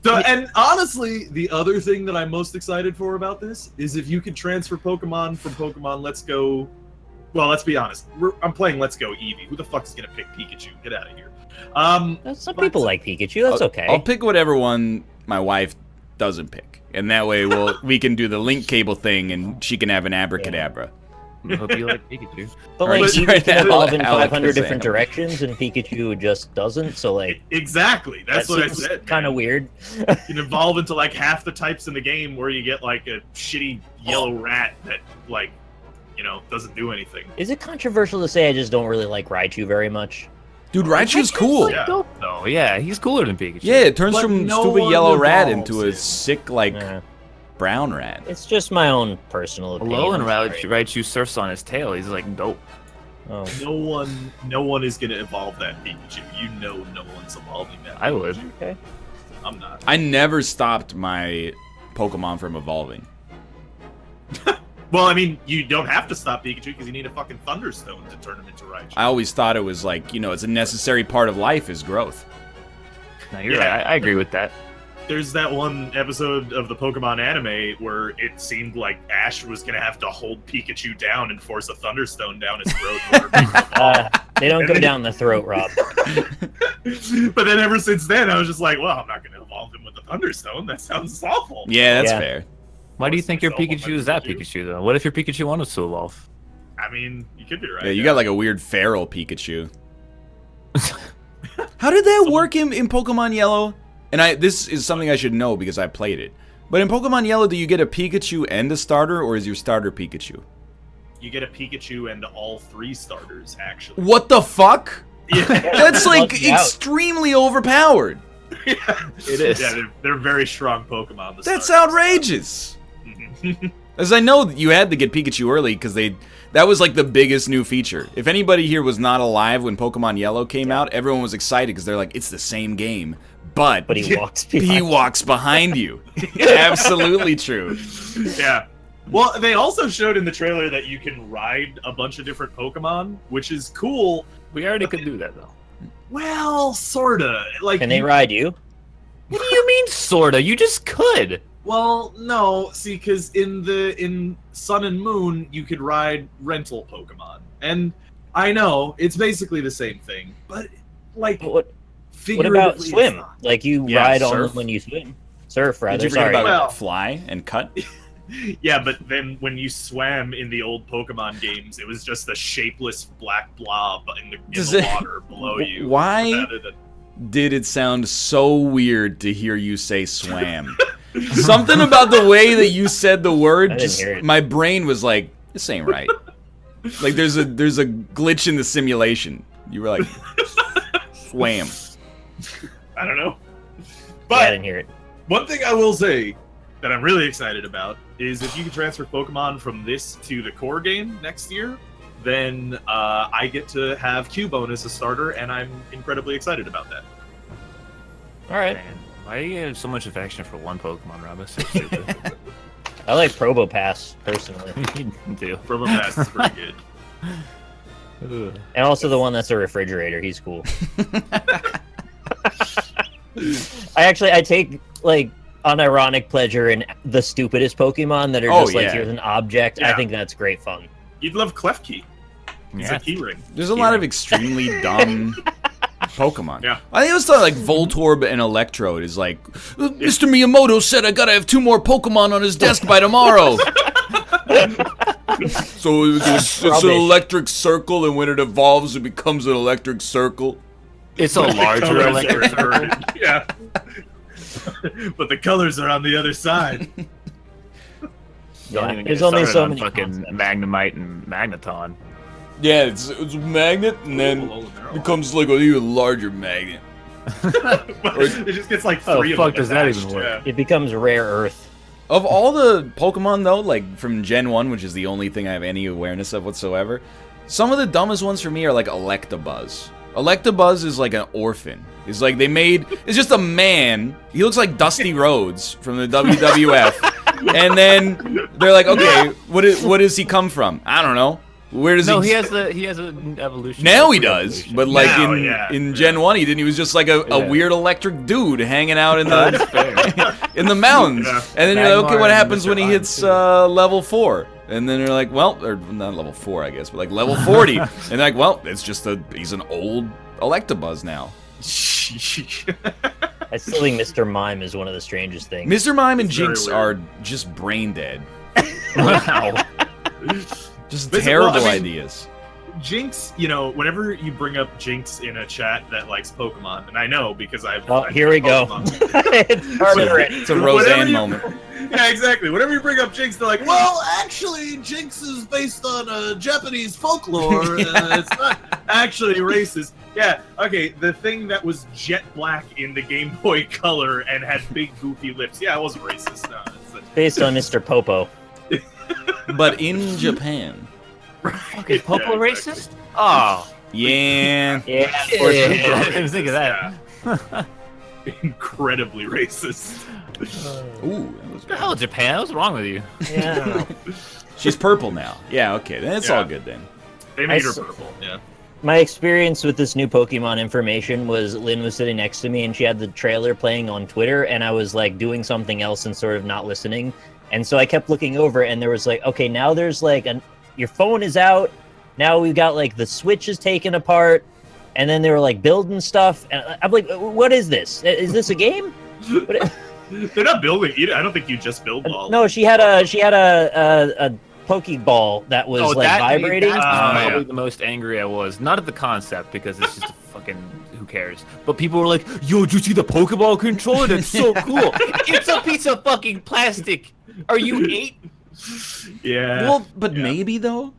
So, and honestly, the other thing that I'm most excited for about this is if you could transfer Pokemon from Pokemon Let's Go. Well, let's be honest. I'm playing Let's Go Eevee. Who the fuck is gonna pick Pikachu? Get out of here. Some people like Pikachu. That's okay. I'll pick whatever one my wife doesn't pick, and that way we can do the link cable thing, and she can have an abracadabra. I hope you like Pikachu. But Alright, like, sorry, Eevee can evolve in Alec 500 was different saying. directions, and Pikachu just doesn't. So like, Exactly. That's what I said. Kind of weird. You can evolve into like half the types in the game, where you get like a shitty yellow rat that like, doesn't do anything. Is it controversial to say I just don't really like Raichu very much? Dude, Raichu's cool. Yeah. Dope though. Yeah, he's cooler than Pikachu. Yeah, it turns But from no stupid one yellow rat evolves into a it. sick, like, Nah. brown rat. It's just my own personal opinion. Hello, and I'm sorry. Raichu surfs on his tail. He's like dope. Oh. No one is gonna evolve that Pikachu. No one's evolving that. I would. Okay. I'm not. I never stopped my Pokemon from evolving. Well, I mean, you don't have to stop Pikachu because you need a fucking Thunderstone to turn him into Raichu. I always thought it was like, it's a necessary part of life is growth. No, you're Yeah. right. I agree with that. There's that one episode of the Pokemon anime where it seemed like Ash was gonna have to hold Pikachu down and force a Thunderstone down his throat in order to make him evolve. They don't go down the throat, Rob. But then ever since then, I was just like, well, I'm not gonna evolve him with a Thunderstone. That sounds awful. Yeah, that's Yeah. fair. Why do you think your Myself on Pikachu my is that Pikachu. Pikachu though? What if your Pikachu wanted to evolve? I mean, you could be right. Yeah, you got like a weird feral Pikachu. How did that work in Pokemon Yellow? And this is something I should know because I played it. But in Pokemon Yellow, do you get a Pikachu and a starter, or is your starter Pikachu? You get a Pikachu and all 3 starters, actually. What the fuck? Yeah, That's like Lucky out. extremely overpowered. It is. Yeah, they're very strong Pokemon. the That's starters. outrageous. Mhm. As I know that you had to get Pikachu early because that was like the biggest new feature. If anybody here was not alive when Pokemon Yellow came out, everyone was excited because they're like, it's the same game, but But he walks he behind. walks behind you. Absolutely true. Yeah. Well, they also showed in the trailer that you can ride a bunch of different Pokemon, which is cool. We already could do that though. Well, sorta. Like, Can they ride you? What do you mean, sorta? You just could. Well, no. See, because in Sun and Moon, you could ride rental Pokemon, and I know it's basically the same thing, but like, But what about figuratively, it's swim? not. Like you Yeah, ride on surf. them when you swim. Surf, rather. Did you forget Sorry. about Well- fly and cut? Yeah, but then when you swam in the old Pokemon games, it was just a shapeless black blob in Does the it- water below you. Why rather than- did it sound so weird to hear you say swam? Something about the way that you said the word, I didn't just hear it. my brain was like, this ain't right. Like there's a glitch in the simulation. You were like, swam. I don't know. Yeah, I But didn't hear it. one thing I will say that I'm really excited about is if you can transfer Pokemon from this to the core game next year, then I get to have Cubone as a starter, and I'm incredibly excited about that. All right. Man, why do you have so much affection for one Pokemon, Rob? That's so stupid. I like Probopass personally, You do. Probopass is pretty good. and also the one that's a refrigerator. He's cool. I take like unironic pleasure in the stupidest Pokemon that are Oh, just like yeah. here's an object. I Yeah. think that's great fun. You'd love Klefki. It's Yeah. a key ring. There's a lot of extremely dumb Pokemon. Yeah. I think it was thought like Voltorb and Electrode is like, Mr. Miyamoto said I gotta have 2 more Pokemon on his desk by tomorrow. So it's an Rubbish. electric circle, and when it evolves, it becomes an electric circle. It's a larger Colors electric are circle. inverted. Yeah. But the colors are on the other side. Don't Yeah, even there's get only started so on many fucking concepts. Magnemite and Magneton. Yeah, it's a magnet, and then becomes like an even larger magnet. It just gets like Oh, 3 of fuck, them does that attached, even work? It becomes rare earth. Of all the Pokemon, though, like from Gen 1, which is the only thing I have any awareness of whatsoever, some of the dumbest ones for me are like Electabuzz. Electabuzz is like an orphan. It's like it's just a man. He looks like Dusty Rhodes from the WWF. And then they're like, okay, what does he come from? I don't know. Where does No, he? he has an evolution. Now he does, but like Now, in yeah, in Gen 1 he didn't. He was just like a Yeah. weird electric dude hanging out in That's the fair. in the mountains. Yeah. And then you're like, okay, Magmar what and happens Mr. when he Mime, hits too. level 4? And then you're like, well, or not level 4, I guess, but like level 40. And they're like, well, it's just he's an old Electabuzz now. I still think Mr. Mime is one of the strangest things. Mr. Mime and It's very Jinx weird. are just brain dead. Wow. Just Listen, terrible well, I mean- ideas. Jinx, whenever you bring up Jinx in a chat that likes Pokemon, and I know because I've. Oh, I've here we played go. Pokemon. It's hard already. It's a Whenever Roseanne you- moment. Yeah, exactly. Whenever you bring up Jinx, they're like, well, actually, Jinx is based on Japanese folklore. It's not actually racist. Yeah, okay, the thing that was jet black in the Game Boy Color and had big goofy lips. Yeah, it wasn't racist. No, Based on Mr. Popo. But in Japan. Is Popo racist? Oh. Yeah. Yeah, I didn't think of that. Yeah. Incredibly racist. Ooh, that was What the hell, Japan? What's wrong with you? yeah. She's purple now. Yeah, okay, then it's Yeah. all good then. They made her s- purple. Yeah. My experience with this new Pokemon information was Lynn was sitting next to me and she had the trailer playing on Twitter and I was like doing something else and sort of not listening. And so I kept looking over and there was like, okay, now there's like your phone is out. Now we've got like the Switch is taken apart. And then they were like building stuff. And I'm like, what is this? Is this a game? What- They're not building. I don't think you just build all. No, she had a Pokeball that was vibrating. That's yeah. probably the most angry I was. Not at the concept because it's just a fucking who cares. But people were like, "Yo, did you see the Pokeball controller? That's so cool! It's a piece of fucking plastic. Are you 8? Yeah. Well, but Yeah. maybe though.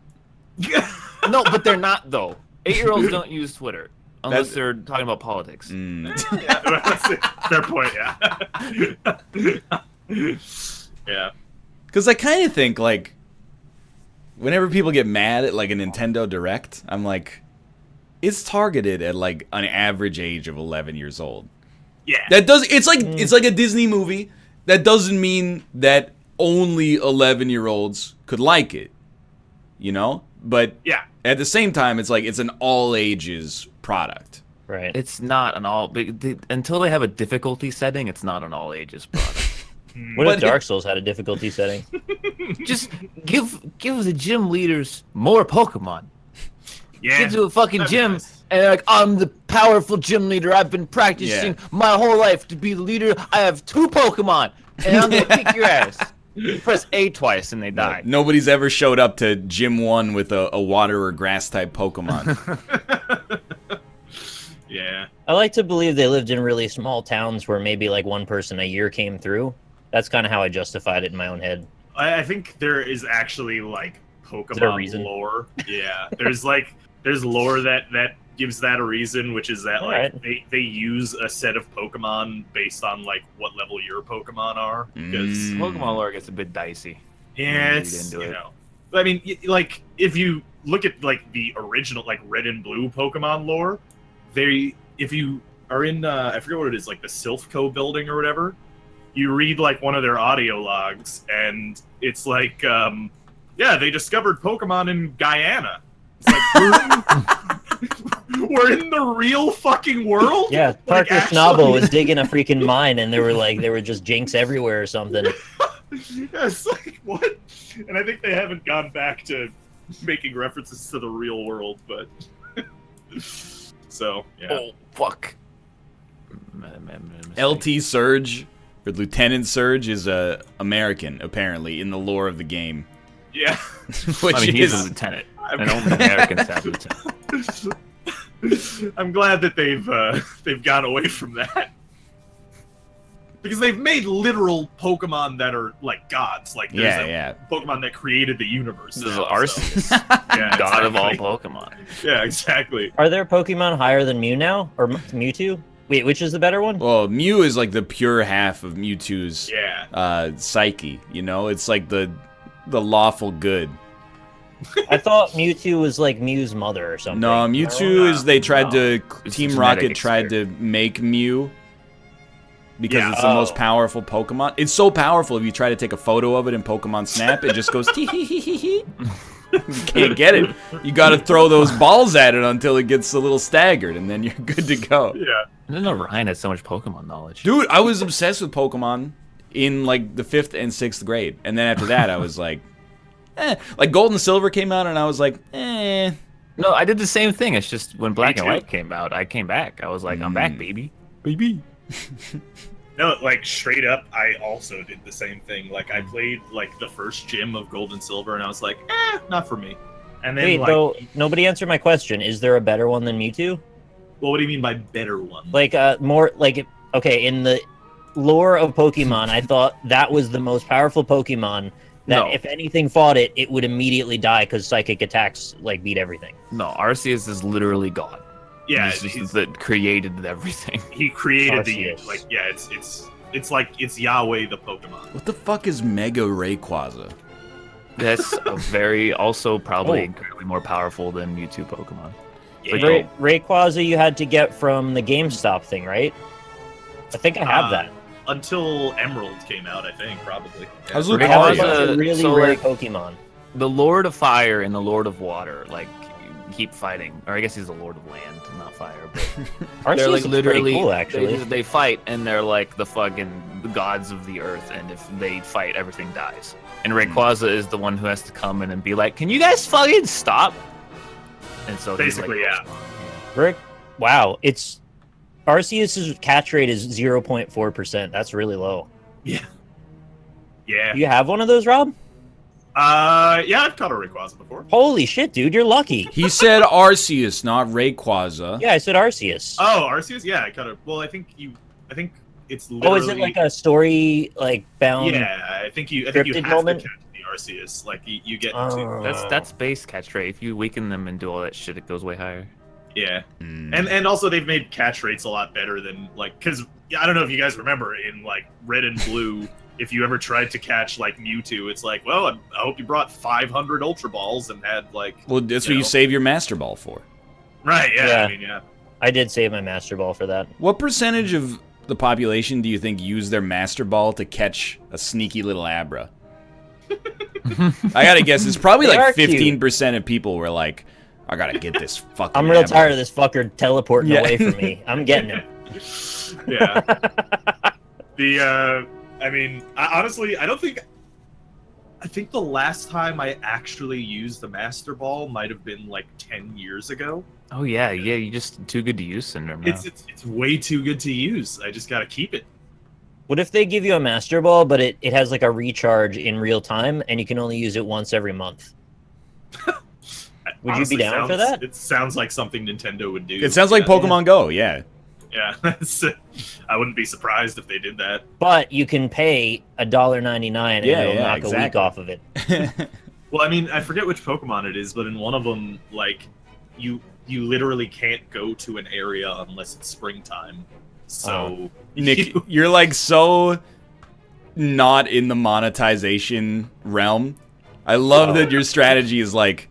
No, but they're not though. 8-year-olds don't use Twitter unless That's- they're talking about politics. Mm. Fair point. Yeah. Yeah. Because I kind of think, like, whenever people get mad at, like, a Nintendo Direct, I'm like, it's targeted at, like, an average age of 11 years old. Yeah. It's like a Disney movie. That doesn't mean that only 11-year-olds could like it, you know? But Yeah. at the same time, it's like, it's an all-ages product. Right. It's not an all until they have a difficulty setting. It's not an all ages product. What But if Dark Souls had a difficulty setting? Just give the gym leaders more Pokemon. Yeah. Get to a fucking That'd be gym nice. and they're like, I'm the powerful gym leader. I've been practicing my whole life to be the leader. I have 2 Pokemon, and I'm gonna kick your ass. You press A twice and they die. Nobody's ever showed up to Gym 1 with a water or grass-type Pokemon. Yeah. I like to believe they lived in really small towns where maybe like one person a year came through. That's kind of how I justified it in my own head. I think there is actually like there a Pokemon reason? lore. Yeah, there's lore that gives that a reason, which is that like Alright. they use a set of Pokemon based on like what level your Pokemon are. Because Pokemon lore gets a bit dicey. yeah, Read it's into you it. know, I mean, like if you look at like the original like Red and Blue Pokemon lore, if you are in I forget what it is, like the Silphco building or whatever, you read like one of their audio logs, and it's like, yeah, they discovered Pokemon in Guyana. It's like we're in the real fucking world. Yeah, Like, Parker actually- Schnabel was digging a freaking mine, and there were just jinx everywhere or something. Yeah, it's like what? And I think they haven't gone back to making references to the real world, but so yeah. Oh fuck. LT Surge, or Lieutenant Surge, is American, apparently, in the lore of the game. Yeah. Which I mean, he's is... a lieutenant. And only Americans have lieutenant. I'm glad that they've gone away from that. Because they've made literal Pokemon that are like gods. Like there's a Pokemon that created the universe. This is now, Arceus, so- Yeah, god of all exactly. Pokemon. Yeah, exactly. Are there Pokemon higher than Mew now? Or Mewtwo? Wait, which is the better one? Well, Mew is like the pure half of Mewtwo's Yeah. psyche, you know? It's like the lawful good. I thought Mewtwo was like Mew's mother or something. No, Mewtwo is they tried to It's Team a Rocket genetic tried to make Mew because Yeah. it's the most powerful Pokemon. It's so powerful if you try to take a photo of it in Pokemon Snap, it just goes tee hee hee hee hee. You can't get it. You got to throw those balls at it until it gets a little staggered, and then you're good to go. Yeah. I didn't know Ryan had so much Pokemon knowledge. Dude, I was obsessed with Pokemon in like the 5th and 6th grade, and then after that, I was like, like Gold and Silver came out, and I was like, eh. No, I did the same thing. It's just when Black and too. White came out, I came back. I was like, I'm back, baby. Baby. No, like straight up, I also did the same thing. Like I played like the first gym of Gold and Silver, and I was like, not for me. And then Wait, like, though, nobody answered my question. Is there a better one than Mewtwo? well, what do you mean by better one? Like, more, like, okay, in the lore of Pokemon, I thought that was the most powerful Pokemon, that No. if anything fought it, it would immediately die because psychic attacks, like, beat everything. No, Arceus is literally God. yeah, He's just that created everything. he created Arceus. the like. Yeah, it's like it's Yahweh the Pokemon. What the fuck is Mega Rayquaza? That's a very, also probably Oh. incredibly more powerful than Mewtwo Pokemon. Yeah. Like, Rayquaza you had to get from the GameStop thing, right? I think I have that. Until Emerald came out, I think probably. Yeah. How's Rayquaza- Lucario? A really so, rare like- Pokemon. The Lord of Fire and the Lord of Water, like, keep fighting. Or I guess he's the Lord of Land, not fire. But Arceus they're like is literally, pretty cool, actually. they fight and they're like the fucking gods of the earth. And if they fight, everything dies. And Rayquaza is the one who has to come in and be like, "Can you guys fucking stop?" And so Basically, he's like, yeah. Rick, wow, it's Arceus's catch rate is 0.4%. That's really low. Yeah. You have one of those, Rob? Yeah, I've caught a Rayquaza before. Holy shit, dude, you're lucky. He said Arceus, not Rayquaza. Yeah, I said Arceus. Oh, Arceus? Yeah, I caught a. Well, I think it's literally. Oh, is it like a story like bound? Yeah, I think you scripted have moment? to catch the Arceus. Like you get Oh. to. that's base catch rate. If you weaken them and do all that shit, it goes way higher. Yeah. Mm. And also they've made catch rates a lot better than like because I don't know if you guys remember in like Red and Blue if you ever tried to catch like Mewtwo it's like well I hope you brought 500 Ultra Balls and had like Well, that's what you you know. save your Master Ball for. right yeah, Yeah. I mean yeah I did save my Master Ball for that. What percentage of the population do you think use their Master Ball to catch a sneaky little Abra? I gotta guess it's probably They are like cute. 15% of people were like, I gotta get this fucking I'm real Abra. tired of this fucker teleporting Yeah. away from me. I'm getting him. yeah the I mean honestly I think the last time I actually used the Master Ball might have been like 10 years ago. Oh yeah, you just too good to use syndrome. Now. It's way too good to use. I just gotta keep it. What if they give you a Master Ball, but it has like a recharge in real time, and you can only use it once every month? Would you be Honestly, down for that? It sounds like something Nintendo would do. It sounds like Yeah. Pokemon Go, yeah. Yeah, I wouldn't be surprised if they did that. But you can pay $1.99 and it'll knock a week off of it. Well, I mean, I forget which Pokemon it is, but in one of them, like, you literally can't go to an area unless it's springtime. So, Nick, you're like so not in the monetization realm. I love that your strategy is like,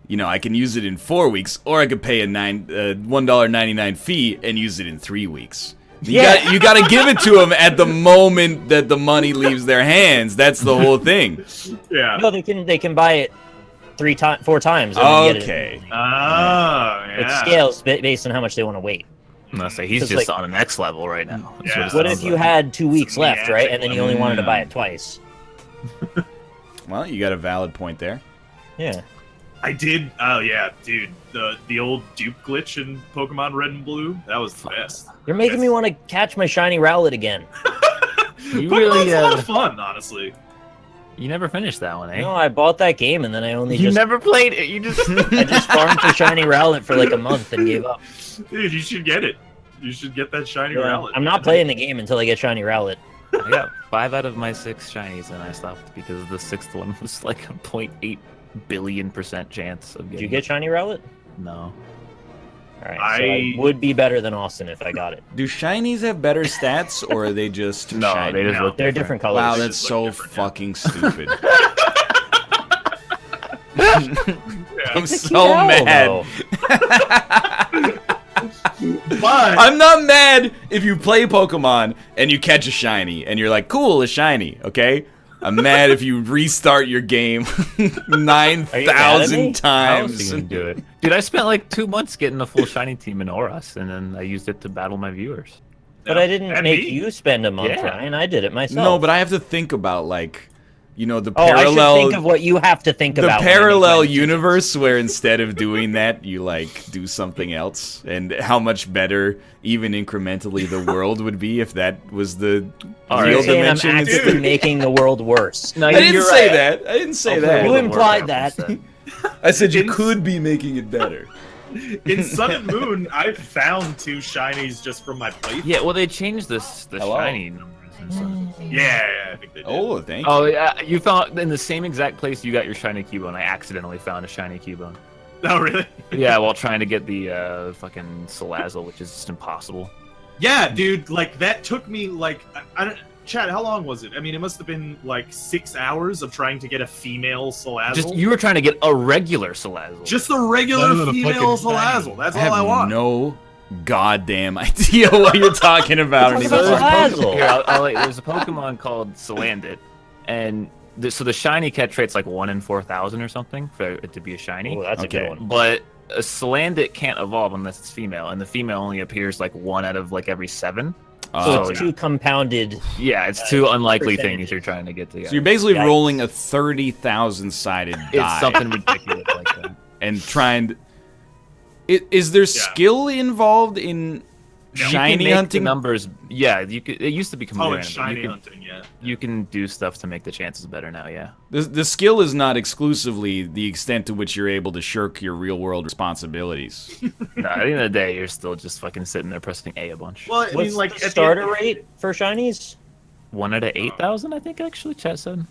you know, I can use it in 4 weeks, or I could pay a $1.99 fee and use it in 3 weeks. You got to give it to them at the moment that the money leaves their hands. That's the whole thing. Yeah. No, they can buy it 4 times. And then get it. Yeah. It scales based on how much they want to wait. I'm gonna say he's just on a next level right now. Yeah. What if you had 2 weeks left, right, and then you only wanted to buy it twice? Well, you got a valid point there. Yeah. I did. Oh yeah, dude. The old dupe glitch in Pokemon Red and Blue. That was the best. You're making me want to catch my shiny Rowlet again. You really a lot of fun, honestly. You never finished that one, eh? No, I bought that game and then I only You never played it. You just I just farmed for shiny Rowlet for like a month and gave up. Dude, you should get it. You should get that shiny Rowlet. I'm not playing the game until I get shiny Rowlet. I got 5 out of my 6 shinies and I stopped because the 6th one was like a 0.8 billion% chance of getting. Did you get shiny Rowlet? No. Alright, so I would be better than Austin if I got it. Do shinies have better stats, or are they just No, shiny? they just look They're different colors. Wow, They that's just so look different, fucking stupid. Yeah. I'm so mad. But I'm not mad if you play Pokemon and you catch a shiny and you're like, cool, a shiny, okay? I'm mad if you restart your game 9,000 times. You can do it. Dude, I spent like 2 months getting a full shiny team in Oras, and then I used it to battle my viewers. But I didn't And make me. you spend a month, Yeah. Ryan. I did it myself. No, but I have to think about, like, you know, the I should parallel... think of what you have to think the about. when I make parallel my decisions. universe where instead of doing that, you, like, do something else. And how much better, even incrementally, the world would be if that was the All real right. Saying I'm dimension. actively making the world worse. No, I didn't say that. I didn't say that. You implied that. I said you could be making it better. in Sun and Moon, I found 2 shinies just from my playthrough. Yeah, well, they changed the Hello? shiny numbers and stuff. Yeah, I think they did. Oh, thank you. Oh, yeah, you found in the same exact place you got your shiny Cubone. I accidentally found a shiny Cubone. Oh, really? Yeah, while trying to get the fucking Salazzle, which is just impossible. Yeah, dude. Like that took me like I don't. Chad, how long was it? I mean, it must have been like 6 hours of trying to get a female Salazzle. You were trying to get a regular Salazzle. Just the regular Better than a female fucking Salazzle. That's I all I have want. no goddamn idea what you're talking about What's anymore. about Salazzle? Here, there's a Pokemon called Salandit, and so the shiny catch rate's like 1 in 4,000 or something for it to be a shiny. Oh, that's a Okay. good one. But a Salandit can't evolve unless it's female, and the female only appears like 1 out of like every 7. So Oh, it's too compounded. Yeah, it's 2 unlikely percentages. things you're trying to get together. so you're basically Yikes. rolling a 30,000 sided die It's something ridiculous like that. and trying. Is there skill involved in You can shiny make hunting? the numbers. Yeah, you could. It used to be Oh, completely it's random. shiny You can, hunting. Yeah. you can do stuff to make the chances better now. Yeah. The skill is not exclusively the extent to which you're able to shirk your real world responsibilities. No, at the end of the day, you're still just fucking sitting there pressing A a bunch. Well, I What's mean, like the at starter the, rate for shinies? 1 out of 8,000, I think. Actually, chat said.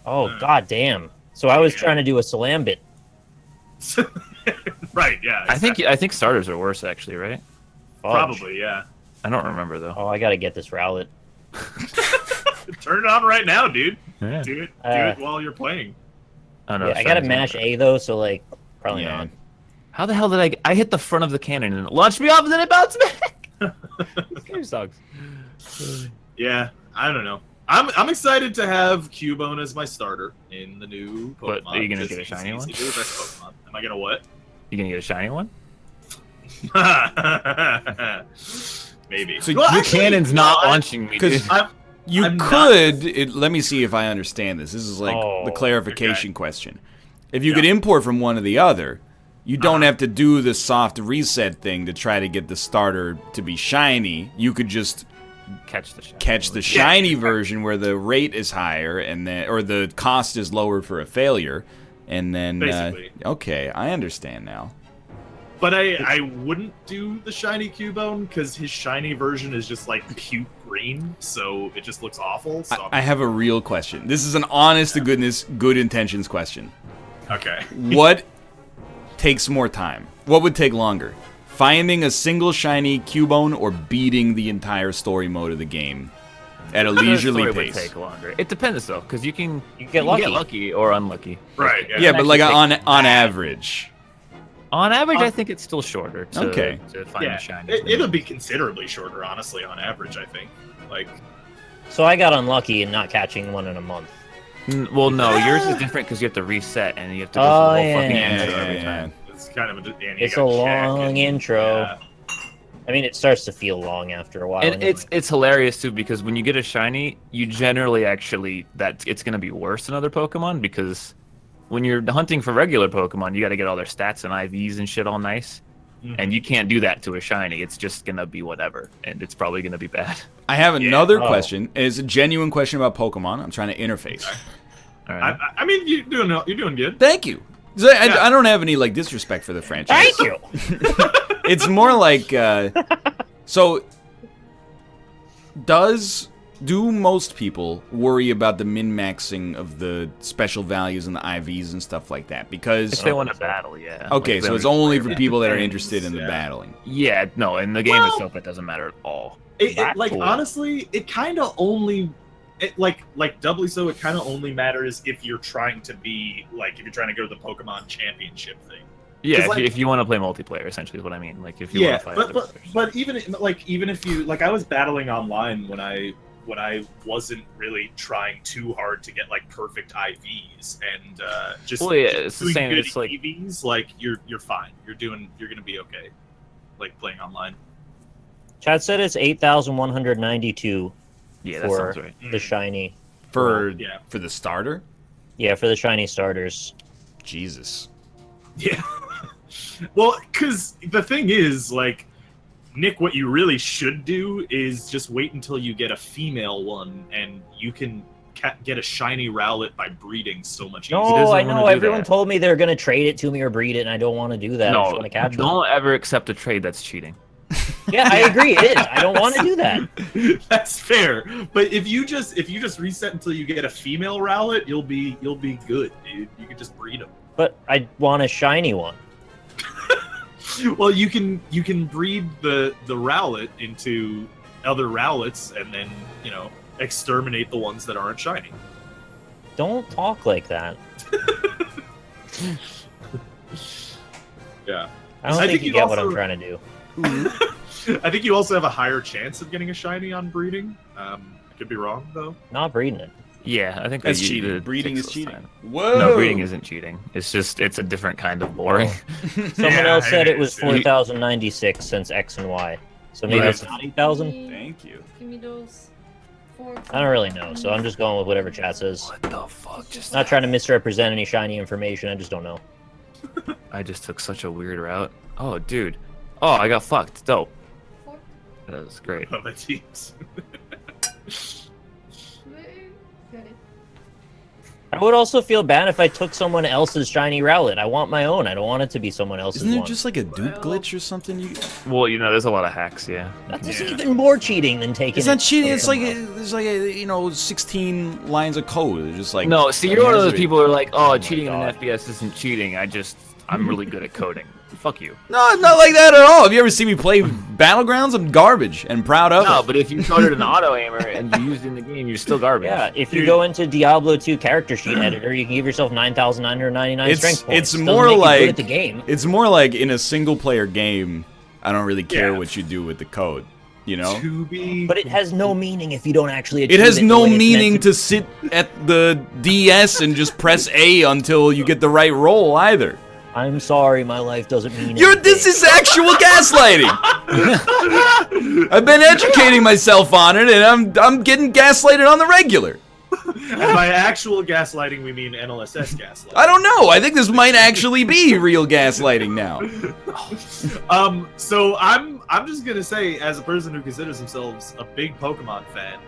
Oh, god damn. So I was trying to do a Salambit. Right. Yeah. I think starters are worse actually, right? Fudge. probably. Yeah. I don't remember though. Oh, I gotta get this Rowlet. Turn it on right now, dude. Yeah. Do it. Do Uh, it while you're playing. Oh, no, Yeah, I gotta shinies mash aren't. A though, so like probably Yeah. not. How the hell did I hit the front of the cannon and it launched me off and then it bounced back? This game sucks. Yeah. I don't know. I'm excited to have Cubone as my starter in the new Pokemon. But are you gonna 'cause get a he's shiny one? easily the best Pokemon. Am I gonna what? You gonna get a shiny one? Maybe. So Well, your Your actually, cannon's no, not I- launching me. 'cause Dude. You I'm not- could. Let me see if I understand this. This is like the Oh, clarification okay. question. If you Yeah. could import from one to the other, you don't Uh-huh. have to do the soft reset thing to try to get the starter to be shiny. You could just catch the shiny. catch the shiny version where the rate is higher and then, or the cost is lower for a failure, and then Basically. okay, I understand now. But I wouldn't do the shiny Cubone because his shiny version is just like puke green, so it just looks awful. So I have a real question. This is an honest-to-goodness, good intentions question. Okay. What takes more time? What would take longer? Finding a single shiny Cubone or beating the entire story mode of the game at a leisurely Would pace? take longer. It depends though, because you can get lucky. lucky or unlucky. Right. Yeah, but like on average. On average, I think it's still shorter to find Yeah, a shiny. it'll be considerably shorter, honestly, on average, I think. Like, So I got unlucky in not catching one in a month. Well, no, yours is different because you have to reset and you have to go through the whole fucking intro every time. it's kind of It's a long intro. Yeah. I mean, it starts to feel long after a while. And anyway. it's hilarious too because when you get a shiny, you generally actually it's gonna be worse than other Pokemon because when you're hunting for regular Pokemon, you got to get all their stats and IVs and shit all nice, and you can't do that to a shiny. It's just gonna be whatever, and it's probably gonna be bad. I have another question. It's a genuine question about Pokemon. I'm trying to interface. All right. I mean, you're doing good. Thank you. So I don't have any like disrespect for the franchise. Thank you. It's more like, so do most people worry about the min-maxing of the special values and the IVs and stuff like that? Because If they want to battle, yeah. okay, Like, so they it's would- only for people that are depends, interested in the yeah. battling. Yeah, no, in the game Well- itself, it doesn't matter at all. Like Cool. honestly, it kind of only, like doubly so. It kind of only matters if you're trying to be like if you're trying to go to the Pokemon Championship thing. Yeah, 'Cause, if you want to play multiplayer, essentially is what I mean. Like if you Yeah, want to fight but other but, players. but even if you like, I was battling online when I wasn't really trying too hard to get like perfect IVs and just Well, yeah, it's the doing same, good it's like- EVs. Like you're fine. You're gonna be okay. Like playing online. Chad said it's 8,192 Yeah, that for sounds right. the shiny. For Yeah. for the starter? Yeah, for the shiny starters. Jesus. Yeah. Well, because the thing is, like, Nick, what you really should do is just wait until you get a female one, and you can get a shiny Rowlet by breeding so much easier. No, doesn't I wanna know. do Everyone that. told me they're gonna trade it to me or breed it, and I don't want to do that. I just No, want to catch them. don't ever accept a trade that's cheating. Yeah, I agree. It is. I don't want to do that. That's fair. But if you just reset until you get a female Rowlet, you'll be good, dude. You can just breed them. But I want a shiny one. Well, you can breed the Rowlet into other Rowlets, and then exterminate the ones that aren't shiny. Don't talk like that. Yeah. I don't I think think you you get what I'm also- trying to do. I think you also have a higher chance of getting a shiny on breeding. I could be wrong though. Not breeding it. Yeah, I think That's the- cheating. the Breeding takes is less cheating. time. Whoa. No, breeding isn't cheating. It's a different kind of boring. Someone Yeah, else said it was is. 4,096 since X and Y. So maybe Right. it's not 8,000? Thank you. Give me those. I don't really know, so I'm just going with whatever chat says. What the fuck? Just Not trying to misrepresent any shiny information, I just don't know. I just took such a weird route. Oh, dude. Oh, I got fucked. Dope. Four. That was great. Oh, that seems. Got it. I would also feel bad if I took someone else's shiny Rowlet. I want my own. I don't want it to be someone else's Isn't there one. just like a dupe glitch or something? Well, there's a lot of hacks, yeah. That's Yeah. even more cheating than taking It's not it cheating. from It's like someone else. there's like 16 lines of code. It's just like No, see, you're one of those Hazard. people who are like, oh, my cheating in God. an FPS isn't cheating. I'm really good at coding. Fuck you. No, it's not like that at all. Have you ever seen me play Battlegrounds? I'm garbage and proud of No, it. but if you coded an auto aimer and you used it in the game, you're still garbage. Yeah, if you Dude. go into Diablo 2 character sheet editor, you can give yourself 9,999 It's- strength points. it's Doesn't more make you good like- at the game. It's more like in a single player game, I don't really care Yeah. what you do with the code. You know? To be. But it has no meaning if you don't actually achieve It has the no way it's meant meaning to sit at the DS and just press A until you get the right roll either. I'm sorry, my life doesn't mean This anything. is actual gaslighting. I've been educating myself on it, and I'm getting gaslighted on the regular. And by actual gaslighting, we mean NLSS gaslighting. I don't know. I think this might actually be real gaslighting now. So I'm just gonna say, as a person who considers themselves a big Pokemon fan,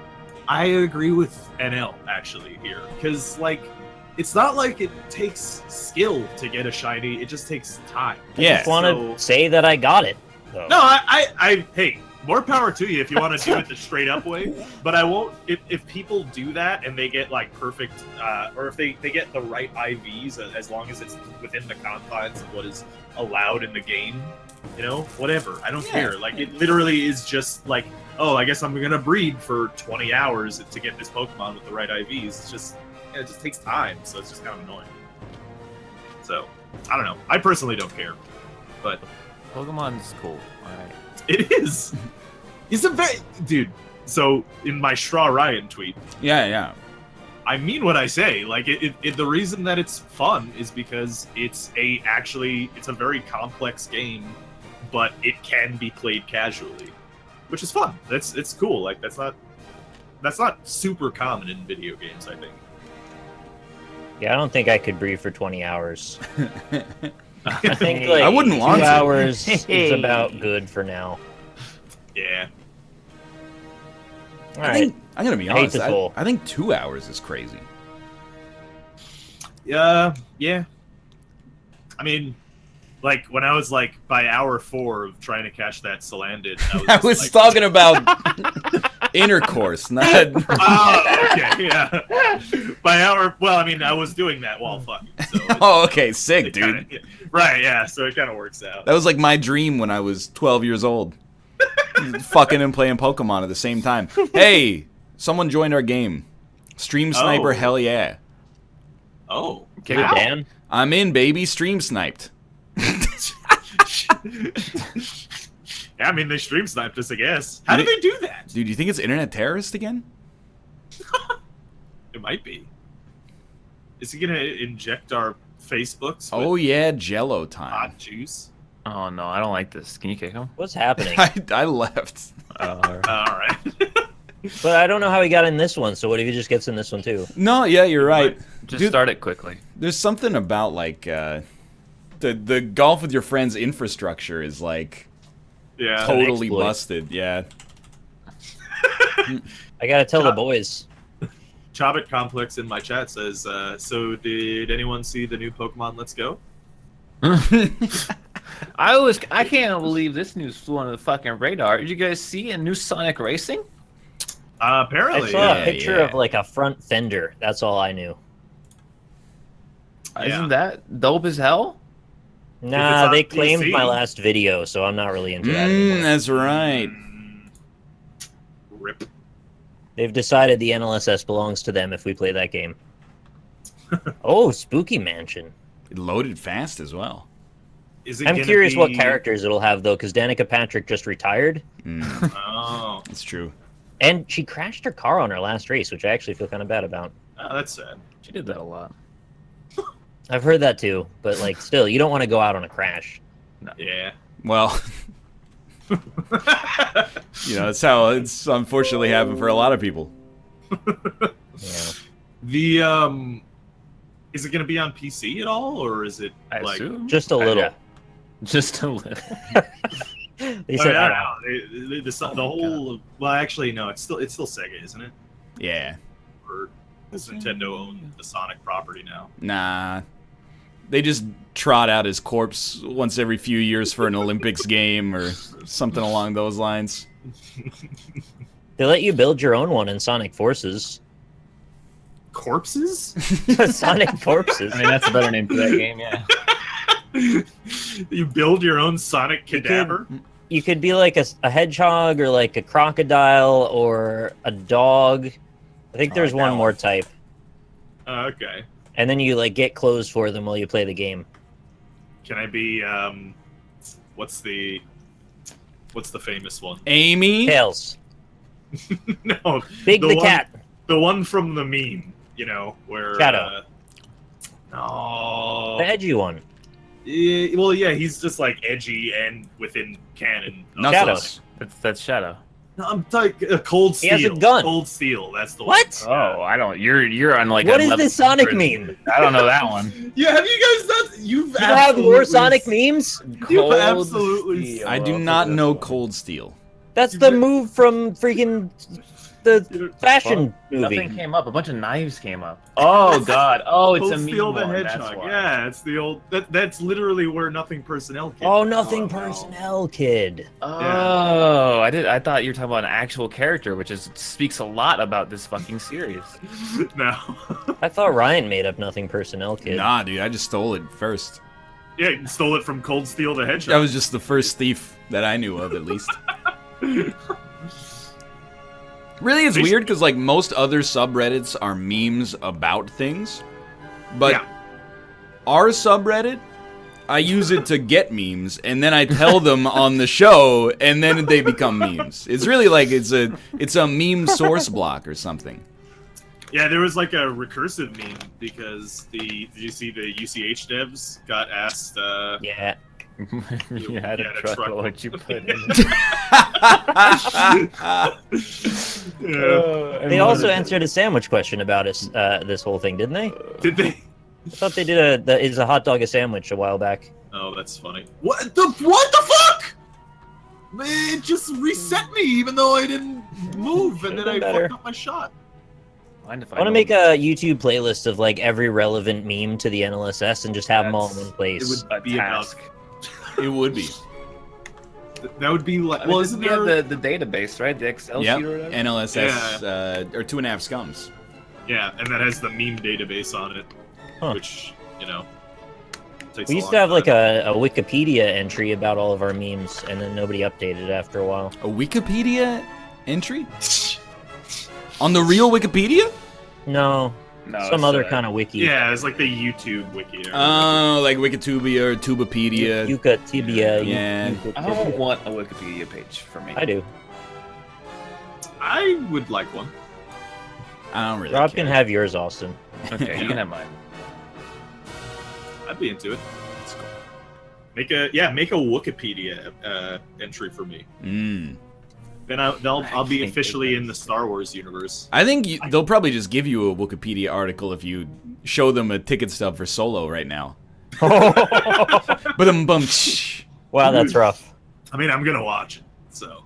I agree with NL actually here, because like it's not like it takes skill to get a shiny. It just takes time. Yeah. I just want to say that I got it. Though. No, I hey, more power to you if you want to do it the straight up way. But I won't. If people do that and they get like perfect, or if they get the right IVs, as long as it's within the confines of what is allowed in the game, you know, whatever. I don't care. Like it literally is just like, oh, I guess I'm gonna breed for 20 hours to get this Pokemon with the right IVs. It's just, it just takes time, so it's just kind of annoying. So I don't know. I personally don't care, but Pokemon's cool. All right. it is. It's a very dude. So in my Straw Ryan tweet, Yeah. I mean what I say. Like the reason that it's fun is because it's a very complex game, but it can be played casually, which is fun. It's cool. Like that's not super common in video games, I think. Yeah, I don't think I could breathe for 20 hours. I think like I wouldn't want 2 to. hours is about good for now. Yeah. All I right. think I'm gonna be I hate honest. this hole. I think 2 hours is crazy. Yeah. I mean, like when I was like by hour 4 of trying to catch that Salandit, I just was like, talking about intercourse, not. Oh, okay, yeah. By hour, well, I mean, I was doing that while fucking. So Oh, okay, sick, dude. Right, yeah. So it kind of works out. That was like my dream when I was 12 years old. Fucking and playing Pokemon at the same time. Hey, someone joined our game. Stream Sniper, Oh. hell yeah. Oh, Is it Dan? I'm in, baby. Stream sniped. yeah. I mean, they stream sniped us, I guess. How did they do that? Dude, do you think it's internet terrorist again? It might be. Is he gonna inject our Facebooks? Oh with yeah, Jello time. hot juice. Oh no, I don't like this. Can you kick him? What's happening? I left. All right. But I don't know how he got in this one, so what if he just gets in this one too? No, yeah, you're right. Just Dude, start it quickly. there's something about like the golf with your friends infrastructure is like Yeah. totally exploit. busted. Yeah. I gotta tell the boys. Chobit Complex in my chat says, so did anyone see the new Pokemon Let's Go? I can't believe this news flew under the fucking radar. Did you guys see a new Sonic Racing? I Apparently, saw yeah, a picture yeah. of like a front fender. That's all I knew. Yeah. Isn't that dope as hell? Nah, on they claimed PC. my last video, so I'm not really into that anymore. That's right. Rip. They've decided the NLSS belongs to them if we play that game. Oh, Spooky Mansion. It loaded fast as well. Is it I'm gonna curious what be- characters it'll have, though, because Danica Patrick just retired, Oh, That's true. and she crashed her car on her last race, which I actually feel kind of bad about. that's sad. She did that a lot. I've heard that too, but like, still, you don't want to go out on a crash. Yeah. Well, that's how it's unfortunately happened for a lot of people. Yeah. The is it going to be on PC at all, or is it I like? assume. Just a little. Yeah. Just a little. They I said, don't know. The whole. Well, actually, no. It's still Sega, isn't it? Yeah. Or does Nintendo own the Sonic property now? Nah. They just trot out his corpse once every few years for an Olympics game or something along those lines. they let you build your own one in Sonic Forces. Corpses? Sonic Corpses. I mean, that's a better name for that game, yeah. You build your own Sonic cadaver? You could be like a hedgehog or like a crocodile or a dog. I think there's one more type. Okay. And then you like get clothes for them while you play the game. Can I be what's the famous one? Amy? Tails. No. Big the one, cat. The one from the meme, where Shadow. no. The edgy one. Yeah, well, yeah, he's just like edgy and within canon. Knuckles. That's Shadow. No, I'm talking Cold He Steel. has a gun. Cold Steel. That's the What? one. Oh, I don't. You're on like. What a is level this Sonic 100. meme? I don't know that one. Yeah, have you guys not? You've You have more absolutely- Sonic memes? You've Cold absolutely. Steel. I do I'll not put this know one. Cold Steel. That's the move from freaking the fashion movie. Nothing came up. A bunch of knives came up. Oh god. Oh, it's a Cold meme Steel the one, that's Hedgehog. why. Yeah, it's the old. That's literally where Nothing Personnel came. Oh, from. nothing wow. personnel, kid. Oh, I thought you were talking about an actual character, which speaks a lot about this fucking series. No. I thought Ryan made up nothing personnel, kid. Nah, dude, I just stole it first. Yeah, you stole it from Cold Steel the Hedgehog. That was just the first thief that I knew of, at least. Really, it's weird because like most other subreddits are memes about things, but Yeah. our subreddit, I use it to get memes, and then I tell them on the show, and then they become memes. It's really like it's a meme source block or something. Yeah, there was like a recursive meme because did you see the UCH devs got asked? Yeah. You had a truck what you put in. They also answered a sandwich question about us, this whole thing, didn't they? Did they? I thought they did is a hot dog a sandwich a while back. Oh, that's funny. What the fuck? It just reset me even though I didn't move, and then I fucked up my shot. I want to make a YouTube playlist of like every relevant meme to the NLSS and just have them all in one place. It would be a task. It would be. That would be like. Well, isn't there the database, right? The Excel sheet or whatever? NLSS or 2.5 scums. Yeah, and that has the meme database on it, which takes We used to have like a Wikipedia entry about all of our memes, and then nobody updated it after a while. A Wikipedia entry? On the real Wikipedia? No, some other kind of wiki. Yeah, it's like the YouTube wiki. Oh, like Wikitubia or Tubepedia. Yuka Tibia. Yeah. I don't want a Wikipedia page for me. I do. I would like one. I don't really Rob care. can have yours, Austin. Okay, you can have mine. I'd be into it. Let's go. Make a Wikipedia entry for me. Then I'll be officially in the Star Wars universe. I think they'll probably just give you a Wikipedia article if you show them a ticket stub for Solo right now. Wow, that's rough. I mean, I'm gonna watch it, so.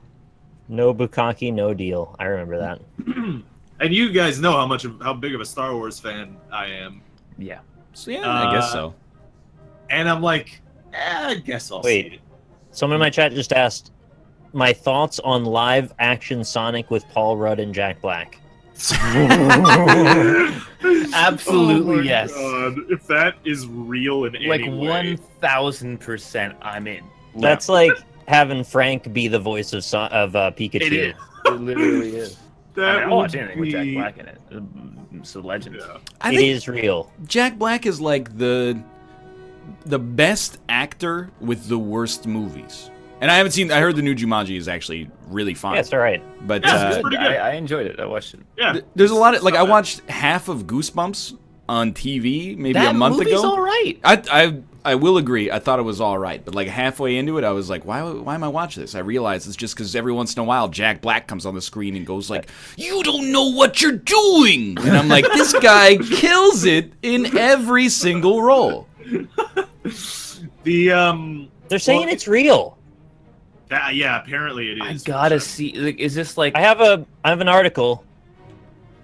No Bukkake, no deal. I remember that. And you guys know how big of a Star Wars fan I am. Yeah. So yeah, I guess so. And I'm like, I guess I'll see it. Someone in my chat just asked my thoughts on live action Sonic with Paul Rudd and Jack Black. Absolutely yes. God. If that is real in like any way, 1000%, I'm in. That's like having Frank be the voice of Pikachu. It is. It literally is. that I'll watch would anything with Jack be- Black in it. It's a legend. Yeah. I It think is real. Jack Black is like the best actor with the worst movies. And I heard the new Jumanji is actually really fun. Yeah, it's all right. But Yeah, it's pretty good. I enjoyed it. I watched it. Yeah. there's a lot of I watched half of Goosebumps on TV maybe a month movie's ago. all right. I will agree. I thought it was all right, but like halfway into it, I was like, why am I watching this? I realized it's just because every once in a while Jack Black comes on the screen and goes like, "You don't know what you're doing," and I'm like, this guy kills it in every single role. They're saying it's real. Yeah, apparently it I is. gotta see. Like, is this like? I have an article.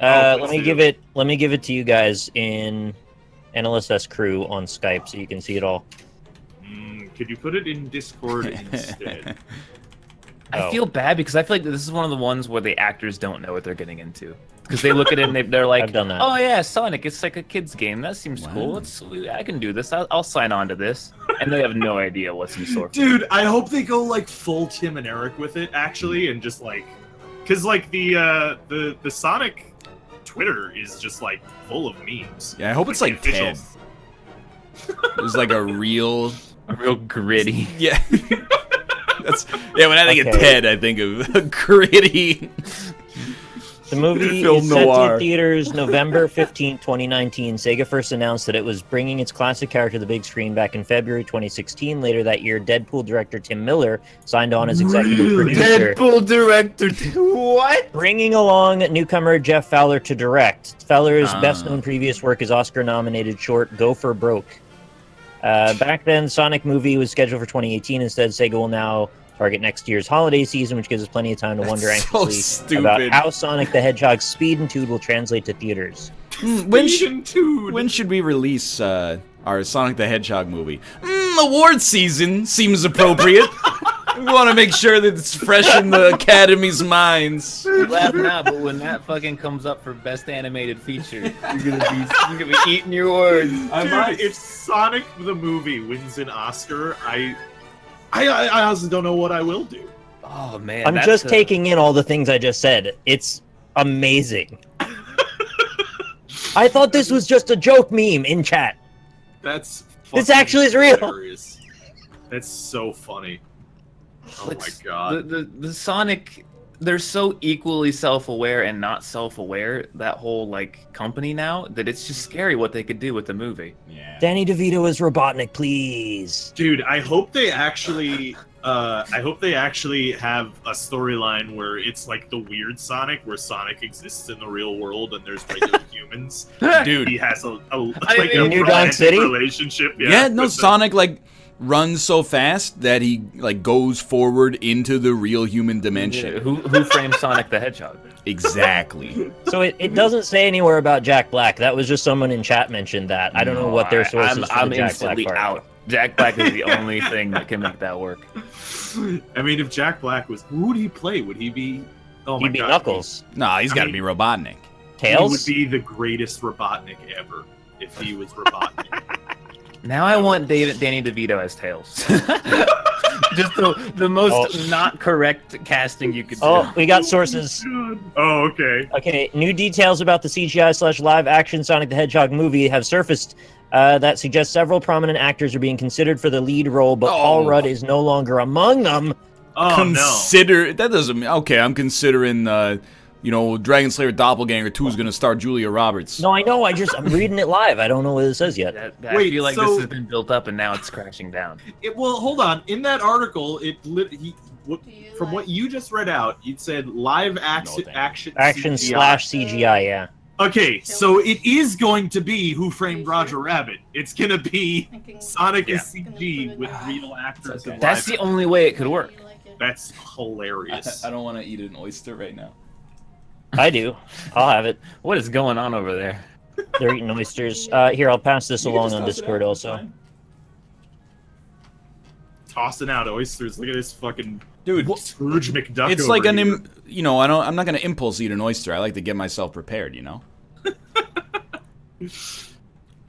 Let let's me see give it. it to you guys in NLSS crew on Skype so you can see it all. Could you put it in Discord instead? I feel bad because I feel like this is one of the ones where the actors don't know what they're getting into. Because they look at it and they're like, I've done that. "Oh yeah, Sonic, it's like a kid's game. That seems cool. I can do this. I'll sign on to this." And they have no idea what's in store. Dude, I hope they go like full Tim and Eric with it actually, and just like, cause like the Sonic Twitter is just like full of memes. Yeah, I hope it's like official- Ted. It's like a real gritty. Yeah. When I think of Ted, I think of gritty. The movie Film is set noir. to theaters November 15, 2019. Sega first announced that it was bringing its classic character to the big screen back in February 2016. Later that year, Deadpool director Tim Miller signed on as executive producer. Deadpool director. What? Bringing along newcomer Jeff Fowler to direct. Fowler's best-known previous work is Oscar-nominated short Go for Broke. Back then, Sonic movie was scheduled for 2018. Instead, Sega will now target next year's holiday season, which gives us plenty of time to wonder so anxiously about stupid. how Sonic the Hedgehog's speed and tude will translate to theaters. When should we release our Sonic the Hedgehog movie? Award season seems appropriate. We want to make sure that it's fresh in the Academy's minds. You're laughing out, but when that fucking comes up for best animated feature, you're gonna be eating your words. Dude, if Sonic the movie wins an Oscar, I honestly don't know what I will do. Oh man, I'm just taking in all the things I just said. It's amazing. I thought this was just a joke meme in chat. That's This actually is real. hilarious. That's so funny. Oh my god. The Sonic, they're so equally self-aware and not self-aware, that whole like company now, that it's just scary what they could do with the movie. Yeah. Danny DeVito is Robotnik, please. Dude, I hope they actually have a storyline where it's like the weird Sonic, where Sonic exists in the real world and there's regular humans. Dude. He has a New Dawn City? relationship. Yeah, no, with them. Sonic like runs so fast that he like goes forward into the real human dimension. Who framed Sonic the Hedgehog? Exactly. So it doesn't say anywhere about Jack Black. That was just someone in chat mentioned that. I don't know what their source is for I'm the Jack instantly Black part. out. Jack Black is the only thing that can make that work. I mean, if Jack Black was, who would he play? Would he be? Oh my He'd be god, Knuckles. Nah, he's got to be Robotnik. He would Tails? be the greatest Robotnik ever if he was Robotnik. Now I want Danny DeVito as Tails. Just the most not correct casting you could do. Oh, we got sources. Oh, okay. Okay, new details about the CGI/live-action Sonic the Hedgehog movie have surfaced that suggest several prominent actors are being considered for the lead role, but Paul Rudd is no longer among them. Oh Consider that doesn't mean okay. I'm considering Dragon Slayer Doppelganger 2 is going to star Julia Roberts. No, I know. I'm reading it live. I don't know what it says yet. I Wait, feel like so- this has been built up and now it's crashing down. Well, hold on. In that article, you from like- what you just read out, it said live action Action CGI. /CGI, yeah. Okay, so it is going to be Who Framed Roger Rabbit. It's going to be Sonic is CG with real actors. and That's live the only way it could work. That's hilarious. I don't want to eat an oyster right now. I do. I'll have it. What is going on over there? They're eating oysters. Here, I'll pass this along on Discord also. Tossing out oysters. Look at this fucking Dude, Scrooge McDuck. it's over like here. I'm not going to impulse eat an oyster. I like to get myself prepared,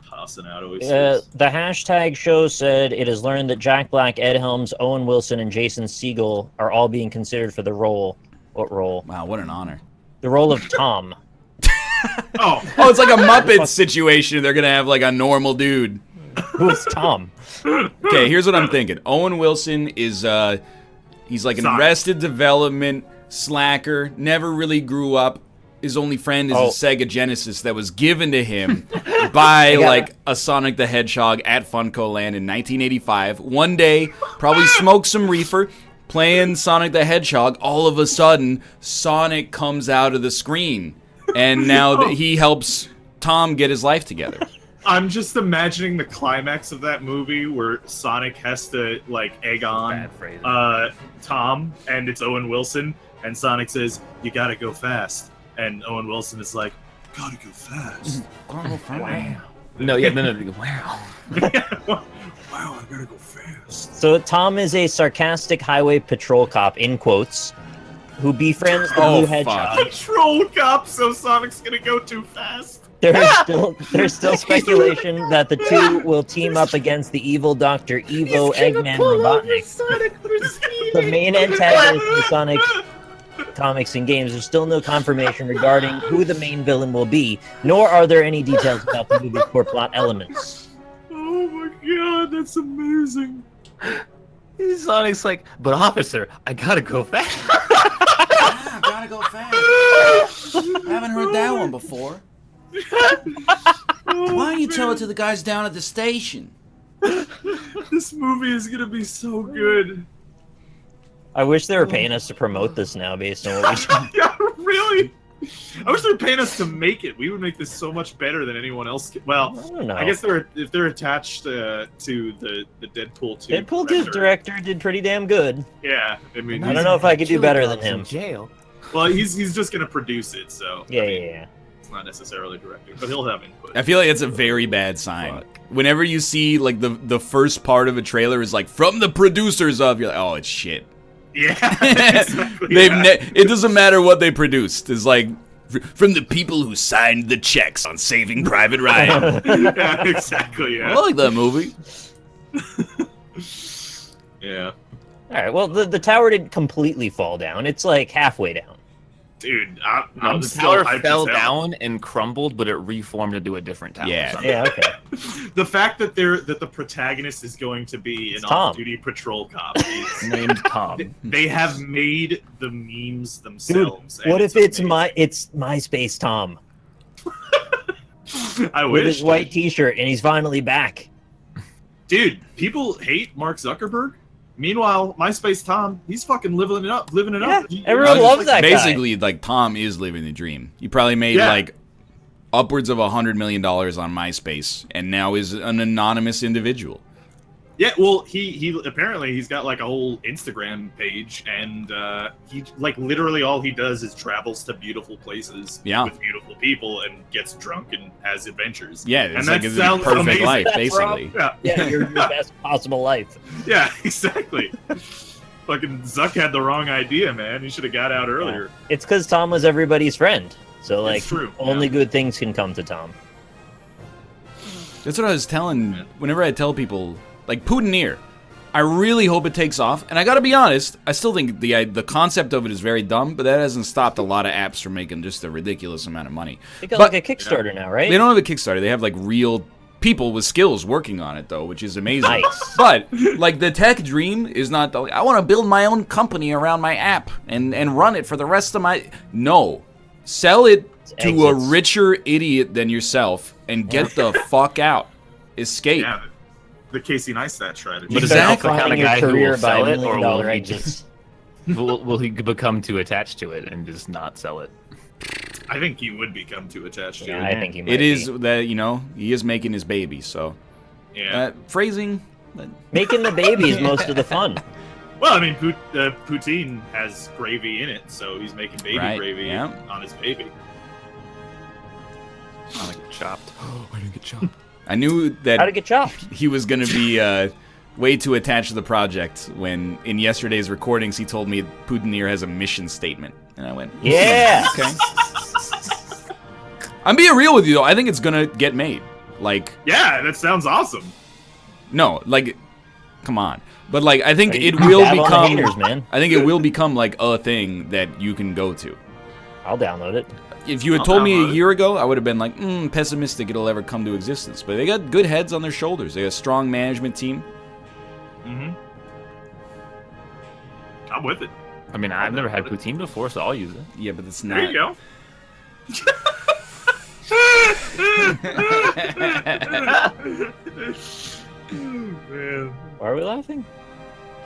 Tossing out oysters. The hashtag show said it has learned that Jack Black, Ed Helms, Owen Wilson, and Jason Segel are all being considered for the role. What role? Wow, what an honor. The role of Tom. Oh, It's like a Muppet situation. They're going to have like a normal dude. Who's Tom? Okay, here's what I'm thinking. Owen Wilson is he's like an Sonic. Arrested Development slacker, never really grew up. His only friend is a Sega Genesis that was given to him by like a Sonic the Hedgehog at Funko Land in 1985. One day, probably smoked some reefer, playing Sonic the Hedgehog. All of a sudden, Sonic comes out of the screen, and now he helps Tom get his life together. I'm just imagining the climax of that movie where Sonic has to like egg on Bad phrase. Tom, and it's Owen Wilson, and Sonic says, "You gotta go fast," and Owen Wilson is like, "Gotta go fast." Wow. No, wow. Wow, I gotta go fast. So Tom is a sarcastic highway patrol cop, in quotes, who befriends the Blue Hedgehog. Patrol cop, so Sonic's gonna go too fast. There's still speculation that the two will team up against the evil Dr. Evo Eggman Robotnik. The main antagonist of the Sonic comics and games. There's still no confirmation regarding who the main villain will be, nor are there any details about the movie's core plot elements. Oh my god, that's amazing. Sonic's like, but officer, I gotta go fast. I gotta go fast. I haven't heard that one before. Why don't you tell it to the guys down at the station? This movie is gonna be so good. I wish they were paying us to promote this now based on what we saw. Yeah, really? I wish they they're paying us to make it. We would make this so much better than anyone else. Well, I don't know. I guess if they're attached to the Deadpool 2. Deadpool 2's director did pretty damn good. Yeah, I mean, I don't know if I could do better than him. Jail. Well, he's just gonna produce it, so Yeah, I mean, yeah. It's not necessarily directing, but he'll have input. I feel like it's a very bad sign. Whenever you see like the first part of a trailer is like from the producers of, you're like, oh, it's shit. Yeah, exactly, It doesn't matter what they produced. It's like from the people who signed the checks on Saving Private Ryan. Yeah, exactly. I Yeah. like that movie. Yeah. All right. Well, the tower didn't completely fall down. It's like halfway down. Dude, No, I'm the still tower hyped fell as hell. down and crumbled, but it reformed into a different tower. Yeah. So- Yeah. Okay. The fact that the protagonist is going to be an Tom. off-duty patrol cop is Named Tom. they have made the memes Dude, themselves. and what if it's amazing. it's MySpace Tom I with wish. his white T-shirt and he's finally back? Dude, people hate Mark Zuckerberg. Meanwhile, MySpace Tom, he's fucking living it up. Yeah, He- everyone he's loves that guy. Basically, like Tom is living the dream. He probably made Yeah. like upwards of $100 million on MySpace, and now is an anonymous individual. Yeah, well, he apparently he's got like a whole Instagram page, and he like literally all he does is travels to beautiful places Yeah. with beautiful people and gets drunk and has adventures. Yeah, it's And like that a sounds perfect amazing. life, That's basically. Yeah, Yeah, your best possible life. yeah, exactly. Fucking Zuck had the wrong idea, man. He should have got out earlier. It's because Tom was everybody's friend. So like, It's true, only yeah. good things can come to Tom. That's what I was telling. Whenever I tell people, like Poutineer, I really hope it takes off. And I gotta be honest, I still think the concept of it is very dumb, but that hasn't stopped a lot of apps from making just a ridiculous amount of money. They got But- like a Kickstarter now, right? They don't have a Kickstarter. They have like real people with skills working on it, though, which is amazing. Nice. But like the tech dream is not. I want to build my own company around my app and run it for the rest of my. No, sell it to a Exits. richer idiot than yourself and get the fuck out. Escape. Yeah, the Casey Neistat strategy. But is Exactly. that the kind of Your guy who career will by sell it, $1 or million will he exits. just will he become too attached to it and just not sell it? I think he would become too attached to Yeah, it. I think he might It is be. that he is making his baby. So Yeah. phrasing. Making the baby is most of the fun. Well, I mean, poutine has gravy in it, so he's making baby Right, gravy yeah. on his baby. I want to get chopped. I didn't get chopped. I knew How'd that it get chopped? he was going to be way too attached to the project when in yesterday's recordings he told me Poutineer has a mission statement. And I went, Yeah. okay. I'm being real with you, though. I think it's going to get made. Like, Yeah, that sounds awesome. no, like, come on. But, like, I think it Dab will on the become... haters, man. I think it will become, like, a thing that you can go to. I'll download it. If you had I'll told me download a it. year ago, I would have been like, pessimistic it'll ever come to existence. But they got good heads on their shoulders. They got a strong management team. Mm-hmm. I'm with it. I mean, I've never had poutine before, so I'll use it. Yeah, but it's There you not... go. Man. Why are we laughing?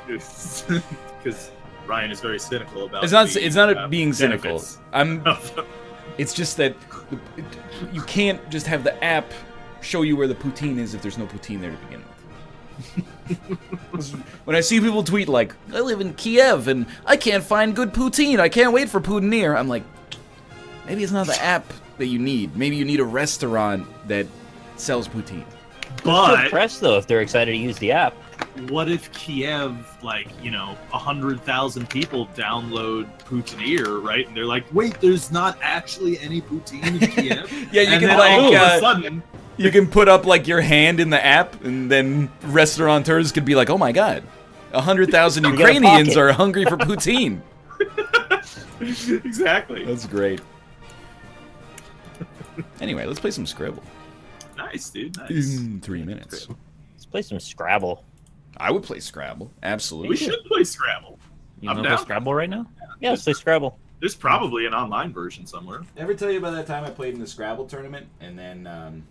Because Ryan is very cynical about It's not. the, It's not being cynical. benefits. It's just that you can't just have the app show you where the poutine is if there's no poutine there to begin with. When I see people tweet like, "I live in Kiev and I can't find good poutine. I can't wait for Poutineer," I'm like, maybe it's not the app that you need. Maybe you need a restaurant that sells poutine. Good But press though if they're excited to use the app. what if Kiev, 100,000 people download Poutineer, right? And they're like, wait, there's not actually any poutine in Kiev? Yeah, you And can then like all of a sudden, you can put up like your hand in the app, and then restaurateurs could be like, "Oh my god, 100,000 got a Ukrainians pocket." are hungry for poutine." exactly. That's great. Anyway, let's play some Scribble. Nice, dude. Nice. In 3 minutes. Let's play some Scrabble. I would play Scrabble. Absolutely. We should play Scrabble. You I'm want to play down. Scrabble right now? Yeah, let's play Scrabble. There's probably an online version somewhere. Ever tell you about that time I played in the Scrabble tournament, and then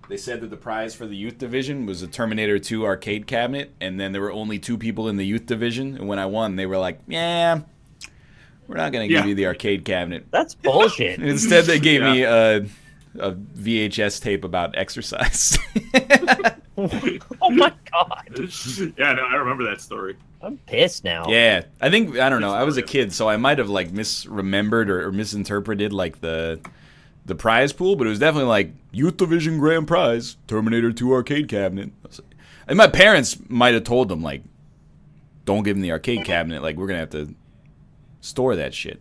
they said that the prize for the youth division was a Terminator 2 arcade cabinet, and then there were only 2 people in the youth division, and when I won, they were like, "Yeah, We're not gonna give you the arcade cabinet. That's bullshit. Instead, they gave me a VHS tape about exercise. Oh my god. Yeah, no, I remember that story. I'm pissed now. Yeah, I don't know. I was a kid, so I might have like misremembered or misinterpreted like the prize pool, but it was definitely like Youth Division Grand Prize, Terminator 2 arcade cabinet. And my parents might have told them like, don't give them the arcade cabinet. Like we're gonna have to store that shit.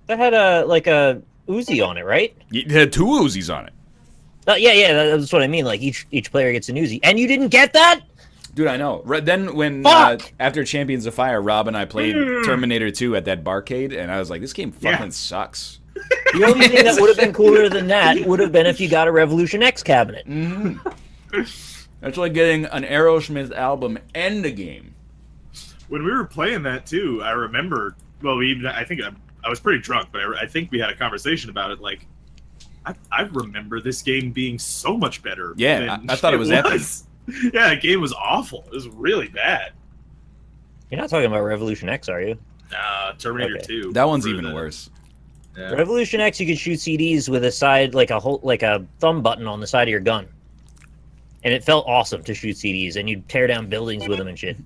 That had a Uzi on it, right? It had 2 Uzis on it. Yeah, that's what I mean. Like each player gets an Uzi, and you didn't get that, dude. I know. Then when after Champions of Fire, Rob and I played Terminator 2 at that barcade, and I was like, this game fucking sucks. The only thing that would have been cooler than that would have been if you got a Revolution X cabinet. Mm-hmm. That's like getting an Aerosmith album and a game. When we were playing that too, I remember. Well, I think I was pretty drunk, but I think we had a conversation about it. Like, I remember this game being so much better. Yeah, I thought it was epic. Yeah, the game was awful. It was really bad. You're not talking about Revolution X, are you? Terminator 2. That one's even worse. Yeah. Revolution X, you could shoot CDs with a side like a thumb button on the side of your gun, and it felt awesome to shoot CDs, and you'd tear down buildings with them and shit.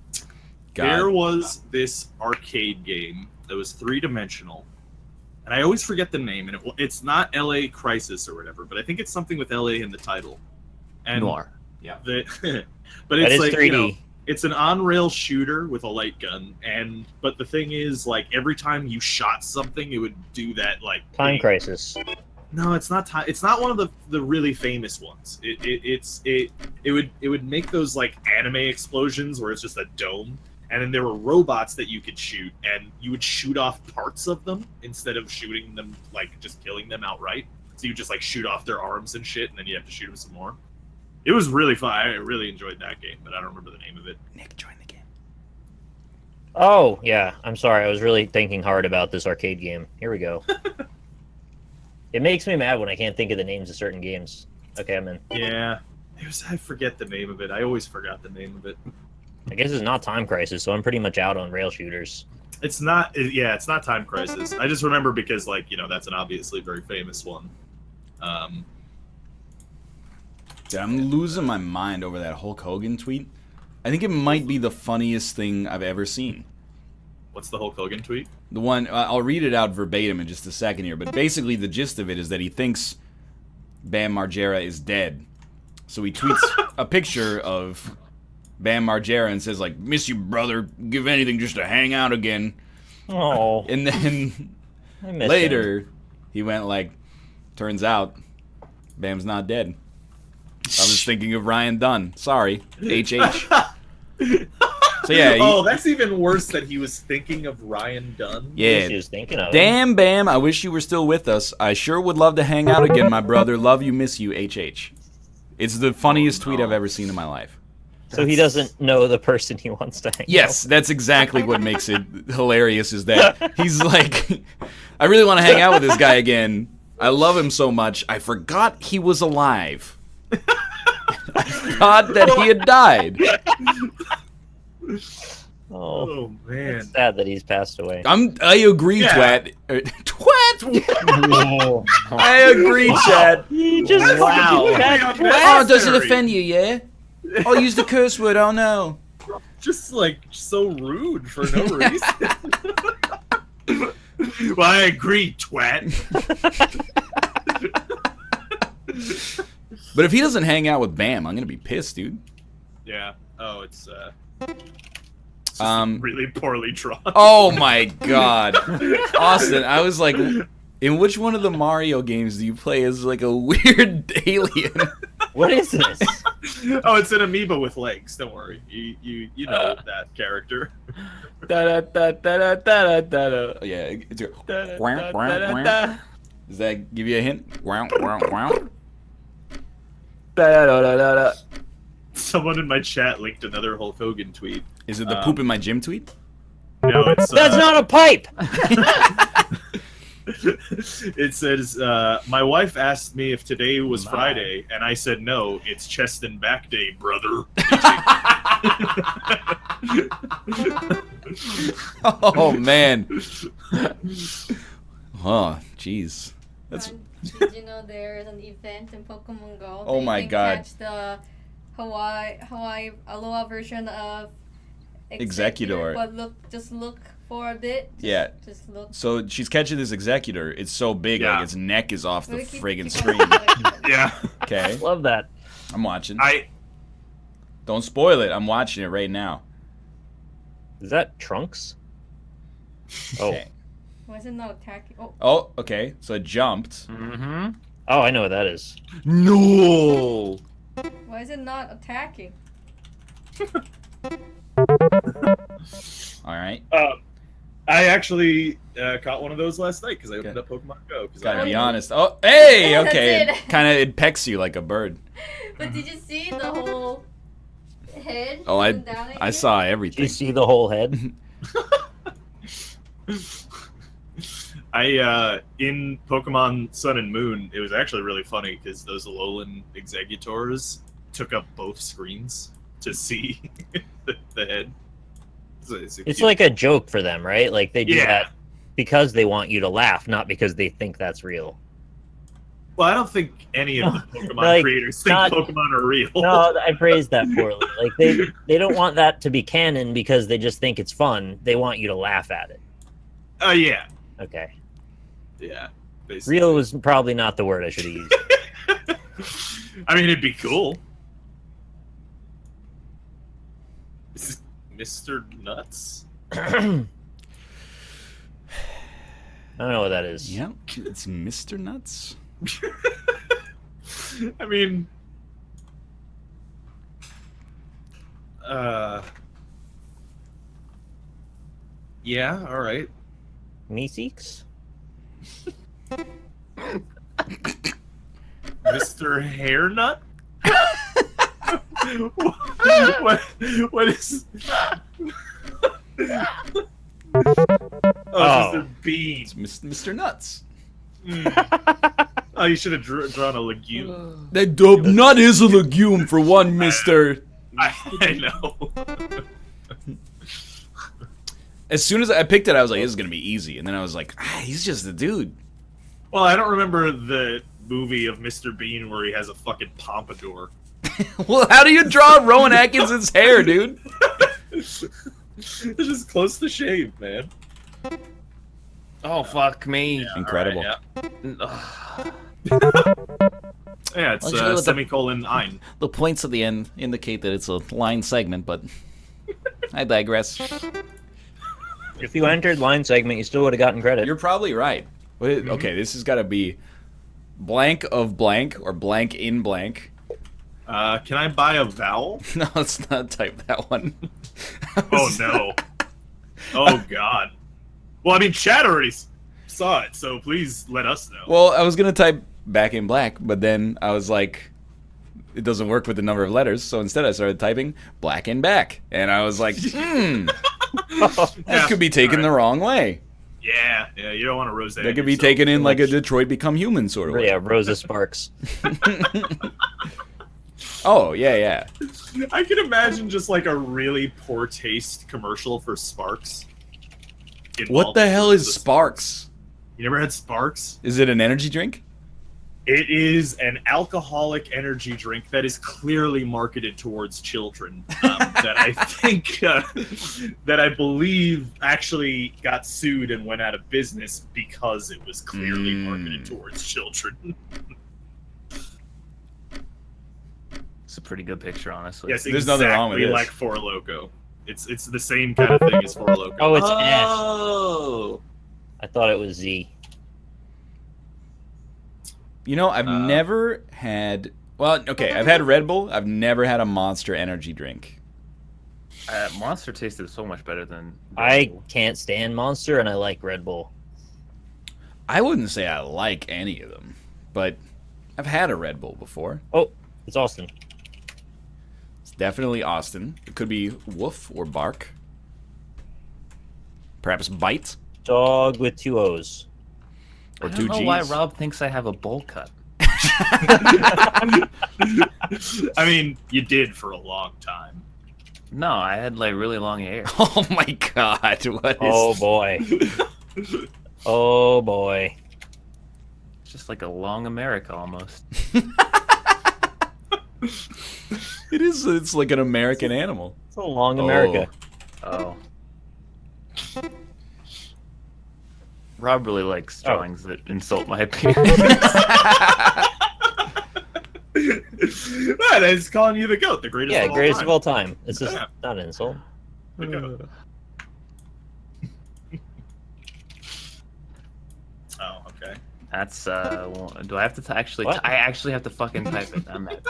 God. There was this arcade game that was 3-dimensional, and I always forget the name, and it's not LA Crisis or whatever, but I think it's something with LA in the title. And Noir. Yeah. That But it's is like 3D. It's an on-rail shooter with a light gun, but the thing is, like, every time you shot something, it would do that, like... Time Crisis. No, it's not time. It's not one of the really famous ones. It would make those, like, anime explosions where it's just a dome, and then there were robots that you could shoot, and you would shoot off parts of them instead of shooting them, like, just killing them outright. So you just, like, shoot off their arms and shit, and then you have to shoot them some more. It was really fun. I really enjoyed that game, but I don't remember the name of it. Nick, join the game. Oh, yeah. I'm sorry. I was really thinking hard about this arcade game. Here we go. It makes me mad when I can't think of the names of certain games. Okay, I'm in. Yeah. I forget the name of it. I always forgot the name of it. I guess it's not Time Crisis, so I'm pretty much out on rail shooters. It's not... Yeah, it's not Time Crisis. I just remember because, like, that's an obviously very famous one. Dude, I'm losing my mind over that Hulk Hogan tweet. I think it might be the funniest thing I've ever seen. What's the Hulk Hogan tweet? The one, I'll read it out verbatim in just a second here, but basically the gist of it is that he thinks Bam Margera is dead. So he tweets a picture of Bam Margera and says, like, miss you, brother, give anything just to hang out again. Oh. And then I miss later, him. he went like, turns out, Bam's not dead. I was thinking of Ryan Dunn. Sorry, HH. So yeah. That's even worse that he was thinking of Ryan Dunn. Yeah. He was thinking of Damn, Bam, I wish you were still with us. I sure would love to hang out again, my brother. Love you, miss you, HH. It's the funniest tweet I've ever seen in my life. So he doesn't know the person he wants to hang Yes, out. that's exactly what makes it hilarious, is that he's like, I really want to hang out with this guy again. I love him so much. I forgot he was alive. I forgot that he had died. Oh, man. it's sad that he's passed away. I agree, Twat. Twat! I agree, Chad. Just Wow. Oh, does it offend you, yeah? I'll use the curse word, oh no. Just like so rude for no reason. Well, I agree, twat. But if he doesn't hang out with Bam, I'm gonna be pissed, dude. Yeah. Oh, it's just really poorly drawn. Oh my god. Austin, I was like, in which one of the Mario games do you play as like a weird alien? What is this? Oh, it's an amoeba with legs. Don't worry. You know that character. Yeah, it's a... Does that give you a hint? Someone in my chat linked another Hulk Hogan tweet. Is it the poop in my gym tweet? No, it's That's not a pipe! It says, my wife asked me if today was Friday, and I said no, it's chest and back day, brother. Oh man. Oh, jeez. That's. Did you know there's an event in Pokemon Go? Oh my God. Catch the Hawaii Aloha version of Executor. But just look for a bit. Just look. So she's catching this Executor. It's so big, Yeah. like its neck is off the Keep friggin' on screen. like- Yeah. Okay, Love that. I'm watching. I Don't spoil it. I'm watching it right now. Is that Trunks? Oh. Okay. Why is it not attacking? Oh, Oh, okay. So it jumped. Mm-hmm. Oh, I know what that is. No. why is it not attacking? All right. I actually caught one of those last night because I opened Okay. up Pokemon Go. Gotta be honest. Oh, hey. That's Okay. it. Kind of it pecks you like a bird. But did you see the whole head? Oh, looking down at I you? saw Did you everything. see the whole head? In Pokemon Sun and Moon, it was actually really funny because those Alolan Exegutors took up both screens to see the head. It's It's like a joke for them, right? Like they do Yeah. that because they want you to laugh, not because they think that's real. Well, I don't think any of the Pokemon Like, creators think not- Pokemon are real. No, I phrased that poorly. Like they don't want that to be canon because they just think it's fun. They want you to laugh at it. Oh yeah, Okay. yeah. Basically. Real was probably not the word I should have used. I mean, it'd be cool. This is Mr. Nuts. I don't know what that is. Yep. It's Mr. Nuts. I mean, yeah, all right. Meeseeks? Mr. Hairnut? what is... Mr. Bean. It's Mr. Nuts. Oh, you should have drawn a legume. That dope nut is a legume for one, Mister. I know. As soon as I picked it, I was like, "This is gonna be easy," and then I was like, "He's just a dude." Well, I don't remember the movie of Mr. Bean where he has a fucking pompadour. Well, how do you draw Rowan Atkinson's hair, dude? It's just close to shave, man. Oh fuck me. Incredible. All right, Ugh. yeah, it's Actually, with the- semicolon ein. The points at the end indicate that it's a line segment, but I digress. If you entered line segment, you still would have gotten credit. You're probably right. Okay, this has got to be blank of blank or blank in blank. Can I buy a vowel? No, let's not type that one. Oh no. Oh god. Well, I mean, chat already saw it, so please let us know. Well, I was gonna type back in black, but then I was like, it doesn't work with the number of letters, so instead I started typing black and back, and I was like, that could be taken the wrong way. Yeah, you don't want to rose That could be taken in like a Detroit Become Human sort of way. Yeah, Rosa Sparks. Oh, yeah. I can imagine just like a really poor taste commercial for Sparks. What the hell is Sparks? You never had Sparks? Is it an energy drink? It is an alcoholic energy drink that is clearly marketed towards children. That I think, that I believe actually got sued and went out of business because it was clearly marketed towards children. It's a pretty good picture, honestly. Yes, There's nothing wrong with exactly this. like Four Loko. It's the same kind of thing as Four Loko. Oh, it's S. Oh. I thought it was Z. You know, I've never had... Well, okay, I've had Red Bull. I've never had a Monster energy drink. Monster tasted so much better than Red I Bull. can't stand Monster, and I like Red Bull. I wouldn't say I like any of them, but I've had a Red Bull before. Oh, it's Austin. It's definitely Austin. It could be woof or bark. Perhaps bite Dog with two O's. or I two don't know G's. why Rob thinks I have a bowl cut. I mean, you did for a long time. No, I had like really long hair. Oh my god, what is... Oh boy. Oh boy. It's just like a long America almost. It is, it's like an American animal. It's a long America. Oh. Rob really likes drawings that insult my appearance. What? It's calling you the goat, the greatest. Yeah, of all greatest time. of all time. It's just Yeah. not an insult. The goat. Oh, okay. That's do I have to actually? What? I actually have to fucking type it. I'm at.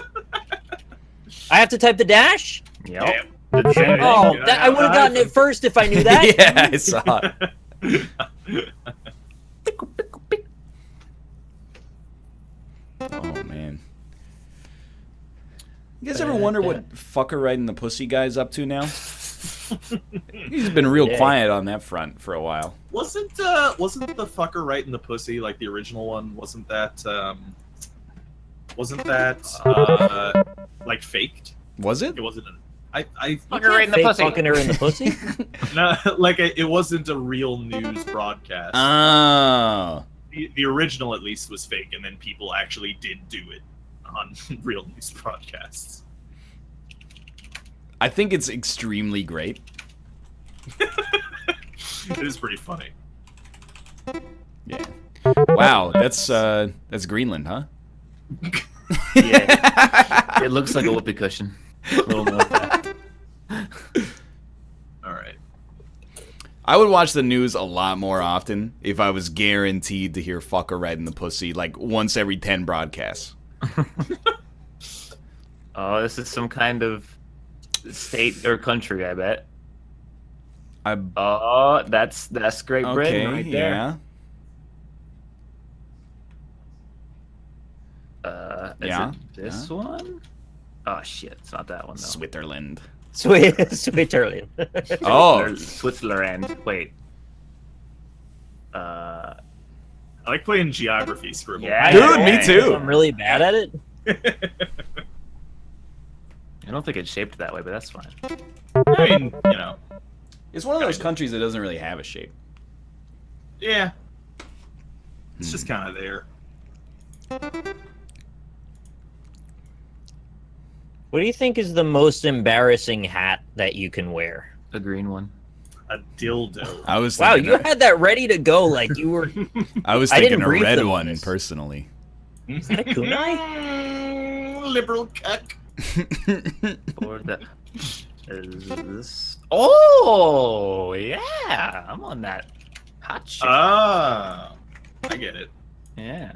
I have to type the dash? Yep. Damn. Oh, I would have gotten it first if I knew that. Yeah, I saw it. Oh man. You guys ever wonder what fucker right in the pussy guy's up to now? He's been real Yeah. quiet on that front for a while. Wasn't the fucker right in the pussy like the original one? Wasn't that like faked? Was it? It wasn't. I Fucker right in the Fake pussy. fucking her in the pussy? no, like it wasn't a real news broadcast. Oh. The original at least was fake, and then people actually did do it on real news broadcasts. I think it's extremely great. It is pretty funny. Yeah. Wow, that's Greenland, huh? Yeah. It looks like a whoopee cushion. A little more fat. All right. I would watch the news a lot more often if I was guaranteed to hear fucker right in the pussy like once every 10 broadcasts. Oh, this is some kind of state or country, I bet. Oh, that's Great Britain right there. yeah. Is Yeah, it this one? Oh shit, it's not that one though. Switzerland. Switzerland. Oh, Switzerland. Wait. I like playing geography scribble. Yeah. dude, me too. I'm really bad at it. I don't think it's shaped that way, but that's fine. I mean, you know, It's one of those countries that doesn't really have a shape. yeah. It's just kind of there. What do you think is the most embarrassing hat that you can wear? A green one. A dildo. I was Wow, thinking you had that ready to go like you were... I was I thinking didn't a brief red them on one this. personally. Is that a kunai? Liberal cuck. Or that is this. Oh yeah, I'm on that hot shit. Ah, I get it. Yeah.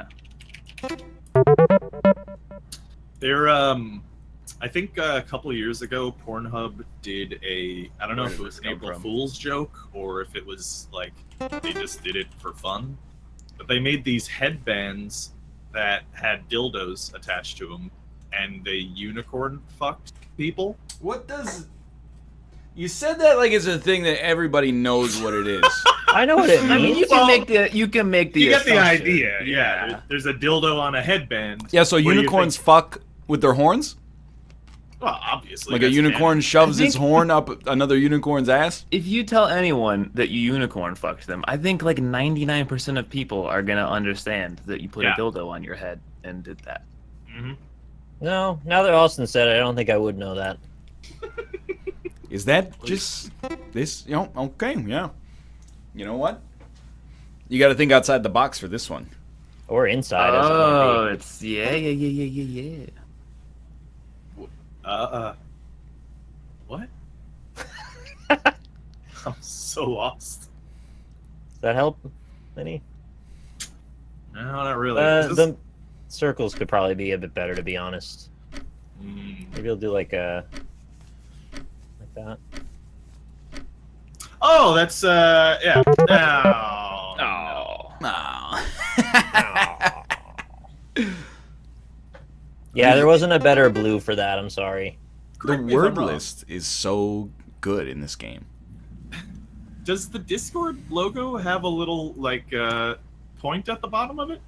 There, I think a couple of years ago, Pornhub did a, I don't know Where if did it was this an come April from? Fool's joke or if it was like they just did it for fun. But they made these headbands that had dildos attached to them, and they unicorn fucked people. What does... You said that like it's a thing that everybody knows what it is. I know what it I mean, means. you can make the you You get the assumption. idea, yeah. There's a dildo on a headband. Yeah, so where you unicorns think- fuck with their horns? well, obviously. Like a that's unicorn canon. shoves I its think- horn up another unicorn's ass? If you tell anyone that you unicorn fucked them, I think like 99% of people are gonna understand that you put Yeah. a dildo on your head and did that. Mhm. No, now that Austin said it, I don't think I would know that. Is that just this? You know, okay, yeah. You know what? You got to think outside the box for this one. Or inside, as it Oh, might be. it's yeah. What? I'm so lost. Does that help any? No, not really. Is this- The circles could probably be a bit better, to be honest. Mm. Maybe I'll do like a... like that. Oh, that's yeah. Yeah, there wasn't a better blue for that, I'm sorry. The Correct me if I'm word wrong. list is so good in this game. Does the Discord logo have a little like point at the bottom of it?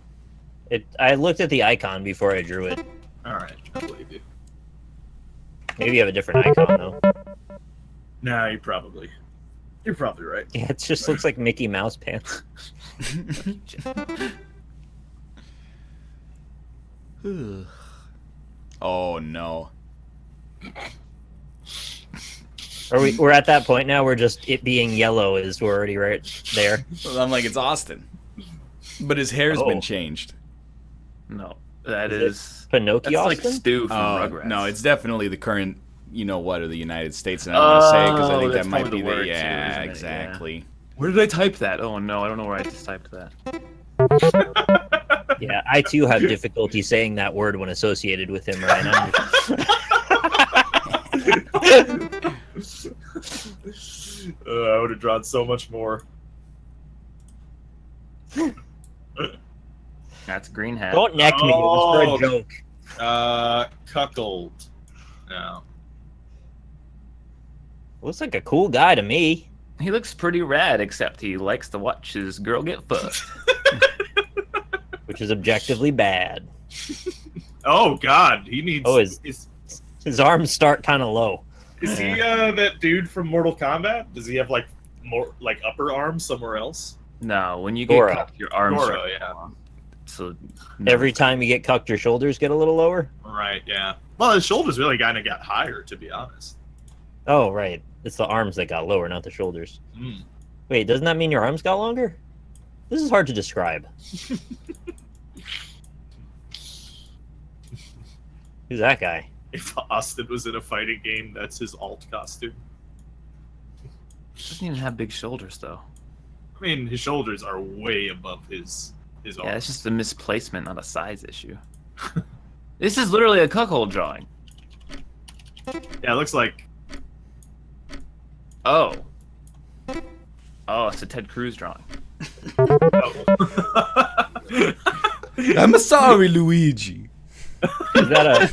I looked at the icon before I drew it. All right, I believe you. Maybe you have a different icon, though. Nah, you're probably right. Yeah, it just looks like Mickey Mouse pants. Oh no. We're at that point now where just it being yellow is we're already right there. Well, I'm like, it's Austin. But his hair's been Oh. changed. No, that Is it is Pinocchio that's like Austin? Stu from Rugrats. No, it's definitely the current, you know what, of the United States. And I don't want to say it because I think that's that might probably be the the. word too, Yeah, isn't it? exactly. Where did I type that? Oh no, I don't know where I just typed that. Yeah, I too have difficulty saying that word when associated with him, Ryan. I would have drawn so much more. That's green hat. Don't neck me. It was for a joke. Cuckold. No. Looks like a cool guy to me. He looks pretty rad, except he likes to watch his girl get fucked. Which is objectively bad. Oh God, he needs. Oh, his arms start kind of low. Is he that dude from Mortal Kombat? Does he have like more like upper arms somewhere else? No, when you get Goro. cuffed, your arms Goro, are yeah. long. So no. Every time you get cucked, your shoulders get a little lower. Right. Yeah. Well, his shoulders really kind of got higher, to be honest. Oh, right. It's the arms that got lower, not the shoulders. Mm. Wait, doesn't that mean your arms got longer? This is hard to describe. Who's that guy? If Austin was in a fighting game, that's his alt costume. Doesn't even have big shoulders though. I mean, his shoulders are way above his Yeah, arms. it's just a misplacement, not a size issue. This is literally a cuckold drawing. Yeah, it looks like. Oh. Oh, it's a Ted Cruz drawing. Oh. I'm sorry, Luigi. Is that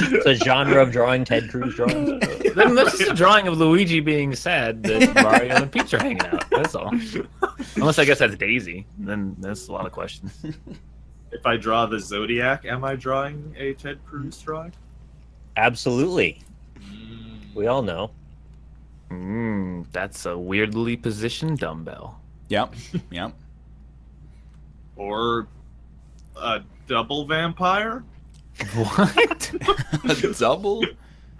it's a genre of drawing Ted Cruz drawings? Then that's just a drawing of Luigi being sad that Mario and Peach are hanging out. That's all. Unless I guess that's Daisy. Then that's a lot of questions. If I draw the Zodiac, am I drawing a Ted Cruz drawing? Absolutely. We all know. That's a weirdly positioned dumbbell. Yep. Yep. Or a double vampire? What? A double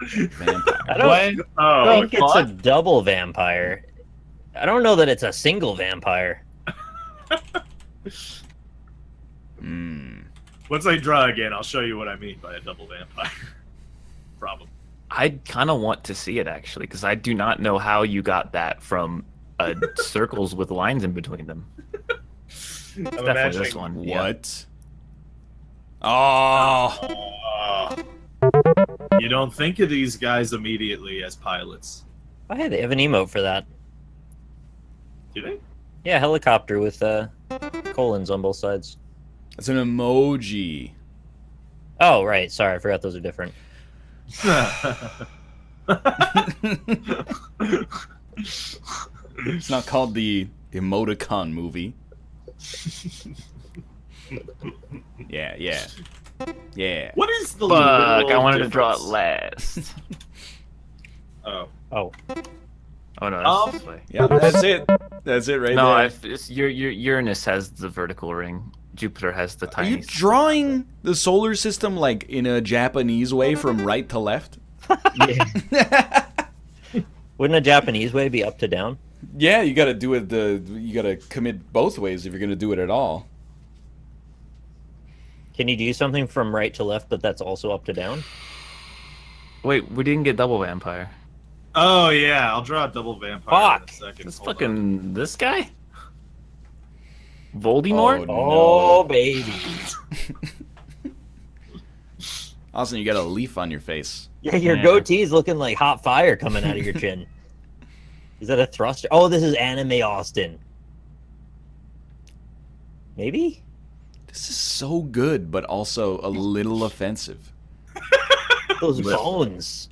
vampire. I don't Oh, think it's a double vampire. I don't know that it's a single vampire. once I draw again, I'll show you what I mean by a double vampire. Problem. I kind of want to see it actually, because I do not know how you got that from circles with lines in between them. I'm Definitely imagining this one. Yeah. What? Oh. You don't think of these guys immediately as pilots, Oh, hey, they have an emote for that. do they? Yeah, helicopter with colons on both sides. It's an emoji. Oh, right. Sorry, I forgot those are different. It's not called the emoticon movie. Yeah, yeah. Yeah. What is the Fuck, literal I wanted to draw it difference? last. Oh. Oh, Oh no, that's this way. Yeah, that's it. That's it right No, there. your Uranus has the vertical ring. Jupiter has the Are tiny. you drawing the solar system like in a Japanese way from right to left? yeah. Wouldn't a Japanese way be up to down? Yeah, you gotta do it you gotta commit both ways if you're gonna do it at all. Can you do something from right to left, but that's also up to down? Wait, we didn't get double vampire. Oh yeah, I'll draw a double vampire Fuck. in a second. This Hold on. fucking this guy. Voldemort. Oh, No. baby. Austin, you got a leaf on your face. Yeah, your Yeah. goatee's looking like hot fire coming out of your chin. Is that a thruster? Oh, this is anime Austin. Maybe? This is so good, but also a little offensive. Those bones.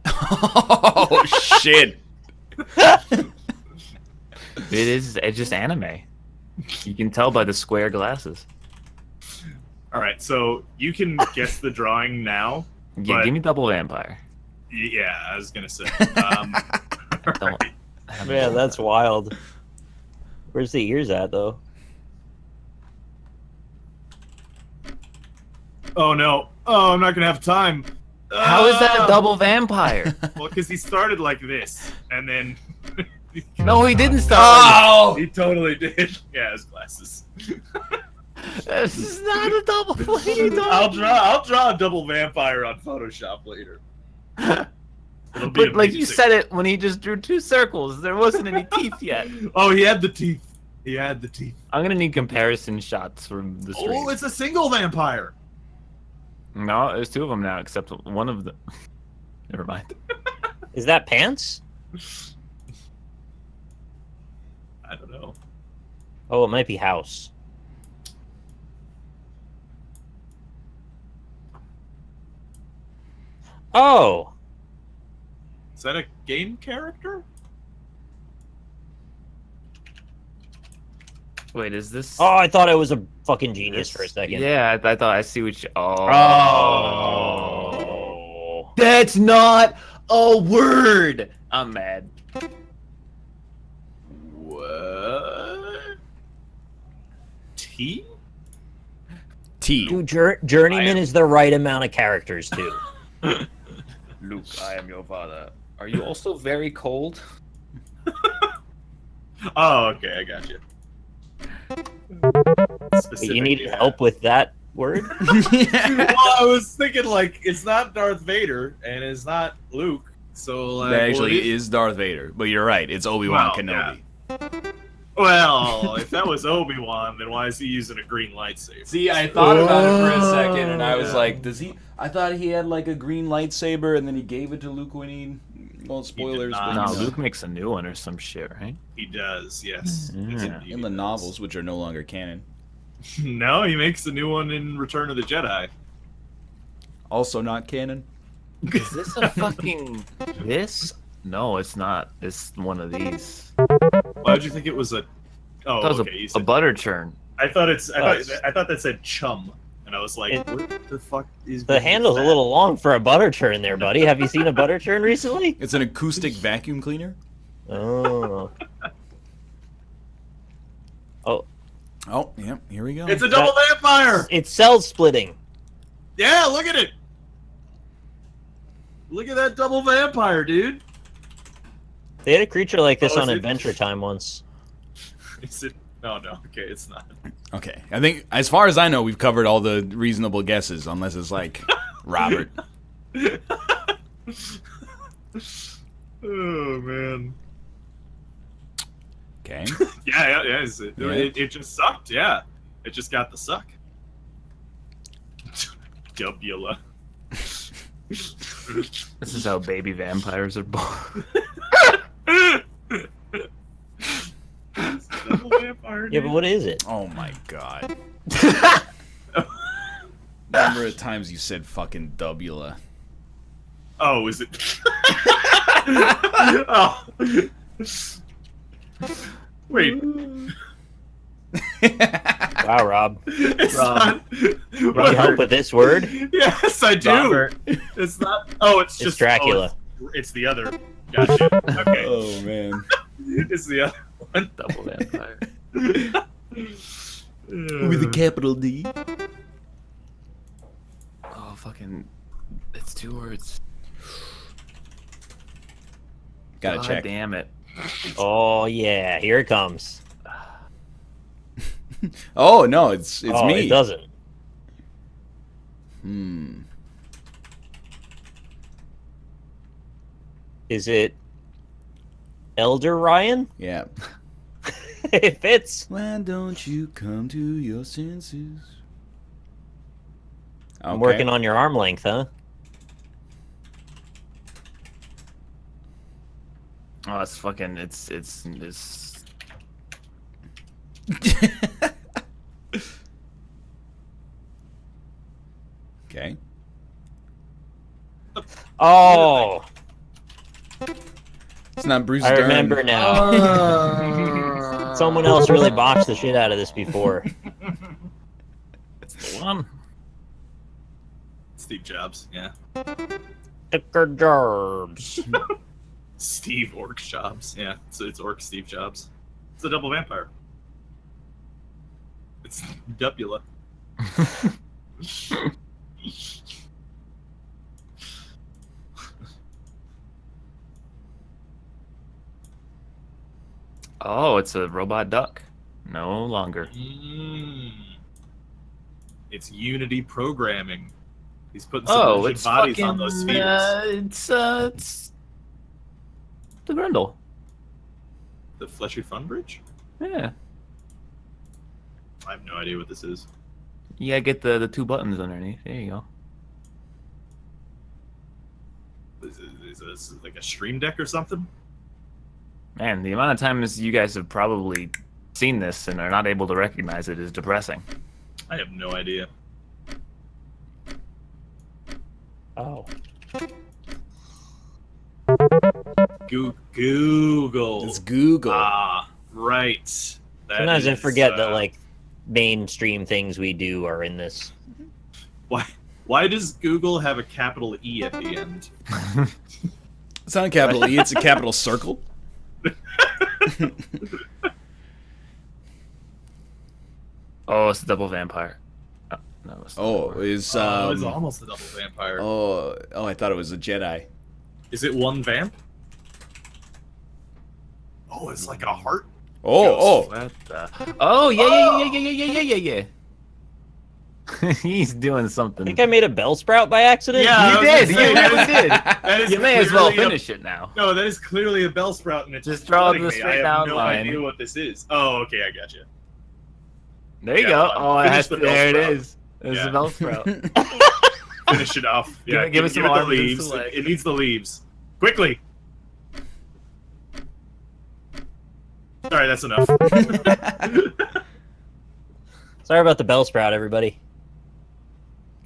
Oh shit! It is. It's just anime. You can tell by the square glasses. All right, so you can guess the drawing now. Yeah, But- give me double vampire. Yeah, I was gonna say. Don't. Man, that's wild. Where's the ears at, though? Oh no! Oh, I'm not gonna have time. How is that a double vampire? Well, because he started like this, and then. No, he didn't start. He totally did. Yeah, his glasses. This is not a double. What are you doing? I'll draw a double vampire on Photoshop later. It'll be But like you amazing. said it when he just drew 2 circles. There wasn't any teeth yet. Oh, he had the teeth. He had the teeth. I'm gonna need comparison shots from the stream. Oh, it's a single vampire. No, there's 2 of them now, except one of them. Never mind. Is that pants? I don't know. Oh, it might be house. Oh! Is that a game character? Wait, is this? Oh, I thought I was a fucking genius for a second. Yeah, I thought I see what you. Oh. That's not a word. I'm mad. What? T? T. Dude, Journeyman is the right amount of characters, too. Luke, I am your father. Are you also very cold? Oh, okay, I got you. You needed help with that word? Well, I was thinking like it's not Darth Vader and it's not Luke, so like, That actually is Darth Vader, but you're right. It's Obi-Wan Kenobi. Well, if that was Obi-Wan, then why is he using a green lightsaber? See, I thought about it for a second, and I was like, does he... I thought he had, like, a green lightsaber, and then he gave it to Luke when he... Well, spoilers, not. but... No, you know. Luke makes a new one or some shit, right? He does, yes. Yeah. Yes, In indeed In he the does. novels, which are no longer canon. No, he makes a new one in Return of the Jedi. Also not canon. Is this a fucking this? No, it's not. It's one of these. Why would you think it was a? Oh, That was okay. you a said- butter churn. I thought it's. Oh, I thought that said chum, and I was like, It- what the fuck is? The handle's a little long for a butter churn there, buddy. Have you seen a butter churn recently? It's an acoustic vacuum cleaner. Oh. Oh, Oh, yeah, here we go. It's a double vampire. it's cell splitting. Yeah, look at it. Look at that double vampire, dude. They had a creature like this Oh, on is it? Adventure Time once. Is it? No, okay, it's not. Okay, I think, as far as I know, we've covered all the reasonable guesses, unless it's like Robert. Oh man. Okay. Yeah. Yeah. It just sucked. Yeah, it just got the suck. Dubula. This is how baby vampires are born. Double vampire, Yeah, dude. but what is it? Oh my god. Remember at times you said fucking dubula. Oh, is it? Oh. Wait. Wow, Rob. It's Rob. not. You need help with this word? Yes, I do. Robert. It's not. Oh, it's just It's Dracula. it's the other. Gotcha. Okay. Oh man. It's the other one. Double vampire. With a capital D. Oh, fucking. It's 2 words. Gotta God check. damn it. Oh, yeah. Here it comes. Oh no, it's oh, me. It doesn't. Is it Elder Ryan? Yeah. It fits. Why don't you come to your senses? I'm working on your arm length, huh? Oh, it's fucking. It's. Okay. Oh, It's not Bruce I Dern. remember now. Someone else really botched the shit out of this before. It's the one. Steve Jobs. Yeah. Sticker Jobs. Steve Orc Jobs. Yeah, it's Orc Steve Jobs. It's a double vampire. It's Dupula. Oh, it's a robot duck. No longer. It's Unity programming. He's putting Oh, some it's bodies fucking, on those spheres. it's the Grundle. The Fleshy Fun Bridge? Yeah. I have no idea what this is. You gotta get the 2 buttons underneath. There you go. Is this like a stream deck or something? Man, the amount of times you guys have probably seen this and are not able to recognize it is depressing. I have no idea. Oh. Google. It's Google. Ah, right. That Sometimes I is, forget that like mainstream things we do are in this. Why does Google have a capital E at the end? It's not a capital E, it's a capital circle. Oh, it's a double vampire. Oh, no, it's not. Is it's almost a double vampire. I thought it was a Jedi. Is it one vamp? Oh, it's like a heart. Oh, What the? Oh, yeah. He's doing I something. think I made a Bellsprout by accident. Yeah. You I was did. gonna say, You really did. That is You may as well clearly finish it now. No, that is clearly a Bellsprout, and it's Just draw flooding the me. straight I have down no line. idea what this is. Oh, okay, I got you. There you Yeah, go. Oh, it finish has the to, there it Bellsprout. is. There's Yeah. a Bellsprout. Finish it off. Yeah, Give it some the arms and leaves. some legs. It needs the leaves. Quickly. All right, that's enough. Sorry about the Bellsprout, everybody.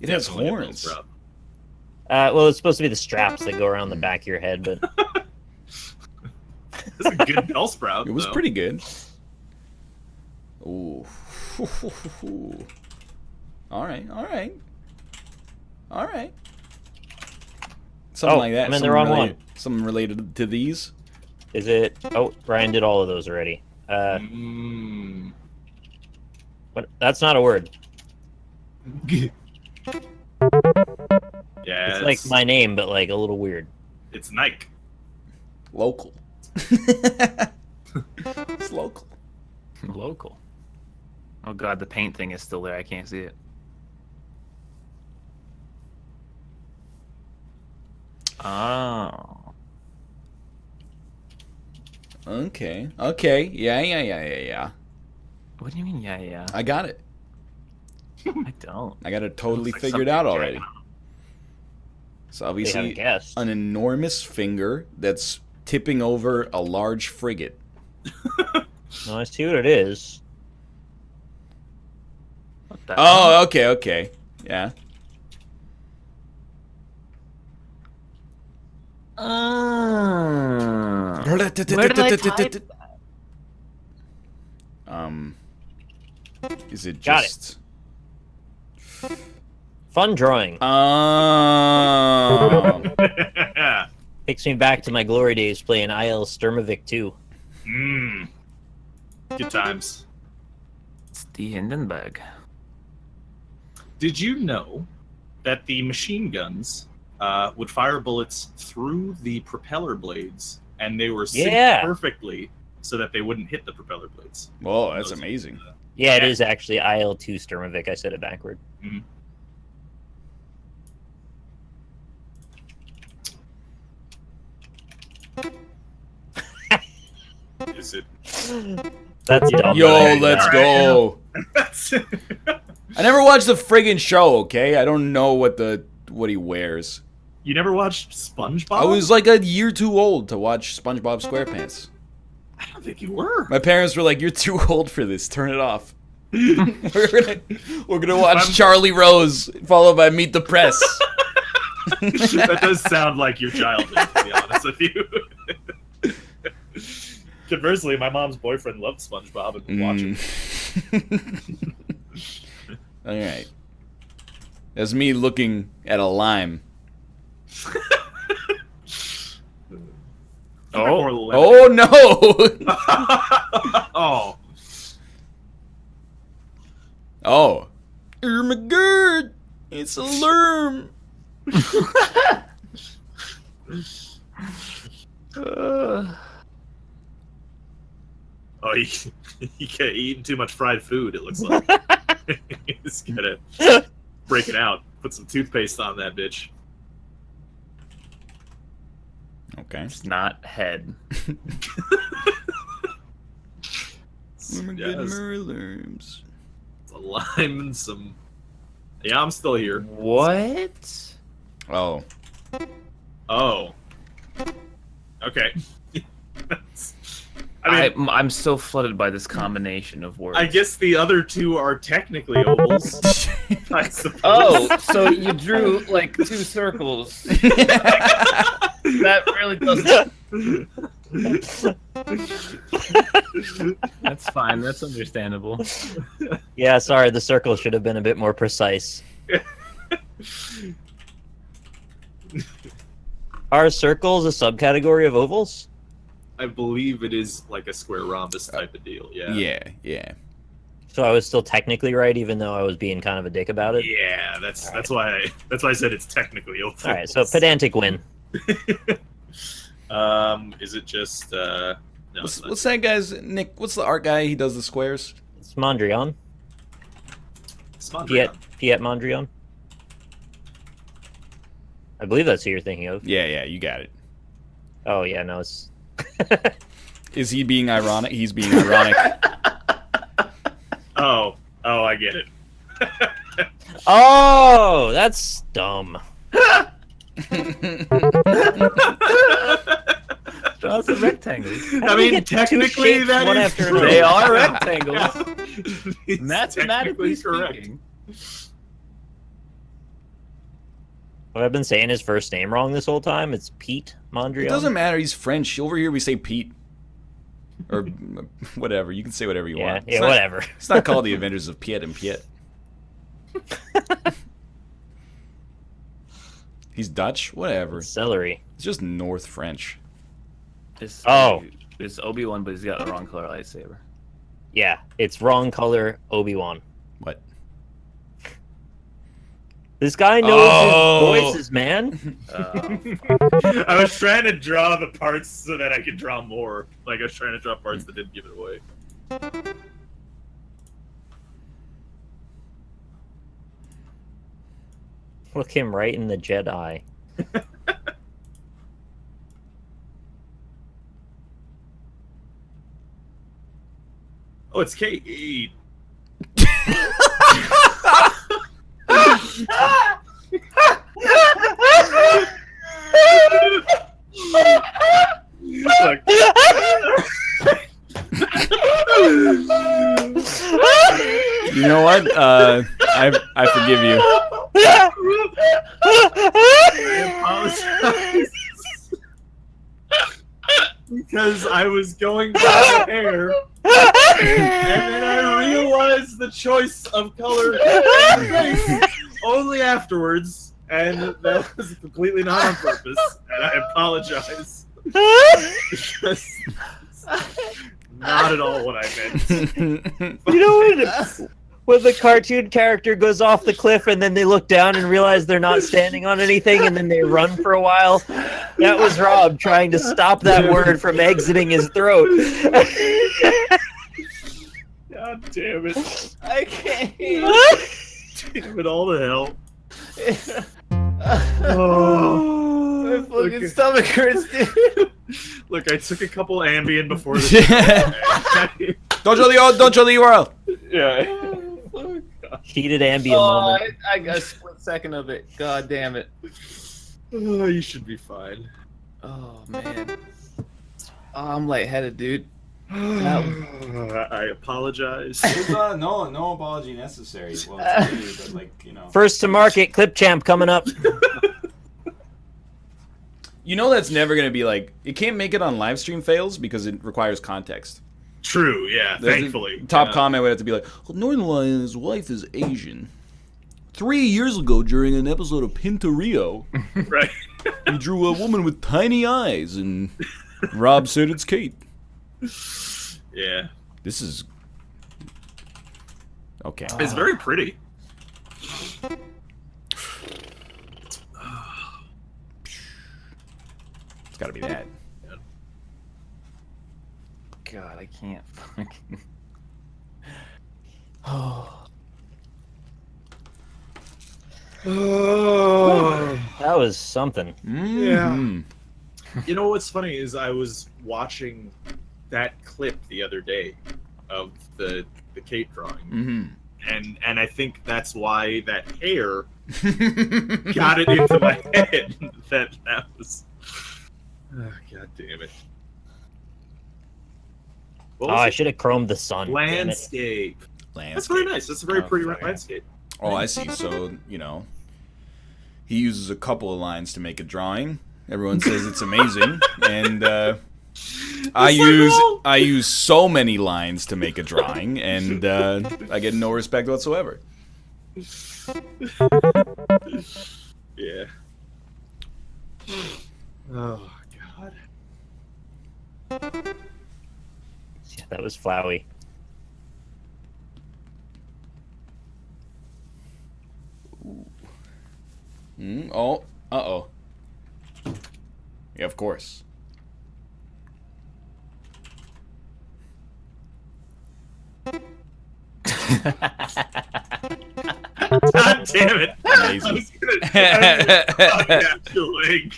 it has Definitely a horns. Bellsprout. Well, it's supposed to be the straps that go around the back of your head, but That's a good Bellsprout. It was though. pretty good. Ooh. All right. Something like that. I'm in the something wrong related, Something related to these. is it? Oh, Ryan did all of those already. What? That's not a word. Yeah, It's like my name, but like a little weird. It's Nike. Local. It's local. Local. Oh god, the paint thing is still there. I can't see it. Oh. Okay. Yeah. What do you mean, yeah? I got it. I don't. I got it totally Looks like figured something out already. So They haven't obviously, guessed. an enormous finger that's tipping over a large frigate. No, I see what it is. What the Oh, okay. Yeah. Where did I type? Is it Got it. just? Fun drawing. Takes me back to my glory days playing IL Sturmovik 2. Good times. It's the Hindenburg. Did you know that the machine guns would fire bullets through the propeller blades, and they were synced Yeah. perfectly so that they wouldn't hit the propeller blades? Whoa, that's Those- amazing. Yeah, it Yeah. is actually IL2 Sturmovik. I said it backward. Is it? That's dumb. Yo, Okay, let's all go. That's I never watched the friggin' show. Okay, I don't know what he wears. You never watched SpongeBob? I was like a year too old to watch SpongeBob SquarePants. I don't think you were. My parents were like, "You're too old for this. Turn it off." we're gonna watch Charlie Rose followed by Meet the Press. That does sound like your childhood, to be honest with you. Conversely, my mom's boyfriend loved SpongeBob and would watch it. All right. That's me looking at a lime. More lemon. Oh no! Oh. Oh. Oh my god! It's a lerm! Oh, you can't eating too much fried food, it looks like. You just gotta break it out. Put some toothpaste on that bitch. Okay. It's not head. Oh my Yes. god, merlerms. A lime and some... Yeah, I'm still here. What? Oh. Oh. Okay. I mean, I'm so flooded by this combination of words. I guess the other two are technically ovals. I suppose. Oh, so you drew like 2 circles. That really doesn't. That's fine. That's understandable. Yeah, sorry, the circle should have been a bit more precise. Are circles a subcategory of ovals? I believe it is like a square rhombus type of deal. Yeah. Yeah. So I was still technically right, even though I was being kind of a dick about it. Yeah, that's why I said it's technically ovals. All right, so pedantic win. Is it just no? it's not. What's that guy's Nick? What's the art guy? He does the squares. It's Mondrian. It's Mondrian. Piet Mondrian. I believe that's who you're thinking of. Yeah, you got it. Oh yeah, no, it's. Is he being ironic? He's being ironic. Oh, I get it. Oh, that's dumb. Those are rectangles. How I do you mean, get two technically shapes that one is after true. another? They are rectangles. It's Mathematically technically correct. speaking. What I've been saying his first name wrong this whole time. It's Pete Mondrian. It doesn't matter. He's French. Over here we say Pete. Or whatever. You can say whatever you want. Yeah, whatever. It's not called the Avengers of Piet and Piet. He's Dutch? Whatever. Celery. It's just North French. It's Obi-Wan, but he's got the wrong color lightsaber. Yeah, it's wrong color Obi-Wan. What? This guy knows his voices, man. I was trying to draw the parts so that I could draw more. Like I was trying to draw parts that didn't give it away. Look him right in the Jedi. Oh, it's Kate. Look. You know what? I forgive you. I apologize. Because I was going by the hair, and then I realized the choice of color and face only afterwards, and that was completely not on purpose, and I apologize. Because not at all what I meant. You know when the cartoon character goes off the cliff and then they look down and realize they're not standing on anything and then they run for a while? That was Rob trying to stop that word from exiting his throat. God damn it. I can't. Damn it all to hell. My fucking stomach hurts, dude. Look, I took a couple Ambien before this. Don't show the URL. Yeah. Heated ambient Oh, moment. I got a split second of it. God damn it. Oh, you should be fine. Oh, man. Oh, I'm lightheaded, dude. I apologize. No apology necessary. Well, it's me, but like, you know. First to market, Clip Champ coming up. You know that's never going to be like, it can't make it on live stream fails because it requires context. True, yeah, thankfully. Top comment would have to be like, well, Northernlion and his wife is Asian. 3 years ago during an episode of Pinto Rio, Right. he drew a woman with tiny eyes and Rob said it's Kate. Yeah. This is... Okay. It's very pretty. It's gotta be that. God, I can't fucking. That was something. Mm-hmm. You know what's funny is I was watching that clip the other day of the Kate drawing, and I think that's why that hair got it into my head. that was. Oh, God damn it! Oh, I should have chromed the sun. Landscape. That's very nice. That's a very pretty landscape. Oh, I see. So, you know, he uses a couple of lines to make a drawing. Everyone says it's amazing, and I use so many lines to make a drawing, and I get no respect whatsoever. Yeah. Oh God. Yeah, that was flowy. Oh, uh-oh. Yeah, of course. God damn it! Amazing. I was gonna at your leg.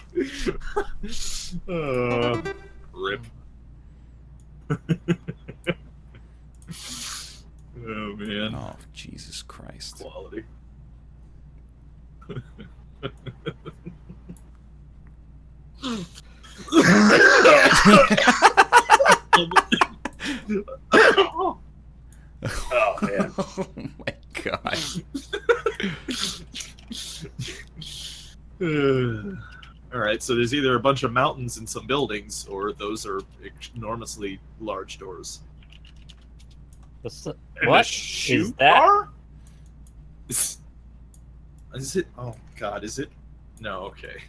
Rip. Oh man. Oh, Jesus Christ. Quality. Oh man. Oh my God. All right, so there's either a bunch of mountains and some buildings, or those are enormously large doors. What's the, And what a shoot is that? bar? Is it? Oh God, is it? No, okay.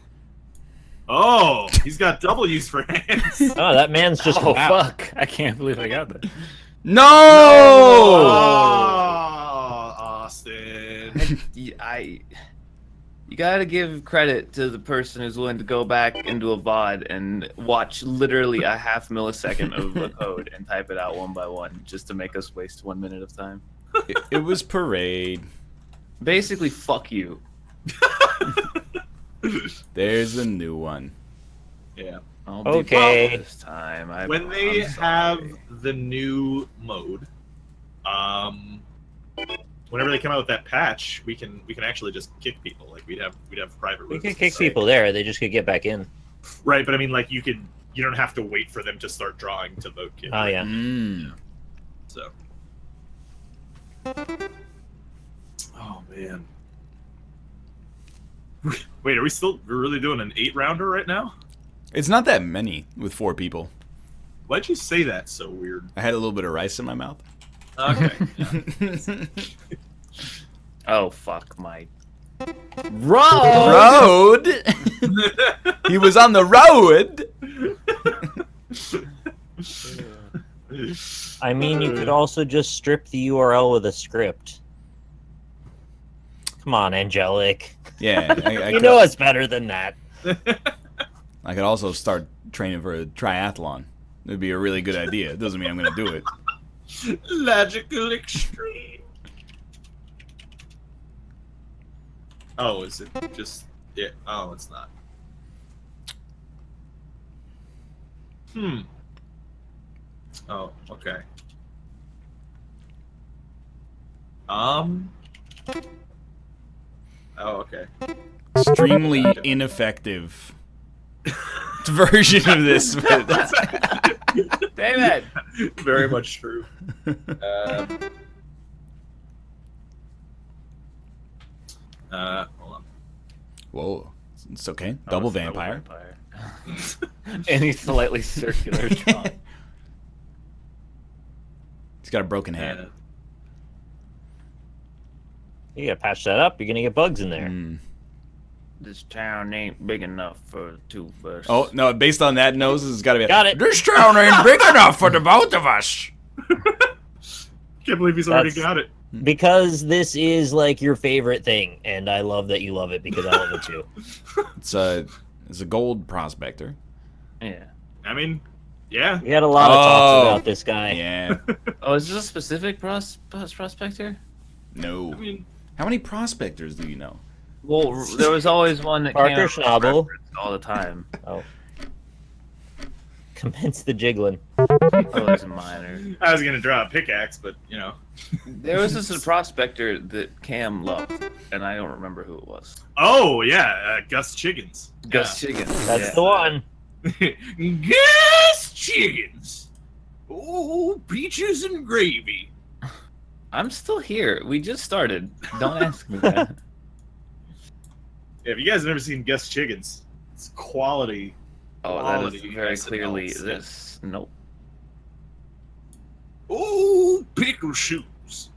Oh, he's got double use for hands. Oh, that man's just. Oh wow. fuck! I can't believe I got that. No! Oh, Austin. You gotta give credit to the person who's willing to go back into a VOD and watch literally a half millisecond of the code and type it out one by one just to make us waste 1 minute of time. It was Parade. Basically, fuck you. There's a new one. Yeah. I'll be Okay. better this time. When they I'm have sorry. the new mode, whenever they come out with that patch, we can actually just kick people. Like we'd have private We rooms. could kick people there. They just could get back in. Right, but I mean, like you don't have to wait for them to start drawing to vote kids. Oh yeah. Mm. So. Oh man. Wait, are we really doing an 8-rounder right now? It's not that many with 4 people. Why'd you say that so weird? I had a little bit of rice in my mouth. Okay. Oh fuck my. Road? He was on the road. I mean, you could also just strip the URL with a script. Come on, Angelic. Yeah, I You know it's better than that. I could also start training for a triathlon. It'd be a really good idea. It doesn't mean I'm going to do it. Logical extreme. Oh, is it just... Yeah. Oh, it's not. Oh, okay. Oh, okay. Extremely ineffective version of this. Damn it! Very much true. Hold on. Whoa, it's okay. Double it's vampire. Any slightly circular drawing. He's got a broken hand. You gotta patch that up. You're gonna get bugs in there. Mm. This town ain't big enough for two of us. Oh, no, based on that nose, it's got to be... Got it. This town ain't big enough for the both of us. Can't believe he's already That's- got it. Because this is like your favorite thing, and I love that you love it because I love it too. It's a gold prospector. Yeah. I mean, yeah. We had a lot of Oh. talks about this guy. Yeah. Oh, is this a specific prospector? No. I mean, How many prospectors do you know? Well, there was always one that Parker came out Schnabel. all the time. Oh. Commence the jiggling. Always a minor. I was gonna draw a pickaxe, but you know. There was this prospector that Cam loved, and I don't remember who it was. Oh yeah, Gus Chiggins. Gus Chicken. That's the one. Gus Chiggins. Oh, peaches and gravy. I'm still here. We just started. Don't ask me that. Yeah, if you guys have never seen Gus Chiggins, it's quality. Oh, that Quality is very SNL clearly skit. this. Nope. Oh, pickle shoes.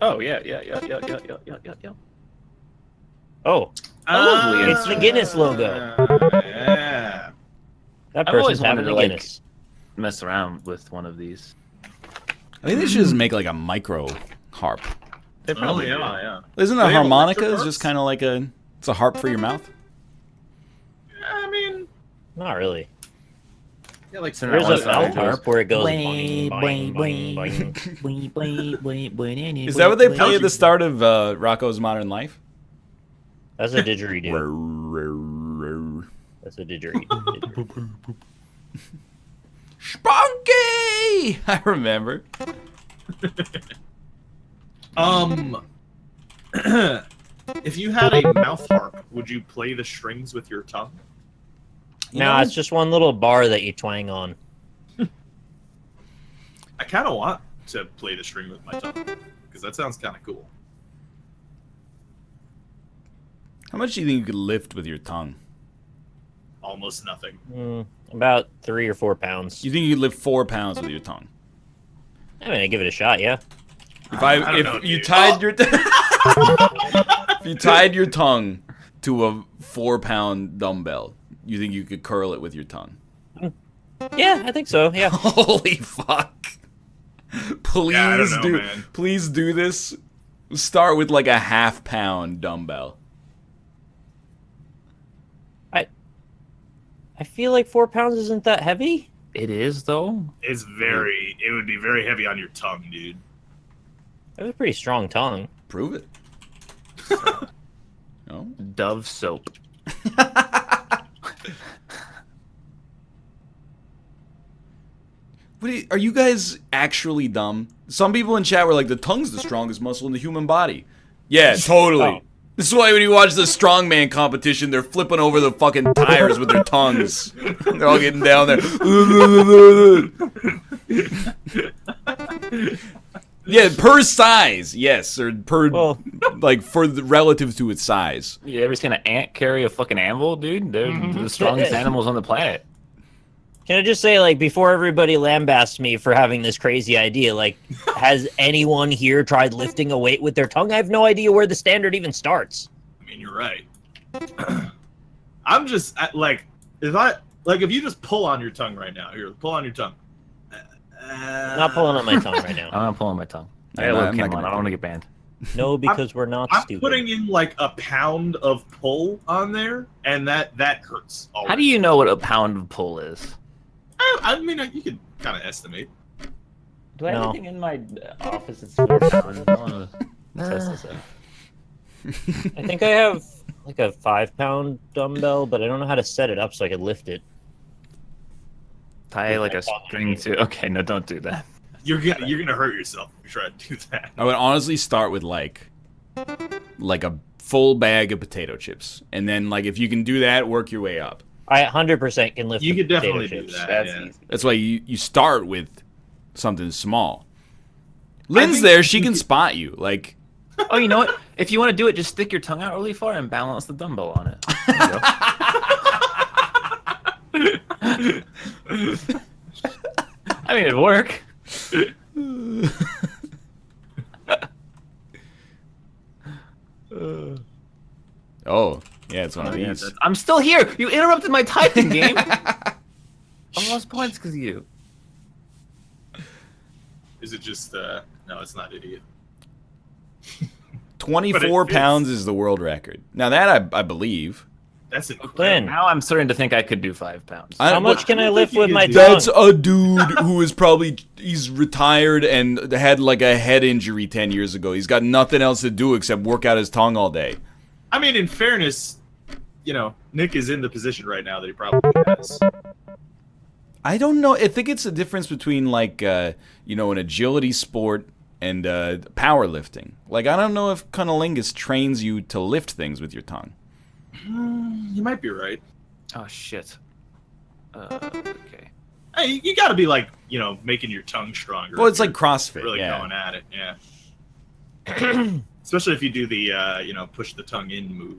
Oh yeah. Oh, Lovely. it's the Guinness logo. Yeah. that I've always person's having wanted a to, like, Guinness. Mess around with one of these. I think they should just make like a micro harp. They Oh probably do. yeah. Isn't Do a they have harmonica? electric It's just harps? kind of like it's a harp for your mouth. I mean, Not really. yeah, like So There's one a side mouth goes, harp where it goes. Boing, boing, boing, boing, boing. boing. Is that what they play at the start of Rocco's Modern Life? That's a didgeridoo. That's a didgeridoo. Spunky! I remember. If you had a mouth harp, would you play the strings with your tongue? Nah, it's just one little bar that you twang on. I kind of want to play the string with my tongue because that sounds kind of cool. How much do you think you could lift with your tongue? Almost nothing. About 3 or 4 pounds. You think you could lift 4 pounds with your tongue? I mean, I give it a shot, yeah. If I don't know, if you dude. tied your if you tied your tongue to a 4-pound dumbbell, you think you could curl it with your tongue? Yeah, I think so, yeah. Holy fuck! Please Yeah, I don't know, do man. please do this. Start with like a 1/2-pound dumbbell. I feel like 4 pounds isn't that heavy. It is though. It would be very heavy on your tongue, dude. I have a pretty strong tongue. Prove it. No? Dove soap. Are you guys actually dumb? Some people in chat were like, the tongue's the strongest muscle in the human body. Yeah, totally. Oh. This is why when you watch the strongman competition, they're flipping over the fucking tires with their tongues. They're all getting down there. Yeah, per size, yes, or per like for the relative to its size. You ever seen an ant carry a fucking anvil, dude? They're the strongest animals on the planet. Can I just say, like, before everybody lambasts me for having this crazy idea, like, has anyone here tried lifting a weight with their tongue? I have no idea where the standard even starts. I mean, you're right. I'm just like, if you just pull on your tongue right now, here, pull on your tongue. I'm not pulling on my tongue right now. I'm not pulling my tongue. I I'm love not Cam gonna on. I don't want to get banned. No, because we're not I'm stupid. putting in like a pound of pull on there, and that hurts. Already. How do you know what a pound of pull is? I mean, you could kind of estimate. Do I have No. anything in my office that's 4 pounds? I want to test this out. I think I have, like, a 5-pound dumbbell, but I don't know how to set it up so I could lift it. Tie like a string to. Okay, no, don't do that. You're gonna hurt yourself if you try to do that. I would honestly start with like a full bag of potato chips, and then like if you can do that, work your way up. I 100% can lift You the could potato definitely do chips. that. That's yeah. easy. That's why you start with something small. Lynn's think there; she you can could- spot you. Like, Oh, you know what? If you want to do it, just stick your tongue out really far and balance the dumbbell on it. There you go. I mean, it'd work. Oh, yeah, it's one of these. I'm still here. You interrupted my typing game. I lost points because of you. Is it just no, it's not idiot. 24 pounds is the world record. Now that I believe. That's Glenn. Now I'm starting to think I could do 5 pounds. How much can I lift with my tongue? That's a dude who is probably, he's retired and had like a head injury 10 years ago. He's got nothing else to do except work out his tongue all day. I mean, in fairness, you know, Nick is in the position right now that he probably has. I don't know. I think it's a difference between like, you know, an agility sport and powerlifting. Like, I don't know if cunnilingus trains you to lift things with your tongue. You might be right. Oh shit. Okay. Hey, you got to be like, you know, making your tongue stronger. Well, it's like CrossFit. Really yeah. going at it, yeah. Especially if you do the, you know, push the tongue in move.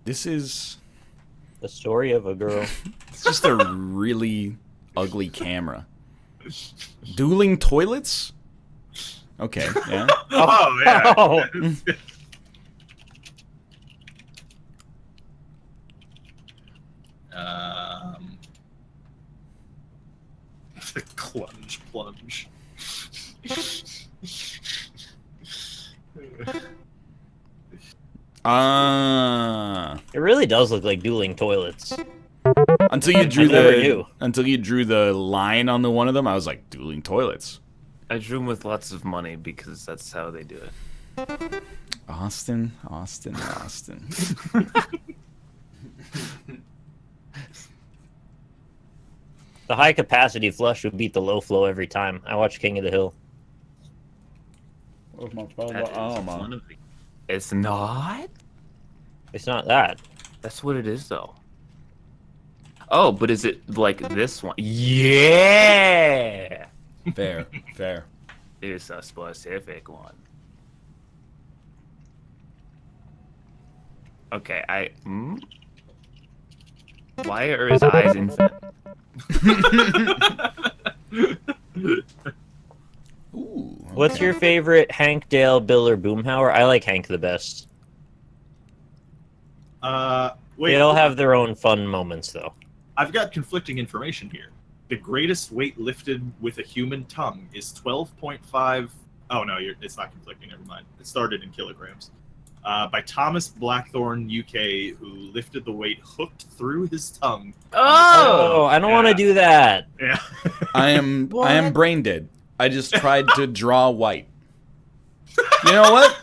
This is The story of a girl. it's just a really ugly camera. Dueling toilets? Okay, yeah. Oh, yeah. Oh. The plunge. It really does look like dueling toilets. Until you drew I never knew. the line on the one of them, I was like, dueling toilets. I drew them with lots of money because that's how they do it. Austin. The high capacity flush would beat the low flow every time. I watch King of the Hill. That is one of the- It's not? It's not that. That's what it is, though. Oh, but is it like this one? Yeah! Fair. It's a specific one. Okay, Why are his eyes infinite? Ooh. What's your favorite Hank, Dale, Bill, or Boomhauer? I like Hank the best. Wait. They all have their own fun moments, though. I've got conflicting information here. The greatest weight lifted with a human tongue is 12.5. Oh no, it's not conflicting. Never mind. It started in kilograms. By Thomas Blackthorne, UK, who lifted the weight hooked through his tongue. Oh, I don't want to do that. Yeah. I am brain dead. I just tried to draw white. You know what?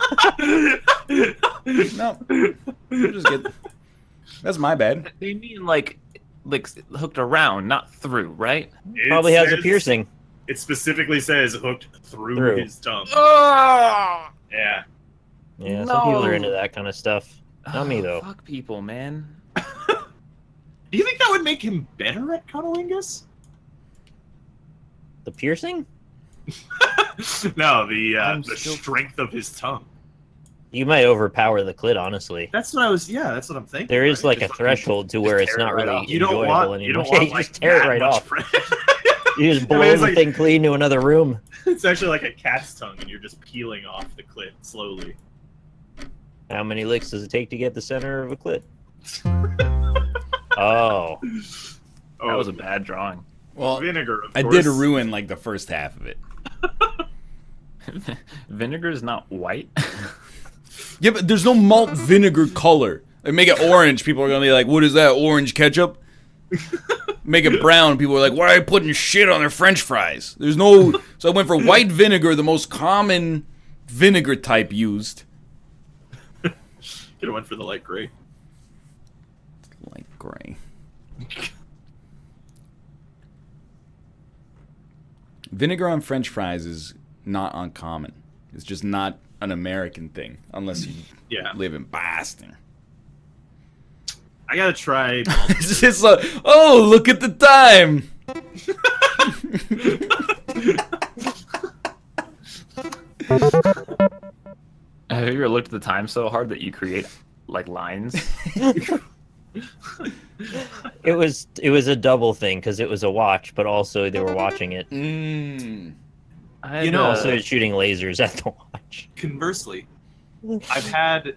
No. We'll just get... That's my bad. They mean like hooked around, not through, right? Probably has a piercing. It specifically says hooked through his tongue. Oh! Yeah. Yeah, some people are into that kind of stuff. Not me, though. Fuck people, man. Do you think that would make him better at cunnilingus? The piercing? No, the strength of his tongue. You might overpower the clit, honestly. That's what I'm thinking. There is right? like a Just threshold to where it's tear not it right really off. You don't enjoyable want, anymore. you don't Yeah, want you like just tear it that right much off. pre- You just I mean, blow it's the like- thing clean to another room. It's actually like a cat's tongue, and you're just peeling off the clit slowly. How many licks does it take to get the center of a clit? Oh. That was a bad drawing. Well, Vinegar, of I course. did ruin like the first half of it. Vinegar is not white. Yeah, but there's no malt vinegar color. Like, make it orange. People are gonna be like, "What is that? Orange ketchup?" Make it brown. People are like, "Why are you putting shit on their French fries?" There's no. So I went for white vinegar, the most common vinegar type used. Could have went for the light gray. Light gray. Vinegar on French fries is not uncommon. It's just not an American thing, unless you live in Boston. I gotta try. It's just like, oh, look at the time. Have you ever looked at the time so hard that you create like lines? It was a double thing because it was a watch, but also they were watching it. I You know, Also shooting lasers at the watch. Conversely, I've had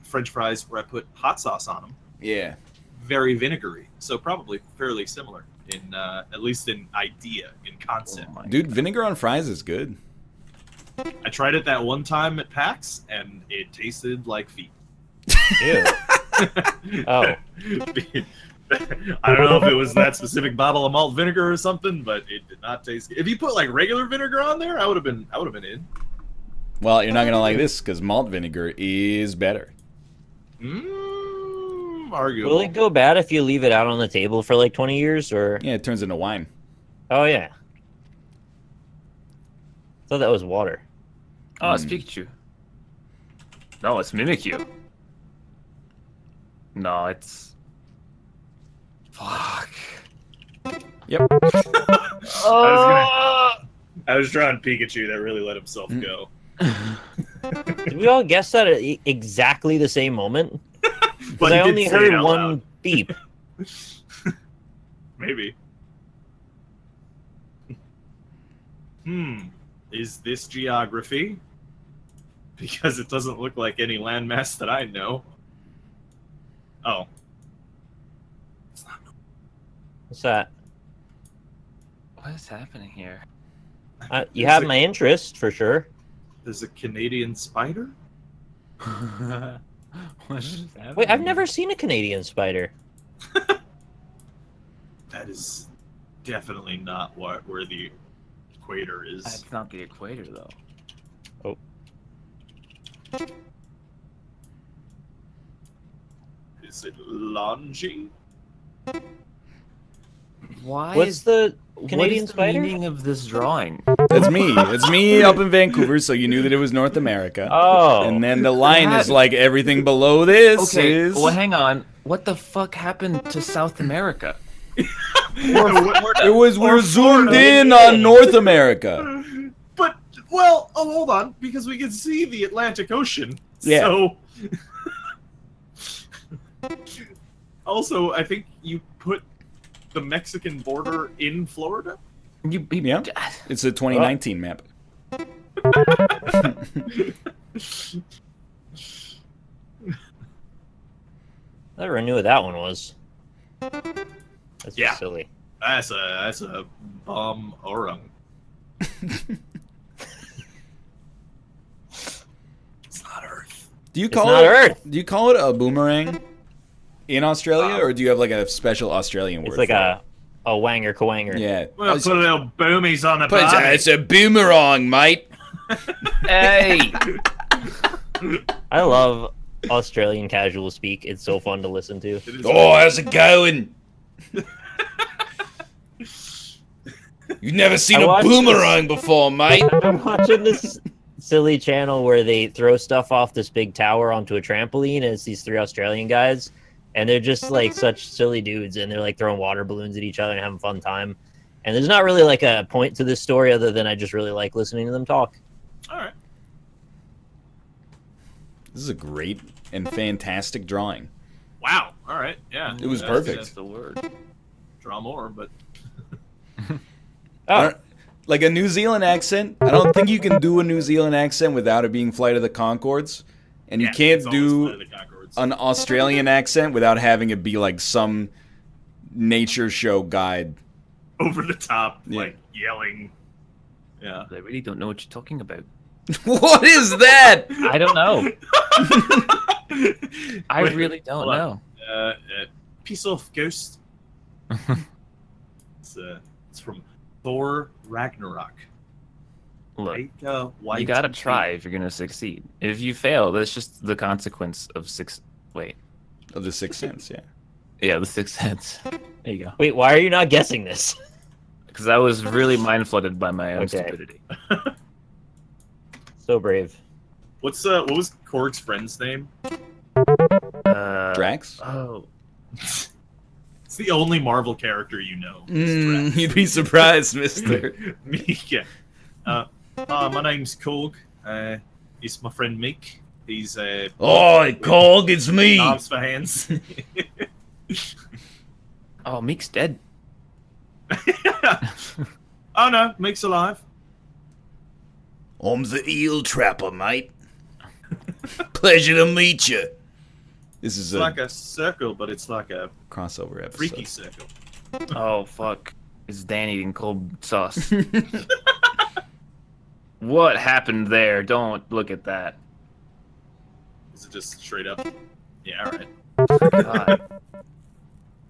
French fries where I put hot sauce on them. Yeah. Very vinegary, so probably fairly similar in at least in idea, in concept. Oh my Dude, vinegar on fries is good. I tried it that one time at PAX, and it tasted like feet. Ew. Oh. I don't know if it was that specific bottle of malt vinegar or something, but it did not taste good. If you put like regular vinegar on there, I would have been in. Well, you're not gonna like this because malt vinegar is better. Arguable. Will it go bad if you leave it out on the table for like 20 years, or? Yeah, it turns into wine. Oh yeah. Thought that was water. Oh, it's Pikachu. No, it's Mimikyu. No, it's... Fuck. Yep. I was drawing Pikachu that really let himself go. Did we all guess that at exactly the same moment? But I he did only say it heard out one loud. beep. Maybe. Is this geography? Because it doesn't look like any landmass that I know. Oh. It's not. What's that? What is happening here? You have my interest for sure. There's a Canadian spider? What is happening? Wait, I've never seen a Canadian spider. That is definitely not where the equator is. That's not the equator, though. Oh. Is it Longi? Why What's is the what Canadian is the spider? meaning of this drawing? That's me. It's me up in Vancouver, so you knew that it was North America. Oh. And then the line is like everything below this Okay, is. well, hang on. What the fuck happened to South America? It was we're zoomed in on North America. But, well, hold on, because we can see the Atlantic Ocean. Yeah. So. Also, I think you put the Mexican border in Florida? Yeah. It's a 2019 map. I never knew what that one was. That's Yeah. just silly. That's a bomb orang. It's not Earth. Do you It's call not it Earth. Do you call it a boomerang in Australia, or do you have like a special Australian word? It's like for a wanger kawanger. it? Yeah. Well, put a little boomies on the But bottom. it's a boomerang, mate. Hey! I love Australian casual speak. It's so fun to listen to. It is- Oh, how's it going? You've never seen I a watched boomerang before, mate. I'm watching this silly channel where they throw stuff off this big tower onto a trampoline, and it's these 3 Australian guys, and they're just like such silly dudes, and they're like throwing water balloons at each other and having a fun time. And there's not really like a point to this story other than I just really like listening to them talk. All right. This is a great and fantastic drawing. Wow. All right. Yeah. It was That's- perfect. That's the word. Draw more, but I Oh, don't- Like a New Zealand accent, I don't think you can do a New Zealand accent without it being Flight of the Conchords. And you yeah, can't it's always do Flight of the Conchords. an Australian accent without having it be like some nature show guide. Over the top, Yeah. like yelling. Yeah. I really don't know what you're talking about. What is that? I don't know. I Wait, really don't hold know. on. Peace off, Ghost. It's from Thor Ragnarok. Look, White you gotta try if you're gonna succeed. If you fail, that's just the consequence of Of the Sixth Sense, yeah. Yeah, the Sixth Sense. There you go. wait, why are you not guessing this? Because I was really mind flooded by my own Okay. stupidity. So brave. What was Korg's friend's name? Drax? Oh, It's the only Marvel character you know. is Drax. You'd be surprised, mister. Meek. Yeah. My name's Korg. It's my friend Meek. He's Oh, Cog, it's me. arms for hands. oh, Meek's dead. Oh no, Meek's alive. I'm the eel trapper, mate. Pleasure to meet you. This is It's like a circle, but it's like a crossover episode. freaky circle. Oh fuck! It's Dan eating cold sauce. What happened there? Don't look at that. Is it just straight up? Yeah, all right. God.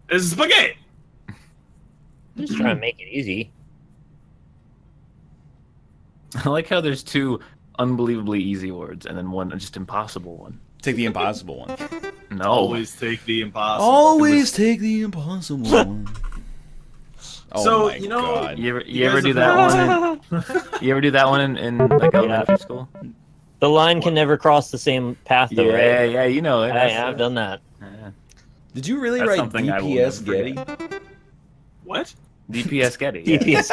It's spaghetti. Just trying to make it easy. I like how there's two unbelievably easy words and then one just impossible one. Take the impossible one. No. Always take the impossible. Always take the impossible one. Oh So, my you know, God. You You ever guys do have that one? You ever do that one in like elementary school? The line can never cross the same path, though, Yeah, right? yeah, you know it. I've done that. Yeah. Did you really That's write something I will DPS never Getty? forget. What? DPS Getty. Yeah. DPS.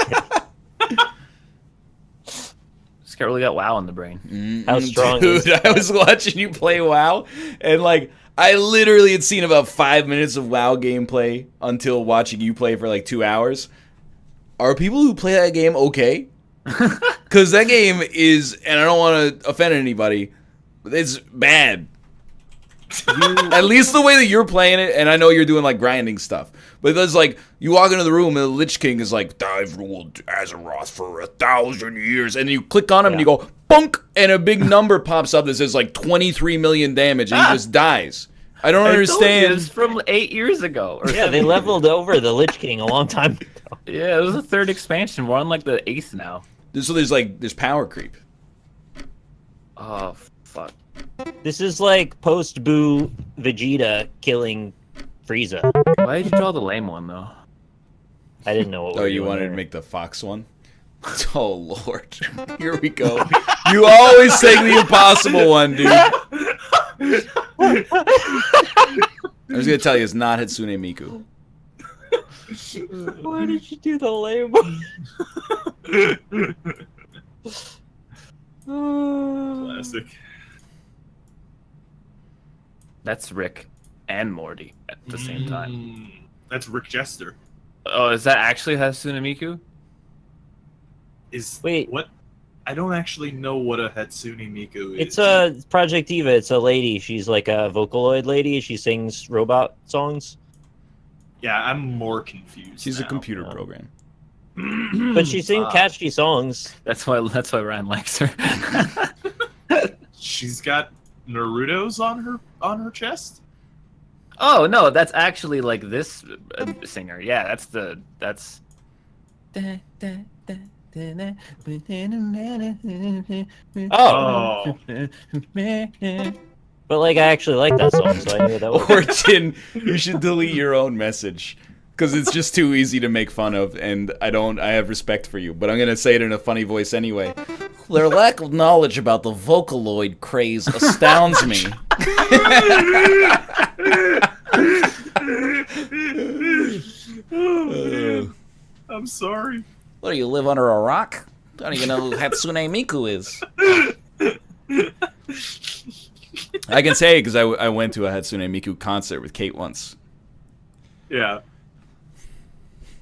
Just really got WoW in the brain. How strong Dude, is I was watching you play WoW, and like, I literally had seen about 5 minutes of WoW gameplay until watching you play for like 2 hours. Are people who play that game okay? Because that game is, and I don't want to offend anybody, it's bad. At least the way that you're playing it, and I know you're doing like grinding stuff, but there's like, you walk into the room and the Lich King is like, I've ruled Azeroth for 1,000 years, and you click on him and you go, bunk, and a big number pops up that says like 23 million damage, and he just dies. I don't understand. It was from 8 years ago. Or Yeah, they leveled over the Lich King a long time ago. Yeah, it was the 3rd expansion. We're on like the 8th now. So there's power creep. Oh, fuck. This is like post-Boo Vegeta killing Frieza. Why did you draw the lame one, though? I didn't know what we Oh, were you doing wanted there. to make the fox one? Oh, Lord. Here we go. You always take the impossible one, dude. I was going to tell you, it's not Hatsune Miku. Why did you do the lame one? Classic. That's Rick and Morty at the same time. That's Rick Jester. Oh, is that actually Hatsune Miku? Wait. What? I don't actually know what a Hatsune Miku is. It's a Project Eva. It's a lady. She's like a Vocaloid lady. She sings robot songs. Yeah, I'm more confused. She's a now. computer program. But she sings catchy songs. That's why Ryan likes her. She's got Naruto's on her chest. Oh no, that's actually like this singer. Yeah, that's. Oh. But like, I actually like that song, so I knew that was. Origin, you should delete your own message. Because it's just too easy to make fun of, and I have respect for you. But I'm going to say it in a funny voice anyway. Their lack of knowledge about the Vocaloid craze astounds me. I'm sorry. What, do you live under a rock? Don't even know who Hatsune Miku is. I can say because I went to a Hatsune Miku concert with Kate once. Yeah.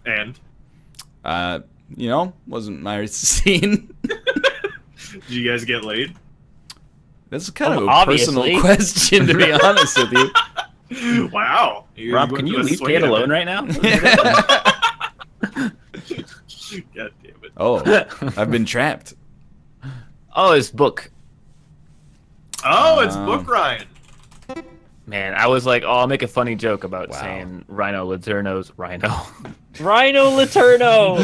And? Wasn't my scene. Did you guys get laid? That's kind of a Obviously. personal question, to be honest with you. Wow. Rob, can you leave Kate alone right now? God damn it. Oh, I've been trapped. Oh, his book. Oh, it's Book Ryan. Man, I was like, I'll make a funny joke about Wow. saying Rhino Laterno's Rhino. Rhino Laterno!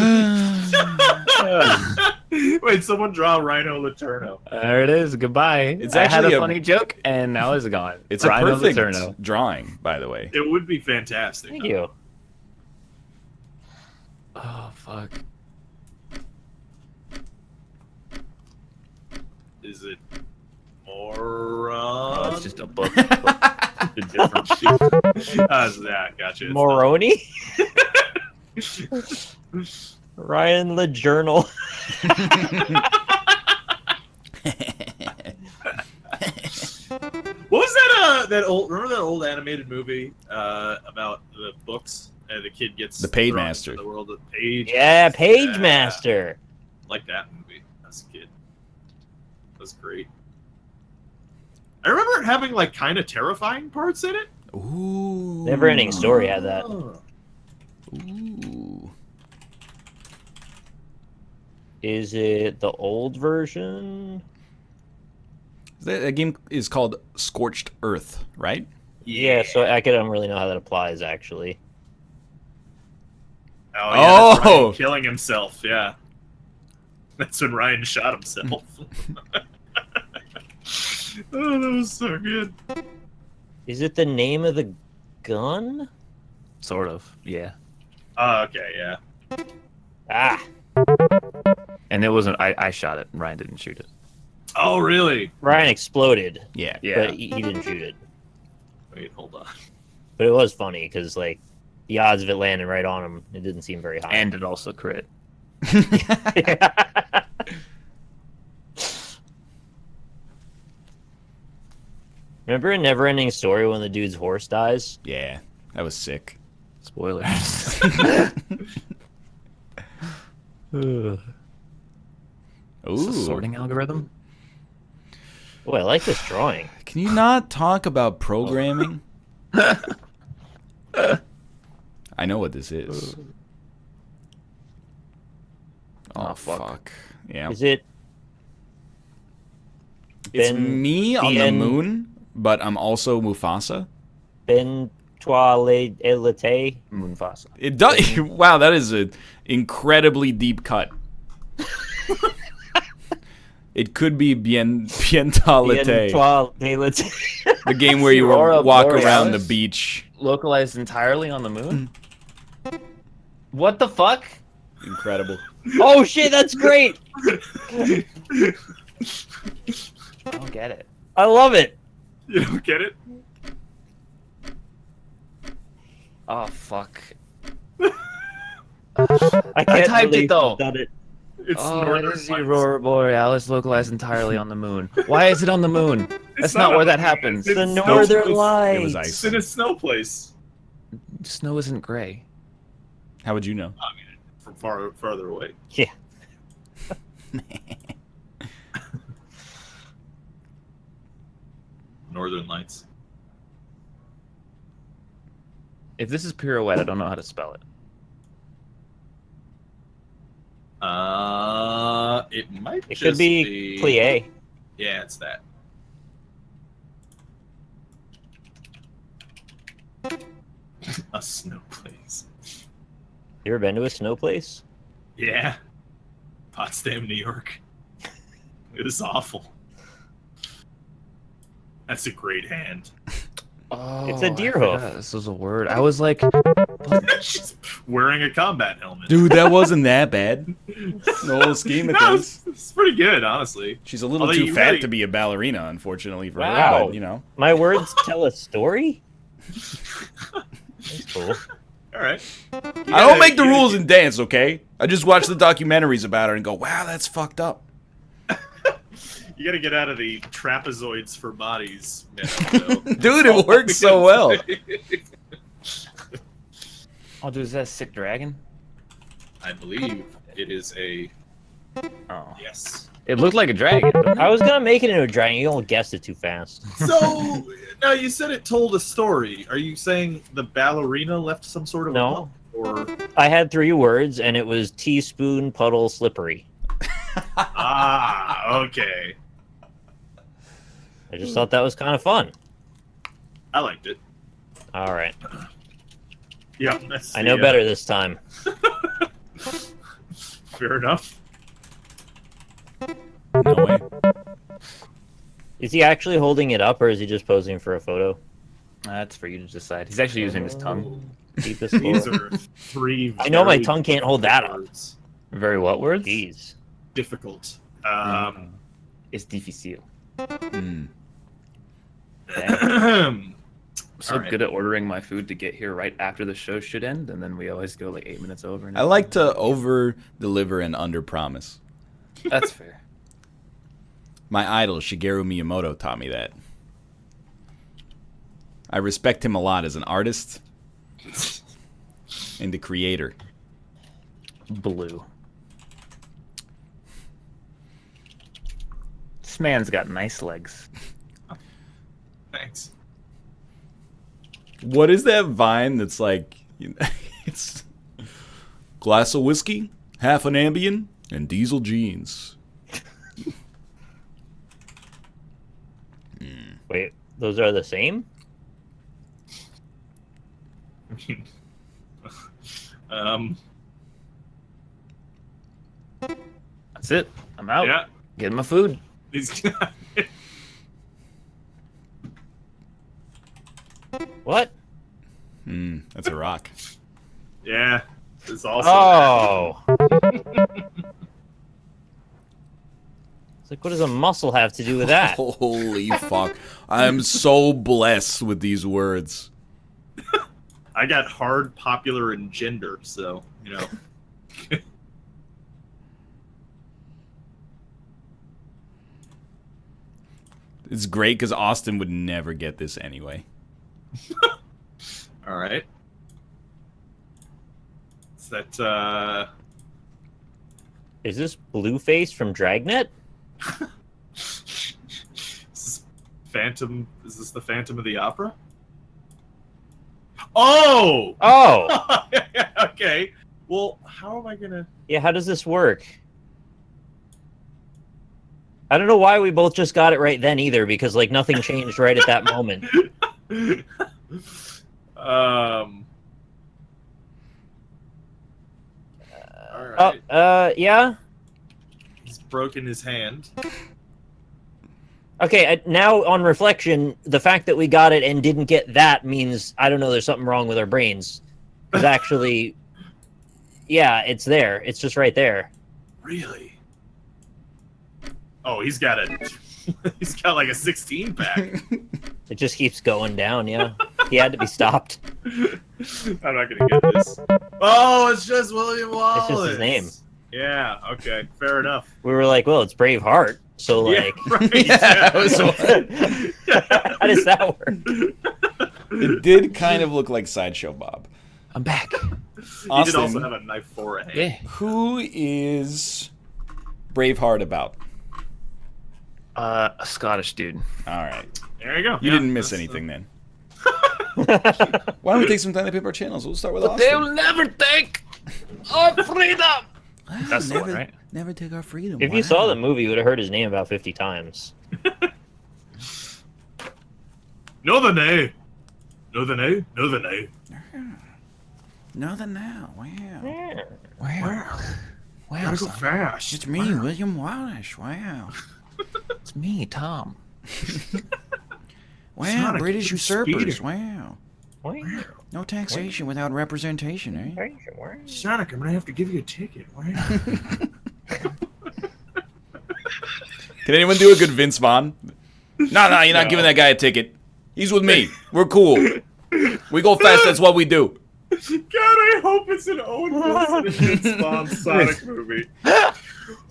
Wait, someone draw Rhino Laterno. There it is. Goodbye. It's I had actually a a- funny joke, and now it's gone. It's Rhino a perfect Laterno. drawing, by the way. It would be fantastic. Thank you. Oh, fuck. Is it Oh, moron? it's just a book. a different sheet. Yeah, gotcha. It's Moroni? Ryan the Journal. What was that? That old. Remember that old animated movie about the books? And the kid gets The Page thrown Master. into the world of Page. Yeah, Page Yeah. Master. Like that movie. That's a kid. was great. I remember it having like kind of terrifying parts in it. Ooh. Never-ending Story had that. Ooh. Is it the old version? That game is called Scorched Earth, right? Yeah, so I don't really know how that applies, actually. Oh, yeah, that's Oh! Ryan killing himself, yeah. That's when Ryan shot himself. Oh, that was so good. Is it the name of the gun? Sort of, yeah. Oh, okay, yeah. Ah, And it wasn't. I shot it. Ryan didn't shoot it. Oh, really? Ryan exploded, Yeah. Yeah. but he didn't shoot it. Wait, hold on. But it was funny, because, like, the odds of it landing right on him, it didn't seem very high. And it also crit. Remember in Neverending Story when the dude's horse dies? Yeah, that was sick. Spoilers. Ooh. It's a sorting algorithm. Oh, I like this drawing. Can you not talk about programming? I know what this is. Oh, fuck. Yeah. Is it It's Ben- me on the Ben- moon, but I'm also Mufasa. Ben Toile Elite? Moonfasa. It does. Wow, that is an incredibly deep cut. It could be Bientalité, Toile Elite. the game where you Aurora walk around the Borealis? beach. Localized entirely on the moon? What the fuck? Incredible. Oh shit, that's great! I don't get it. I love it. You don't get it? Oh, fuck. I can't typed it, believe though. you've done it. It's Oh, it Northern is the Lights. Aurora Borealis localized entirely on the moon. Why is it on the moon? That's not on where the that moon. happens. It's The in Northern snow- It was Lights. ice. It's in a snow place Snow isn't gray. How would you know? from farther away. Yeah. Northern Lights. If this is pirouette, I don't know how to spell it. It might It just could be plie. Yeah, it's that. A snow place. You ever been to a snow place? Yeah. Potsdam, New York. It was awful. That's a great hand. Oh, It's a deer I hoof. forgot This was a word. I was like, She's wearing a combat helmet. Dude, that wasn't that bad. The whole scheme of No, things. it's pretty good, honestly. She's a little Although too you fat really- to be a ballerina, unfortunately for her. Wow. But, you know. My words tell a story? That's cool. All right. I don't make the rules in dance, okay? I just watch the documentaries about her and go, wow, that's fucked up. You got to get out of the trapezoids for bodies. Though. Dude, it works so well. oh, dude, is that a sick dragon? I believe it is a Oh. yes. It looked like a dragon. didn't I it? was gonna make it into a dragon. You all guessed it too fast. So now you said it told a story. Are you saying the ballerina left some sort of No. or I had 3 words, and it was teaspoon, puddle, slippery. okay. I just thought that was kind of fun. I liked it. All right. Yeah, that's I know the, better this time. Fair enough. No way. Is he actually holding it up, or is he just posing for a photo? That's for you to decide. He's actually using his tongue. Keep this These score. are 3. I know my very tongue can't hold that up. words. Very what words? Jeez. Difficult. It's difficile. Mm. I'm so Alright. good at ordering my food to get here right after the show should end, and then we always go like 8 minutes over. And I like to over-deliver and under-promise. That's fair. My idol, Shigeru Miyamoto, taught me that. I respect him a lot as an artist and a creator. Blue. This man's got nice legs. Thanks. What is that vine that's like, it's glass of whiskey, half an Ambien, and diesel jeans. Wait, those are the same? That's it. I'm out. Yeah. Getting my food. He's What? That's a rock. yeah. It's also. Oh. It's like, what does a muscle have to do with that? Holy fuck. I'm so blessed with these words. I got hard, popular, and gender, so, you know. It's great because Austin would never get this anyway. All right. Is that, Is this Blueface from Dragnet? is this Phantom? Is this the Phantom of the Opera? Oh! Oh! Okay. Well, how am I gonna... Yeah, how does this work? I don't know why we both just got it right then either, because, like, nothing changed right at that moment. Alright. Yeah? He's broken his hand. Okay, now on reflection, the fact that we got it and didn't get that means, I don't know, there's something wrong with our brains. Because actually, yeah, it's there. It's just right there. Really? Oh, he's got he's got like a 16 pack. It just keeps going down, yeah. He had to be stopped. I'm not gonna get this. Oh, it's just William Wallace. It's just his name. Yeah, okay, fair enough. We were like, well, it's Braveheart. So, like, Yeah, right, yeah. how does that work? It did kind of look like Sideshow Bob. I'm back. He did also have a knife for a hand. Yeah. Who is Braveheart about? A Scottish dude. All right. There you go. You Yeah, didn't miss that's, anything then. Why don't we take some time to pick our channels? We'll start with But Austin. they'll never take our freedom. That's the never, one, right? Never take our freedom. If you saw the movie, you would have heard his name about 50 times. No the nay. No the nay. No the nay. Nothing now. Wow. Wow. Wow, Gotta go son. fast. It's me, William Wallace. Wow. It's me, Tom. Wow, Sonic, British you usurpers. speeder. Wow. Wow. No taxation without representation, eh? Sonic, I'm gonna have to give you a ticket. Can anyone do a good Vince Vaughn? No, you're not giving that guy a ticket. He's with me. We're cool. We go fast, that's what we do. God, I hope it's an Owen Wilson and Vince Vaughn Sonic movie.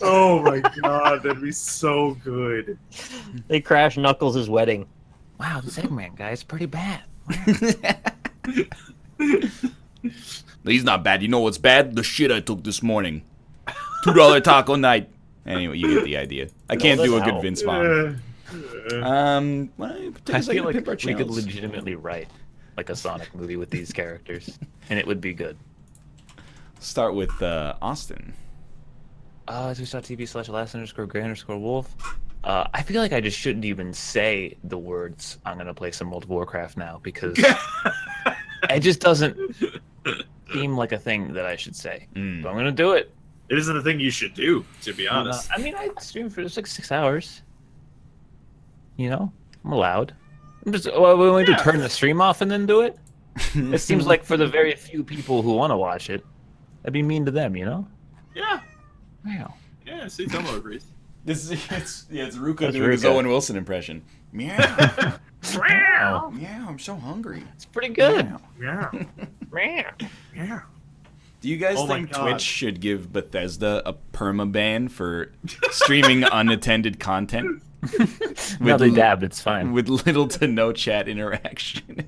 Oh my god, that'd be so good. They crash Knuckles' wedding. Wow, this Eggman guy's pretty bad. He's not bad. You know what's bad? The shit I took this morning. $2 taco night. Anyway, you get the idea. I can't do a good Vince Vaughn. Well, take I a second feel to like pimp our we could channels. legitimately write like a Sonic movie with these characters, and it would be good. Start with Austin. Twitch.tv/last_gray_wolf. I feel like I just shouldn't even say the words I'm gonna play some World of Warcraft now because it just doesn't seem like a thing that I should say. But I'm gonna do it. It isn't a thing you should do, to be honest. I mean, I streamed for just like 6 hours. You know, I'm allowed. I'm just, we want to turn the stream off and then do it. It seems like for the very few people who want to watch it, that'd be mean to them, you know? Yeah. Wow. Yeah, see, Tomo agrees. It's Ruka That's doing his Ruka. Owen Wilson impression. Meow. Meow. Meow, I'm so hungry. It's pretty good. Meow. Yeah. Meow. Yeah. Do you guys Oh my think God. Twitch should give Bethesda a permaban for streaming unattended content? No, they dabbed. It's fine. With little to no chat interaction.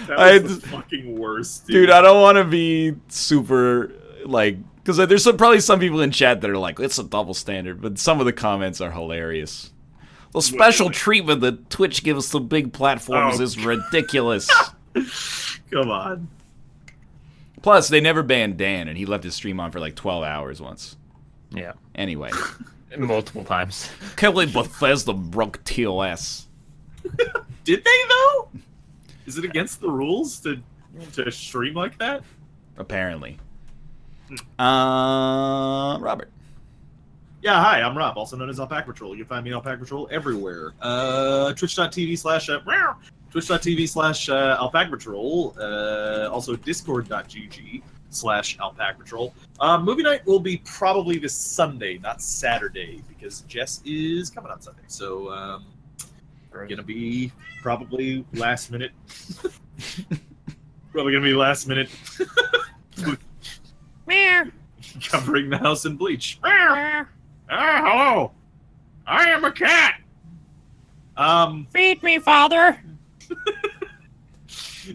That was the fucking worst, Dude, I don't want to be super, like... Because there's probably some people in chat that are like, it's a double standard, but some of the comments are hilarious. The special treatment that Twitch gives to big platforms is ridiculous. Come on. Plus, they never banned Dan, and he left his stream on for like 12 hours once. Yeah. Anyway. Multiple times. Can't believe Bethesda broke TOS. Did they, though? Is it against the rules to stream like that? Apparently. Robert. Yeah, hi, I'm Rob, also known as Alpaca Patrol. You can find me on Alpaca Patrol everywhere. Twitch.tv/Alpaca Patrol. Also discord.gg/Alpaca Patrol. Movie night will be probably this Sunday, not Saturday, because Jess is coming on Sunday. So, gonna be probably last minute. Covering the house in bleach. Hello. I am a cat. Feed me, father.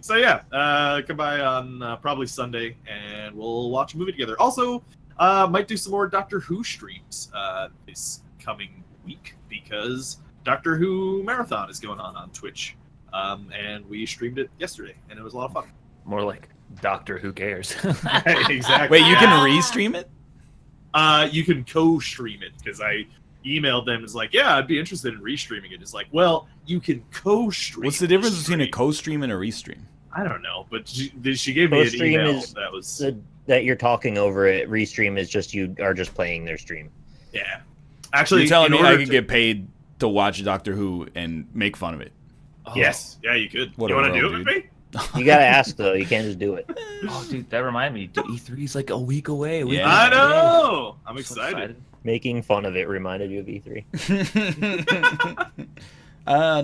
So yeah, come by on probably Sunday, and we'll watch a movie together. Also, might do some more Doctor Who streams this coming week because Doctor Who Marathon is going on Twitch, and we streamed it yesterday, and it was a lot of fun. More like Doctor Who cares. Exactly. Wait, you can restream it? You can co-stream it because I emailed them. It's like, yeah, I'd be interested in restreaming it. It's like, well, you can co-stream. What's the difference between a co-stream and a restream? I don't know, but she gave me an Co-stream email is that was that you're talking over it. Restream is just you are just playing their stream. yeah. Actually, You're telling in me I order could to- get paid to watch Doctor Who and make fun of it? Yes, yeah, you could. What You a want to do world, it with dude. me? You gotta ask though. You can't just do it. Oh, dude, that reminded me. E3 is like a week away. Yeah. I know. I'm So excited. Making fun of it reminded you of E3.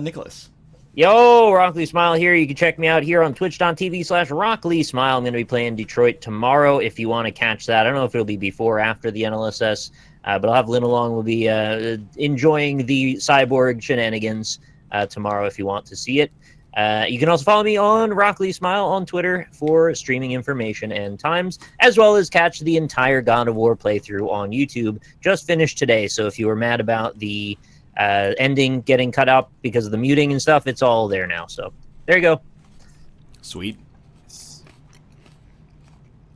Nicholas. Yo, Rockley Smile here. You can check me out here on twitch.tv/Rockley Smile. I'm going to be playing Detroit tomorrow if you want to catch that. I don't know if it'll be before or after the NLSS, but I'll have Lynn along. We'll be enjoying the cyborg shenanigans tomorrow if you want to see it. You can also follow me on Rockley Smile on Twitter for streaming information and times, as well as catch the entire God of War playthrough on YouTube. Just finished today, so if you were mad about the ending getting cut out because of the muting and stuff, it's all there now. So there you go. Sweet.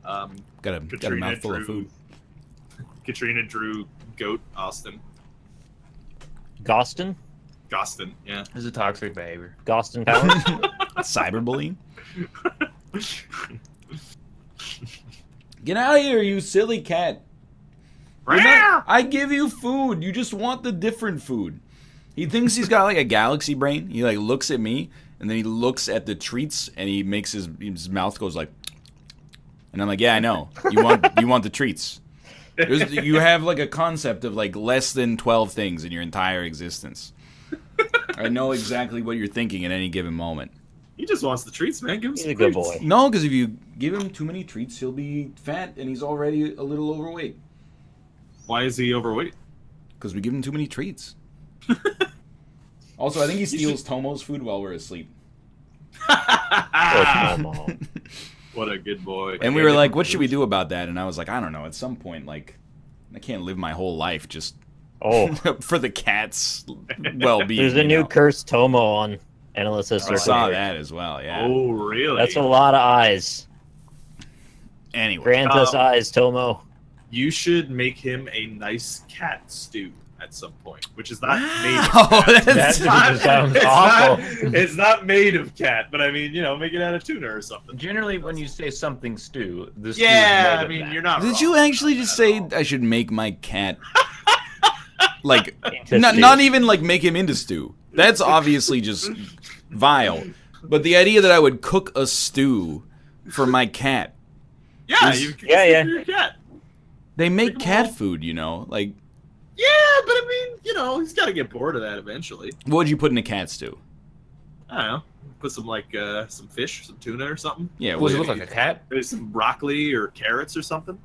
Got a Katrina mouthful of drew- food. Katrina drew Goat Austin. Gostin? Gostin, yeah. This is toxic behavior. Gostin Powers? Cyberbullying? Get out of here, you silly cat. You're not- I give you food. You just want the different food. He thinks he's got like a galaxy brain. He like looks at me and then he looks at the treats and he makes his mouth goes like, and I'm like, yeah, I know. You want the treats. You have like a concept of like less than 12 things in your entire existence. I know exactly what you're thinking at any given moment. He just wants the treats, man. Give him He's some a good treats. boy. No, because if you give him too many treats, he'll be fat and he's already a little overweight. Why is he overweight? Because we give him too many treats. Also, I think he steals Tomo's food while we're asleep. Oh, Tomo. What a good boy. And we were like, what should we do about that? And I was like, I don't know. At some point, like, I can't live my whole life just Oh, for the cat's well-being. there's a you new know? cursed Tomo on NLSS I Circuit. saw that as well, yeah. Oh, really? That's a lot of eyes. Anyway. Grant us eyes, Tomo. You should make him a nice cat stew at some point, which is not made of Wow, cat. that's- That sounds it's awful. It's not made of cat, but I mean, make it out of tuna or something. Generally, when you say something stew, the stew Yeah, is made I of mean, that. you're not Did wrong you actually about just that say at all. I should make my cat like Into not, stew. not even like make him into stew? That's obviously just vile. But the idea that I would cook a stew for my cat. Yeah, Is- you can Yeah, yeah. for your cat. They make Make 'em cat all- food, you know? Like, Yeah, but I mean, he's got to get bored of that eventually. what would you put in a cat stew? I don't know. Put some some fish, some tuna or something. Yeah, Does it what, look like a cat? Maybe some broccoli or carrots or something.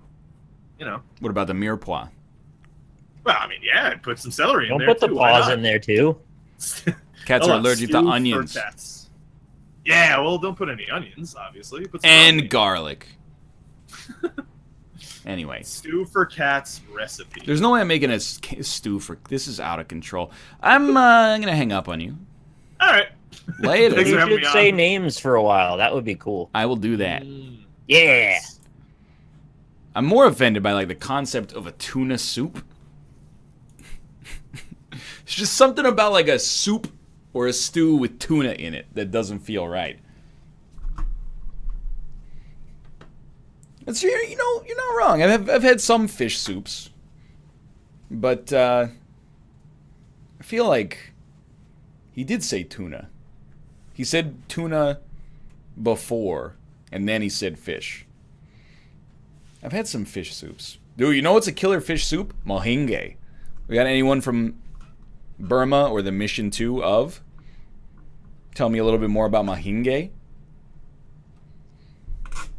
what about the mirepoix? Well, I mean, yeah, I'd put some celery in Don't there put the too. Why paws not? in there, too. Cats Hold are on, allergic to stew for onions cats. Yeah, well, don't put any onions, obviously. Put some and broccoli. garlic. Anyway. Stew for cats recipe. There's no way I'm making a stew for... This is out of control. I'm going to hang up on you. All right. Later. Thanks You for having should me say on. names for a while. That would be cool. I will do that. Yeah. I'm more offended by like the concept of a tuna soup. It's just something about like a soup or a stew with tuna in it that doesn't feel right. It's, you know, you're not wrong. I've had some fish soups, but I feel like he did say tuna. He said tuna before, and then he said fish. I've had some fish soups. Dude, you know what's a killer fish soup? Mohinge. We got anyone from Burma or the Mission 2 of? Tell me a little bit more about Mohinge.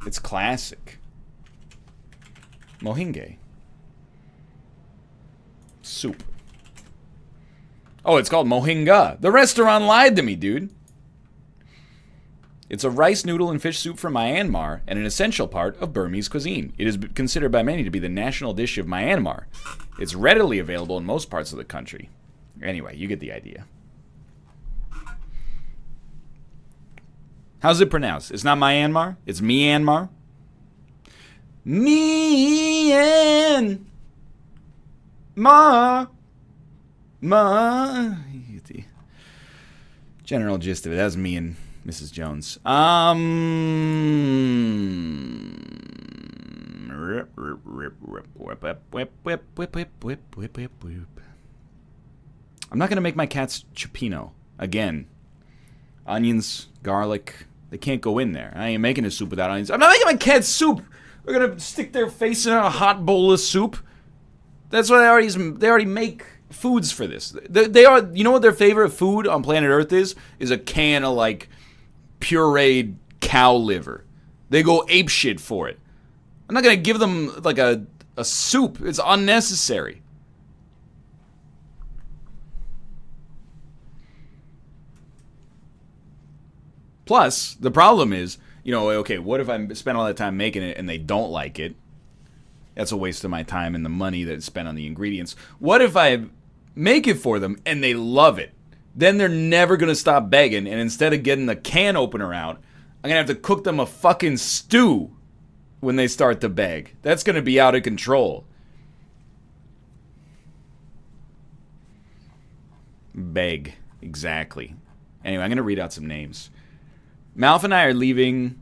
It's classic. Mohinge. Soup. Oh, it's called Mohinga. The restaurant lied to me, dude. It's a rice noodle and fish soup from Myanmar and an essential part of Burmese cuisine. It is considered by many to be the national dish of Myanmar. It's readily available in most parts of the country. Anyway, you get the idea. How's it pronounced? It's not Myanmar. It's Myanmar. Myanmar. You get the general gist of it. That was me and Mrs. Jones. I'm not going to make my cats chipino. Again. Onions, garlic, they can't go in there. I ain't making a soup without onions. I'm not making my cats soup! They're going to stick their face in a hot bowl of soup. That's why they already make foods for this. They are, you know what their favorite food on planet Earth is? Is a can of, like, pureed cow liver. They go apeshit for it. I'm not going to give them, like, a soup. It's unnecessary. Plus, the problem is, you know, okay, what if I spend all that time making it and they don't like it? That's a waste of my time and the money that's spent on the ingredients. What if I make it for them and they love it? Then they're never going to stop begging, and instead of getting the can opener out, I'm going to have to cook them a fucking stew when they start to beg. That's going to be out of control. Beg. Exactly. Anyway, I'm going to read out some names. Malf and I are leaving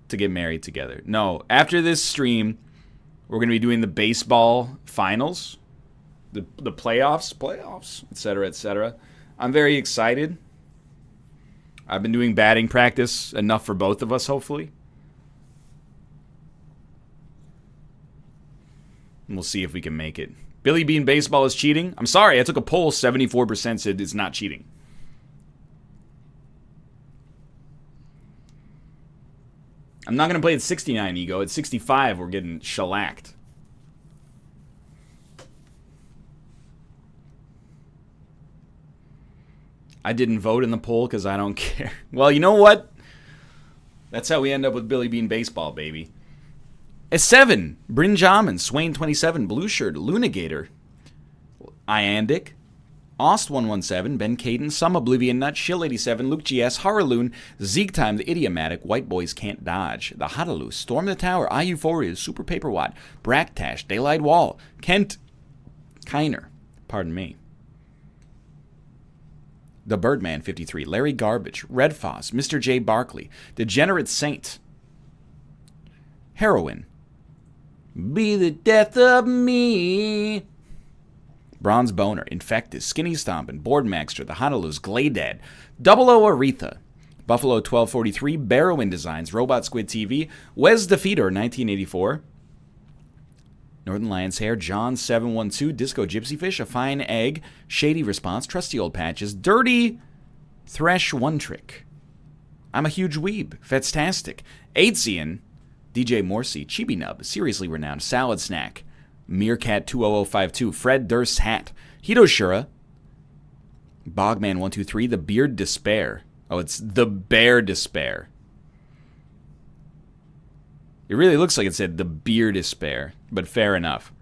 to get married together. No, after this stream, we're going to be doing the baseball finals, the playoffs, etc., etc. I'm very excited. I've been doing batting practice enough for both of us, hopefully. And we'll see if we can make it. Billy Bean Baseball is cheating? I'm sorry, I took a poll, 74% said it's not cheating. I'm not going to play at 69, Ego. At 65, we're getting shellacked. I didn't vote in the poll because I don't care. Well, you know what? That's how we end up with Billy Bean Baseball, baby. At 7, Bryn Jamin, Swain 27, Blue Shirt, Lunagator, Iandic, Ost117, Ben Caden, Some Oblivion Nut, Shill 87, Luke GS, Horrorloon, Zeke Time, The Idiomatic, White Boys Can't Dodge, The Hotaloo, Storm the Tower, I Euphoria, Super Paperwatt, Bracktash, Daylight Wall, Kent Kiner, pardon me, The Birdman 53, Larry Garbage, Red Foss, Mr. J. Barkley, Degenerate Saint, Heroin, Be the Death of Me, Bronze Boner, Infectus, Skinny Stompin', Boardmaxter, The Honolulu's, Glaydad, Double O Aretha, Buffalo 1243, Barrowin Designs, Robot Squid TV, Wes Defeater 1984, Northern Lion's Hair, John 712, Disco Gypsy Fish, A Fine Egg, Shady Response, Trusty Old Patches, Dirty Thresh One Trick, I'm a Huge Weeb, Fetstastic, Aitzian, DJ Morsi, Chibi Nub, Seriously Renowned, Salad Snack, Meerkat 20052, Fred Durst Hat, Hitoshura, Bogman 123, The Beard Despair. Oh, it's The Bear Despair. It really looks like it said the beard is spare, but fair enough.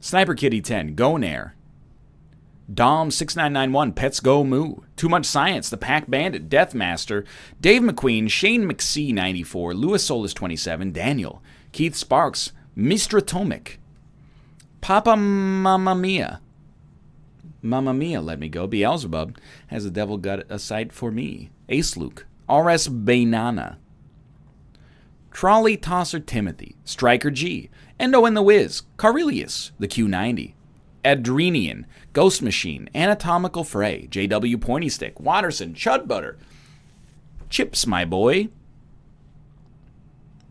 Sniper Kitty 10, Go Nair. Dom 6991, Pets Go Moo. Too Much Science, The Pack Bandit, Deathmaster, Dave McQueen, Shane McC 94, Louis Solis 27, Daniel, Keith Sparks, Mistra Tomic, Papa Mamma Mia. Mamma Mia, let me go. Beelzebub has the devil got a sight for me. Ace Luke, RS Banana, Trolley Tosser Timothy, Striker G, Endo and the Wiz, Carilius, the Q90, Adrenian, Ghost Machine, Anatomical Fray, JW Pointy Stick, Watterson, Chud Butter, Chips My Boy,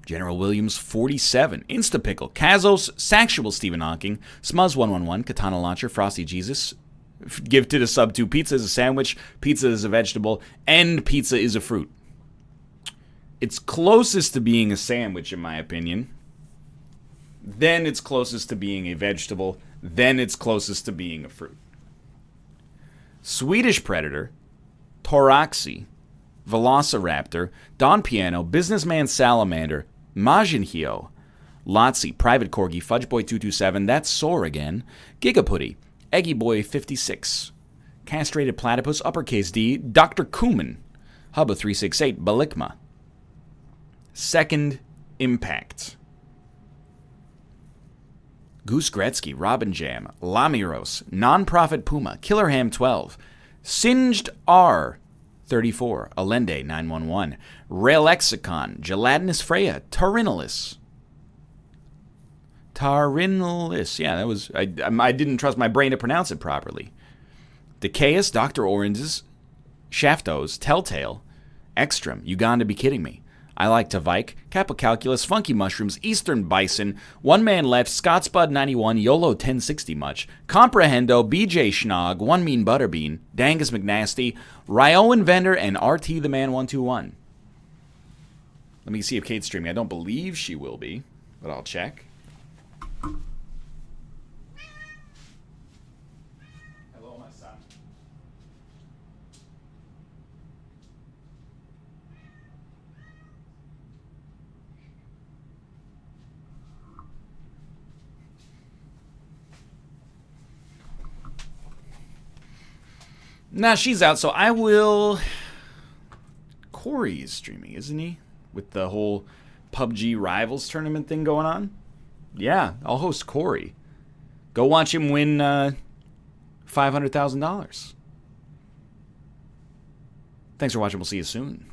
General Williams 47, Instapickle, Kazos, Sexual Stephen Hawking, Smuzz 111, Katana Launcher, Frosty Jesus, Gifted a sub to Pizza is a sandwich, pizza is a vegetable, and pizza is a fruit. It's closest to being a sandwich, in my opinion. Then it's closest to being a vegetable. Then it's closest to being a fruit. Swedish Predator, Toroxy, Velociraptor, Don Piano, Businessman Salamander, Majinhio, Lotzi, Private Corgi, Fudgeboy227, That's Sore Again, Gigaputty, Eggy Boy 56, Castrated Platypus, Uppercase D, Dr. Kuman, Hubba 368, Balikma. Second Impact. Goose Gretzky, Robin Jam, Lamiros, Nonprofit Puma, Killer Ham 12, Singed R 34, Allende 911, Railexicon, Gelatinous Freya, Tarinalis. Yeah, that was I didn't trust my brain to pronounce it properly. Decaeus, Dr. Oranges, Shaftos, Telltale, Ekstrom, You Gonna Be Kidding Me. I Like to Vike, Kappa Calculus, Funky Mushrooms, Eastern Bison, One Man Left, Scottspud 91, YOLO 1060 Much, Comprehendo, BJ Schnog, One Mean Butterbean, Dangus McNasty, Ryoan Vendor, and RT the Man 121. Let me see if Kate's streaming. I don't believe she will be, but I'll check. Hello, my son. Nah, she's out, so I will... Corey is streaming, isn't he? With the whole PUBG Rivals tournament thing going on? Yeah, I'll host Corey. Go watch him win $500,000. Thanks for watching. We'll see you soon.